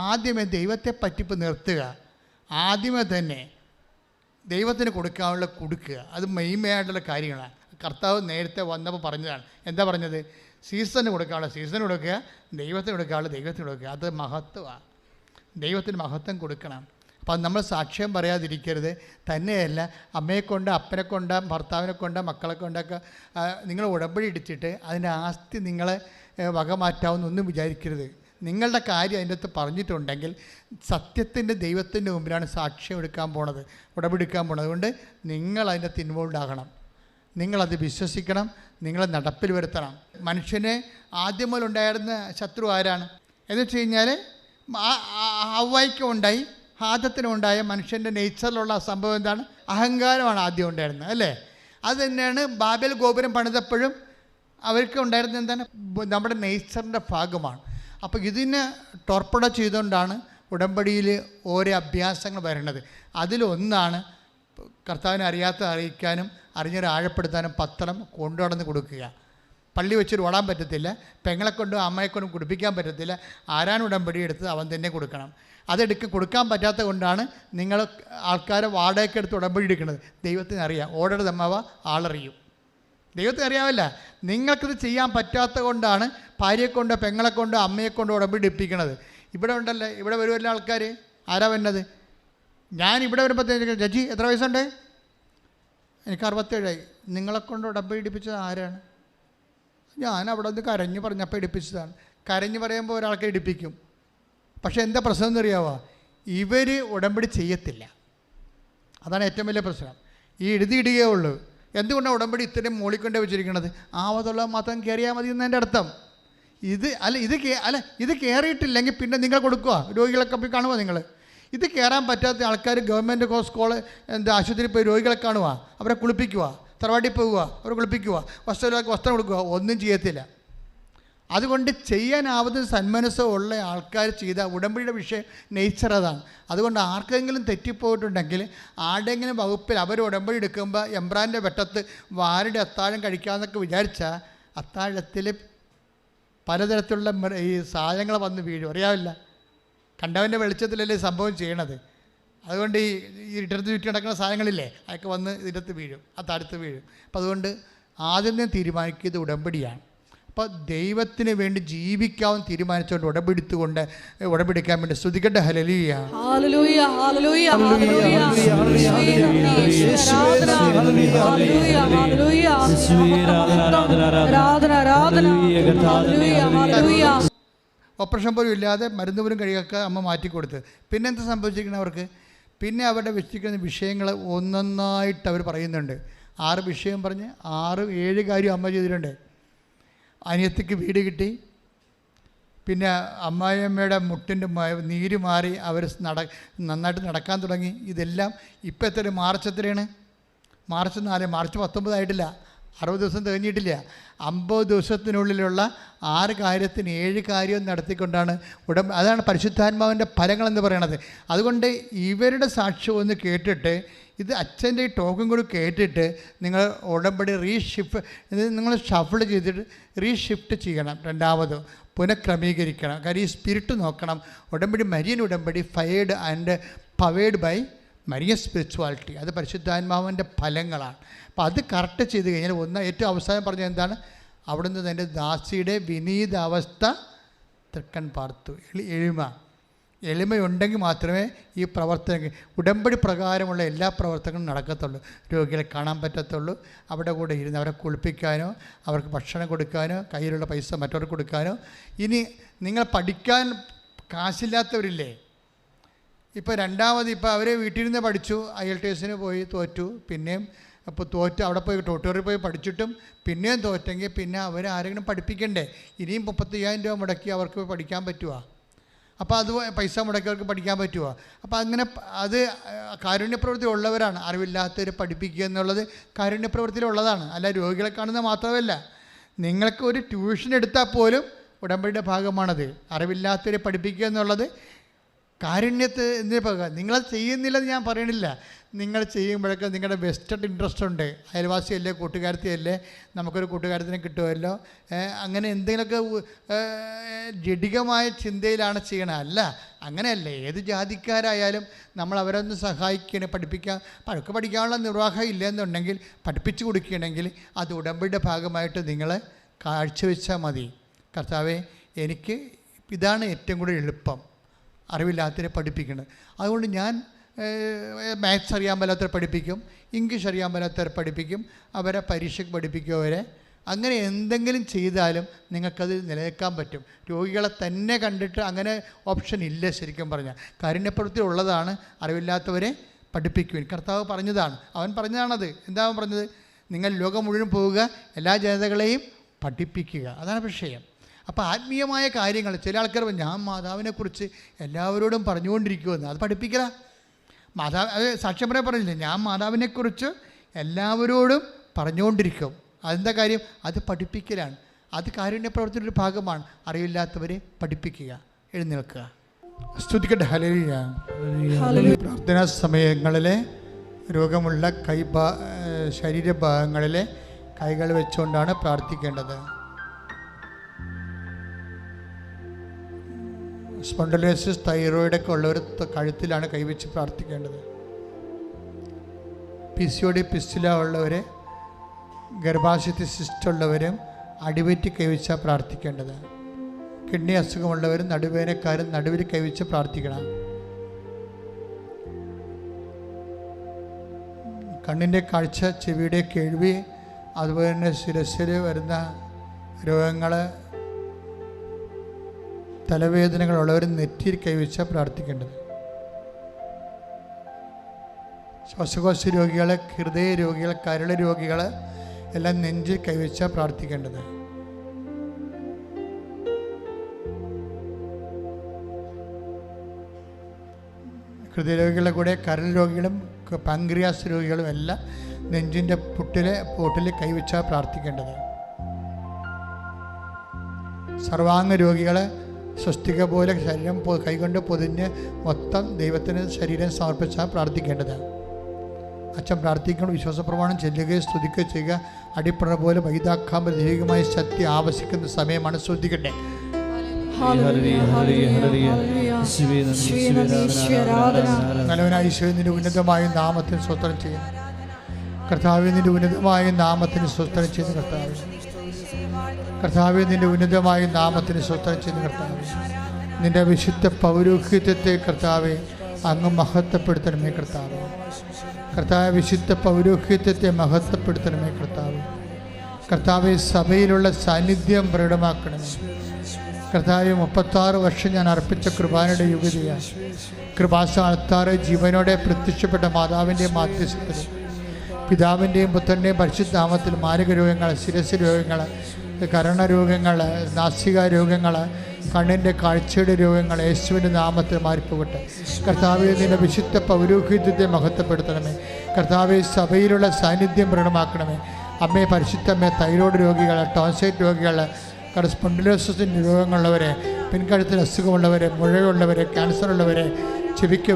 ആദ്യമേ ദൈവത്തെ പറ്റിപ്പ് നിർത്തുക. ആദ്യമേ തന്നെ ദൈവത്തിന് കൊടുക്കാനുള്ള കൊടുക്കുക. അത് മെയിനായിട്ടുള്ള കാര്യങ്ങളാണ്. കർത്താവ് നേരത്തെ വന്നപ്പോൾ പറഞ്ഞതാണ്. എന്താ പറഞ്ഞത്? സീസണ് കൊടുക്കാനുള്ള സീസൺ കൊടുക്കുക, ദൈവത്തിന് കൊടുക്കാനുള്ള ദൈവത്തിന് കൊടുക്കുക. അത് മഹത്വമാണ്. ദൈവത്തിന് മഹത്വം കൊടുക്കണം. അപ്പം നമ്മൾ സാക്ഷ്യം പറയാതിരിക്കരുത്. തന്നെയല്ല, അമ്മയെക്കൊണ്ട്, അപ്പനെക്കൊണ്ട്, ഭർത്താവിനെ കൊണ്ട്, മക്കളെ കൊണ്ടൊക്കെ നിങ്ങൾ ഉടമ്പടി ഇടിച്ചിട്ട് അതിൻ്റെ ആസ്തി നിങ്ങളെ വകമാറ്റാവുന്നൊന്നും വിചാരിക്കരുത്. നിങ്ങളുടെ കാര്യം അതിൻ്റെ അകത്ത് പറഞ്ഞിട്ടുണ്ടെങ്കിൽ സത്യത്തിൻ്റെ ദൈവത്തിൻ്റെ മുമ്പിലാണ് സാക്ഷ്യം എടുക്കാൻ പോണത്, ഉടമ്പെടുക്കാൻ പോണത്. അതുകൊണ്ട് നിങ്ങൾ അതിൻ്റെ അകത്ത് ഇൻവോൾവ് ആകണം. നിങ്ങളത് വിശ്വസിക്കണം, നിങ്ങളെ നടപ്പിൽ വരുത്തണം. മനുഷ്യനെ ആദ്യം മുതൽ ഉണ്ടായിരുന്ന ശത്രു ആരാണ് എന്ന് വെച്ച് കഴിഞ്ഞാൽ, ഹവ്വായ്ക്കും ഉണ്ടായി, ആദത്തിനും ഉണ്ടായ മനുഷ്യൻ്റെ നേച്ചറിലുള്ള സംഭവം എന്താണ്? അഹങ്കാരമാണ് ആദ്യം ഉണ്ടായിരുന്നത്, അല്ലേ? അത് തന്നെയാണ് ബാബേൽ ഗോപുരം പണിതപ്പോഴും അവർക്ക് ഉണ്ടായിരുന്നത് എന്താണ്? നമ്മുടെ നേച്ചറിൻ്റെ ഭാഗമാണ്. അപ്പോൾ ഇതിനെ ടോർപ്പഡോ ചെയ്തുകൊണ്ടാണ് ഉടമ്പടിയിൽ ഓരോ അഭ്യാസങ്ങൾ വരേണ്ടത്. അതിലൊന്നാണ് കർത്താവിനെ അറിയാത്ത അറിയിക്കാനും അറിഞ്ഞൊരു ആഴപ്പെടുത്താനും പത്രം കൊണ്ടു നടന്ന് കൊടുക്കുക. പള്ളി വെച്ചൊരു ഓടാൻ പറ്റത്തില്ല, പെങ്ങളെ കൊണ്ടും അമ്മയെ കൊണ്ടും കുടിപ്പിക്കാൻ പറ്റത്തില്ല. ആരാണ് ഉടമ്പടി എടുത്തത് അവൻ തന്നെ കൊടുക്കണം. കൊടുക്കാൻ പറ്റാത്ത കൊണ്ടാണ് നിങ്ങൾ ആൾക്കാരെ വാടകയ്ക്ക് എടുത്ത് ഉടമ്പടി എടുക്കുന്നത്. ദൈവത്തിന് അറിയാം, ഓർഡർ തമ്മാവ ആളറിയും. ദൈവത്തിന് അറിയാമല്ല. നിങ്ങൾക്കിത് ചെയ്യാൻ പറ്റാത്ത കൊണ്ടാണ് ഭാര്യയെക്കൊണ്ട്, പെങ്ങളെക്കൊണ്ട്, അമ്മയെക്കൊണ്ട് ഉടമ്പടി എടുപ്പിക്കണത്. ഇവിടെ ഉണ്ടല്ലേ, ഇവിടെ വരുമല്ലോ ആൾക്കാർ. ആരാ വരുന്നത്? ഞാൻ ഇവിടെ വരുമ്പോഴത്തേക്ക്, ജഡ്ജി എത്ര വയസ്സുണ്ട്? എനിക്ക് 67. നിങ്ങളെക്കൊണ്ട് ഉടമ്പടി എടുപ്പിച്ചത് ആരാണ്? ഞാൻ അവിടെ നിന്ന് കരഞ്ഞ് പറഞ്ഞപ്പോൾ എടുപ്പിച്ചതാണ്. കരഞ്ഞ് പറയുമ്പോൾ ഒരാൾക്ക് എടുപ്പിക്കും. പക്ഷേ എന്താ പ്രശ്നം എന്നറിയാവോ? ഇവർ ഉടമ്പടി ചെയ്യത്തില്ല. അതാണ് ഏറ്റവും വലിയ പ്രശ്നം. ഈ എഴുതിയിടുകയേ ഉള്ളൂ. എന്തുകൊണ്ടാണ് ഉടമ്പടി ഇത്രയും മൂളിക്കൊണ്ടേ വെച്ചിരിക്കുന്നത്? ആവതുള്ള മാത്രം കയറിയാൽ മതി എന്നതിൻ്റെ അർത്ഥം. ഇത് കയറിയിട്ടില്ലെങ്കിൽ പിന്നെ നിങ്ങൾ കൊടുക്കുക. രോഗികളൊക്കെ പോയി കാണുക. നിങ്ങൾ ഇത് കയറാൻ പറ്റാത്ത ആൾക്കാർ ഗവൺമെൻറ് ആശുപത്രിയിൽ പോയി രോഗികളെ കാണുക, അവരെ കുളിപ്പിക്കുക, തറവാട്ടിൽ പോവുക, അവരെ കുളിപ്പിക്കുക, വസ്ത്രം കൊടുക്കുക. ഒന്നും ചെയ്യത്തില്ല. അതുകൊണ്ട് ചെയ്യാനാവുന്ന സന്മനസ്സോ ഉള്ള ആൾക്കാർ ചെയ്ത ഉടമ്പടിയുടെ വിഷയം നേച്ചർ അതാണ്. അതുകൊണ്ട് ആർക്കെങ്കിലും തെറ്റിപ്പോയിട്ടുണ്ടെങ്കിൽ ആരുടെയെങ്കിലും വകുപ്പിൽ അവർ ഉടമ്പടി എടുക്കുമ്പോൾ എംബ്രാൻ്റെ വെട്ടത്ത് വാരുടെ അത്താഴം കഴിക്കാമെന്നൊക്കെ വിചാരിച്ചാൽ അത്താഴത്തിൽ പലതരത്തിലുള്ള ഈ സാധനങ്ങൾ വന്ന് വീഴും. അറിയാവില്ല, കണ്ടവൻ്റെ വെളിച്ചത്തിലല്ലേ സംഭവം ചെയ്യണത്. അതുകൊണ്ട് ഈ ഇടത്ത് ചുറ്റി നടക്കുന്ന സാധനങ്ങളില്ലേ, അതൊക്കെ വന്ന് ഇതിനകത്ത് വീഴും, അത്താഴത്ത് വീഴും. അപ്പം അതുകൊണ്ട് ആദ്യം ഞാൻ തീരുമാനിക്കുന്നത് ഉടമ്പടിയാണ്. അപ്പോൾ ദൈവത്തിന് വേണ്ടി ജീവിക്കാൻ തീരുമാനിച്ചുകൊണ്ട് ഉടമ്പെടുക്കാൻ വേണ്ടി സ്തുതിക്കട്ടെ. ഹല്ലേലൂയ, ഹല്ലേലൂയ, ഹല്ലേലൂയ, ഹല്ലേലൂയ, ഹല്ലേലൂയ. ഓപ്പറേഷൻ പോലും ഇല്ലാതെ മരുന്ന് പോലും കഴിയൊക്കെ അമ്മ മാറ്റിക്കൊടുത്ത്. പിന്നെ എന്താ സംഭവിച്ചിരിക്കണം അവർക്ക്? പിന്നെ അവരുടെ വെച്ചിരിക്കുന്ന വിഷയങ്ങൾ ഒന്നൊന്നായിട്ട് അവർ പറയുന്നുണ്ട്. 6 വിഷയം പറഞ്ഞ് 6-7 കാര്യം അമ്മ ചെയ്തിട്ടുണ്ട്. അനിയത്തിക്ക് വീട് കിട്ടി. പിന്നെ അമ്മായിയമ്മയുടെ മുട്ടിൻ്റെ നീര് മാറി അവർ നന്നായിട്ട് നടക്കാൻ തുടങ്ങി. ഇതെല്ലാം ഇപ്പം എത്ര? മാർച്ച് എത്രയാണ്? മാർച്ച് 4. മാർച്ച് 19 ആയിട്ടില്ല. 60 ദിവസം തികഞ്ഞിട്ടില്ല. 50 ദിവസത്തിനുള്ളിലുള്ള 6 കാര്യത്തിന് 7 കാര്യവും നടത്തിക്കൊണ്ടാണ് അതാണ് പരിശുദ്ധാത്മാവിൻ്റെ ഫലങ്ങളെന്ന് പറയണത്. അതുകൊണ്ട് ഇവരുടെ സാക്ഷ്യം ഒന്ന് കേട്ടിട്ട്, ഇത് അച്ഛൻ്റെ ഈ ടോക്കും കൂടി കേട്ടിട്ട് നിങ്ങൾ ഉടമ്പടി നിങ്ങൾ ഷഫിൾ ചെയ്തിട്ട് റീഷിഫ്റ്റ് ചെയ്യണം. രണ്ടാമത് പുനഃക്രമീകരിക്കണം. കാര്യം ഈ സ്പിരിറ്റ് നോക്കണം. ഉടമ്പടി മരിയൻ ഉടമ്പടി fired and powered by Marian spirituality. അത് പരിശുദ്ധാത്മാവിൻ്റെ ഫലങ്ങളാണ്. അപ്പോൾ അത് കറക്റ്റ് ചെയ്ത് കഴിഞ്ഞാൽ ഏറ്റവും അവസാനം പറഞ്ഞത് എന്താണ്? അവിടുന്ന് തൻ്റെ ദാസിയുടെ വിനീത അവസ്ഥ തൃക്കൺ പാർത്തു. എളിമയുണ്ടെങ്കിൽ മാത്രമേ ഈ പ്രവർത്തനങ്ങൾ ഉടമ്പടി പ്രകാരമുള്ള എല്ലാ പ്രവർത്തനങ്ങളും നടക്കത്തുള്ളൂ. രോഗികളെ കാണാൻ പറ്റത്തുള്ളൂ. അവിടെ കൂടെ ഇരുന്ന് അവരെ കുളിപ്പിക്കാനോ, അവർക്ക് ഭക്ഷണം കൊടുക്കാനോ, കയ്യിലുള്ള പൈസ മറ്റവർക്ക് കൊടുക്കാനോ. ഇനി നിങ്ങൾ പഠിക്കാൻ കാശില്ലാത്തവരില്ലേ, ഇപ്പോൾ രണ്ടാമത് ഇപ്പോൾ അവർ വീട്ടിൽ നിന്ന് പഠിച്ചു, IELTS പോയി തോറ്റു, പിന്നെയും അപ്പോൾ തോറ്റ് അവിടെ പോയി ട്യൂട്ടോറിൽ പോയി പഠിച്ചിട്ടും പിന്നെയും തോറ്റെങ്കിൽ പിന്നെ അവർ ആരെങ്കിലും പഠിപ്പിക്കണ്ടേ? ഇനിയും 35,000 രൂപ മുടക്കി അവർക്ക് പഠിക്കാൻ പറ്റുമോ? അപ്പോൾ അത് പൈസ മുടക്കി അവർക്ക് പഠിക്കാൻ പറ്റുമോ? അപ്പോൾ അങ്ങനെ അത് കാരുണ്യപ്രവൃത്തി ഉള്ളവരാണ്. അറിവില്ലാത്തവർ പഠിപ്പിക്കുക എന്നുള്ളത് കാരുണ്യപ്രവൃത്തിയിലുള്ളതാണ്. അല്ല രോഗികളെ കാണുന്നത് മാത്രമല്ല, നിങ്ങൾക്ക് ഒരു ട്യൂഷൻ എടുത്താൽ പോലും ഉടമ്പടിയുടെ ഭാഗമാണത്. അറിവില്ലാത്തവരെ പഠിപ്പിക്കുക എന്നുള്ളത് കാരുണ്യത്തെ എന്തിനു പകരം നിങ്ങളത് ചെയ്യുന്നില്ലെന്ന് ഞാൻ പറയണില്ല. നിങ്ങൾ ചെയ്യുമ്പോഴൊക്കെ നിങ്ങളുടെ വെസ്റ്റഡ് ഇൻട്രസ്റ്റ് ഉണ്ട്. അയൽവാസിയല്ലേ, കൂട്ടുകാരത്തിയല്ലേ, നമുക്കൊരു കൂട്ടുകാരത്തിനെ കിട്ടുമല്ലോ, അങ്ങനെ എന്തെങ്കിലുമൊക്കെ ജഡികമായ ചിന്തയിലാണ് ചെയ്യണത്. അല്ല, അങ്ങനെയല്ലേ. ഏത് ജാതിക്കാരായാലും നമ്മൾ അവരൊന്ന് സഹായിക്കണം, പഠിപ്പിക്കാൻ. പഴക്ക് പഠിക്കാനുള്ള നിർവാഹം ഇല്ലെന്നുണ്ടെങ്കിൽ പഠിപ്പിച്ചു കൊടുക്കുകയാണെങ്കിൽ അത് ഉടമ്പടിയുടെ ഭാഗമായിട്ട് നിങ്ങൾ കാഴ്ചവെച്ചാൽ മതി. കർത്താവേ, എനിക്ക് ഇതാണ് ഏറ്റവും കൂടുതൽ എളുപ്പം, അറിവില്ലാത്തവരെ പഠിപ്പിക്കുന്നത്. അതുകൊണ്ട് ഞാൻ മാത്സ് അറിയാൻ മേലാത്തവരെ പഠിപ്പിക്കും, ഇംഗ്ലീഷ് അറിയാൻ മേലാത്തവരെ പഠിപ്പിക്കും, അവരെ പരീക്ഷയ്ക്ക് പഠിപ്പിക്കും. അവരെ അങ്ങനെ എന്തെങ്കിലും ചെയ്താലും നിങ്ങൾക്കത് നിലനിൽക്കാൻ പറ്റും. രോഗികളെ തന്നെ കണ്ടിട്ട് അങ്ങനെ ഓപ്ഷൻ ഇല്ല. ശരിക്കും പറഞ്ഞാൽ കാരുണ്യപ്രവൃത്തി ഉള്ളതാണ് അറിവില്ലാത്തവരെ പഠിപ്പിക്കുവാൻ. കർത്താവ് പറഞ്ഞതാണ്, അവൻ പറഞ്ഞതാണത്. എന്താ അവൻ പറഞ്ഞത്? നിങ്ങൾ ലോകം മുഴുവൻ പോവുക, എല്ലാ ജനതകളെയും പഠിപ്പിക്കുക. അതാണ് വിഷയം. അപ്പോൾ ആത്മീയമായ കാര്യങ്ങൾ ചില ആൾക്കാർ ഞാൻ മാതാവിനെക്കുറിച്ച് എല്ലാവരോടും പറഞ്ഞുകൊണ്ടിരിക്കുമെന്ന്. അത് പഠിപ്പിക്കല. മാതാവ് അത് സാക്ഷ്യം പറയാൻ പറഞ്ഞില്ലേ, ഞാൻ മാതാവിനെക്കുറിച്ച് എല്ലാവരോടും പറഞ്ഞുകൊണ്ടിരിക്കും. അതെന്താ കാര്യം? അത് പഠിപ്പിക്കലാണ്. അത് കാരുണ്യപ്രവർത്തനത്തിൻ്റെ ഒരു ഭാഗമാണ്. അറിവില്ലാത്തവരെ പഠിപ്പിക്കുക. എഴുന്നേൽക്കുക, സ്തുതിക്കട്ടെ. ഹല്ലേലൂയ. പ്രാർത്ഥനാ സമയങ്ങളിലെ രോഗമുള്ള ശരീരഭാഗങ്ങളിലെ കൈകൾ വെച്ചുകൊണ്ടാണ് പ്രാർത്ഥിക്കേണ്ടത്. സ്പോണ്ടിലോസിസ്, തൈറോയിഡൊക്കെ ഉള്ളവർ കഴുത്തിലാണ് കൈവച്ച് പ്രാർത്ഥിക്കേണ്ടത്. PCOD, പിസ്റ്റുല ഉള്ളവർ, ഗർഭാശയത്തിൽ സിസ്റ്റ് ഉള്ളവരും അടിവയറ്റി കൈവച്ചാൽ പ്രാർത്ഥിക്കേണ്ടത്. കിഡ്നി അസുഖമുള്ളവരും നടുവേദനക്കാരും നടുവിൽ കൈവച്ച് പ്രാർത്ഥിക്കണം. കണ്ണിൻ്റെ കാഴ്ച, ചെവിയുടെ കേൾവി, അതുപോലെ തന്നെ ശിരസ്സിൽ വരുന്ന രോഗങ്ങൾ, തലവേദനകളുള്ളവർ നെറ്റിയിൽ കൈവച്ചാൽ പ്രാർത്ഥിക്കേണ്ടത്. ശ്വാസകോശ രോഗികൾ, ഹൃദയ രോഗികൾ, കരൾ രോഗികൾ എല്ലാം നെഞ്ചിൽ കൈവച്ചാൽ പ്രാർത്ഥിക്കേണ്ടത്. ഹൃദയരോഗികളുടെ കൂടെ കരൾ രോഗികളും പാങ്ക്രിയാസ് രോഗികളും എല്ലാം നെഞ്ചിൻ്റെ പൊട്ടിൽ കൈവച്ചാൽ പ്രാർത്ഥിക്കേണ്ടത്. സർവാംഗ രോഗികൾ സ്വസ്തിക പോലെ ശരീരം കൈകൊണ്ട് പൊതിഞ്ഞ് മൊത്തം ദൈവത്തിന് ശരീരം സമർപ്പിച്ചാൽ പ്രാർത്ഥിക്കേണ്ടത്. അച്ഛൻ പ്രാർത്ഥിക്കണം, വിശ്വാസ പ്രമാണം ചെല്ലുകയും സ്തുതിക്കുകയും ചെയ്യുക. അടിപ്പണ പോലെ വൈതാക്കാൻ ദൈവികമായ ശക്തി ആവശ്യിക്കുന്ന സമയമാണ്. ശ്രദ്ധിക്കട്ടെ. നല്ലവനായ ഈശോയെ, നിന്റെ ഉന്നതമായ നാമത്തിന് സ്തോത്രം ചെയ്യുന്നു കർത്താവേ. നിന്റെ ഉന്നതമായ നാമത്തിന് സ്തോത്രം ചെയ്യുന്നു കർത്താവേ. കർത്താവേ, നിന്റെ ഉന്നതമായ നാമത്തിന് സ്തോത്രം ചെയ്യുന്ന കർത്താവേ. നിന്റെ വിശുദ്ധ പൗരോഹിത്യത്തെ കർത്താവേ അങ്ങ് മഹത്വപ്പെടുത്തണമേ കർത്താവേ. കർത്താവെ, വിശുദ്ധ പൗരോഹിത്യത്തെ മഹത്വപ്പെടുത്തണമേ കർത്താവേ. കർത്താവെ, സഭയിലുള്ള സാന്നിധ്യം പ്രകടമാക്കണമേ കർത്താവെ. 36 വർഷം ഞാൻ അർപ്പിച്ച കൃപാനയുടെ യുവതിയാണ്. കൃപാസ്ഥാനത്താറ് ജീവനോടെ പ്രത്യക്ഷപ്പെട്ട മാതാവിൻ്റെ മാധ്യസ്ഥത്തിൽ പിതാവിൻ്റെയും പുത്രൻ്റെയും പരിശുദ്ധ നാമത്തിൽ മാരക രോഗങ്ങൾ, ശിരസ് രോഗങ്ങൾ, കരണരോഗങ്ങൾ, നാസിക രോഗങ്ങൾ, കണ്ണിൻ്റെ കാഴ്ചയുടെ രോഗങ്ങൾ യേശുവിൻ്റെ നാമത്തിൽ മാറിപ്പോകട്ടെ. കർത്താവെ, നിന്റെ വിശുദ്ധ പൗരോഹിത്യത്തെ മഹത്വപ്പെടുത്തണമേ കർത്താവെ. സഭയിലുള്ള സാന്നിധ്യം പ്രകടമാക്കണമേ അമ്മേ. പരിശുദ്ധമ്മേ, തൈറോയ്ഡ് രോഗികൾ, ടോൺസൈറ്റ് രോഗികൾ, സ്പോണ്ടിലോസിസിൻ്റെ രോഗങ്ങളുള്ളവരെ, പിൻകഴുത്തിൽ അസുഖമുള്ളവരെ, മുഴയുള്ളവരെ, ക്യാൻസറുള്ളവരെ, ചെവിക്ക്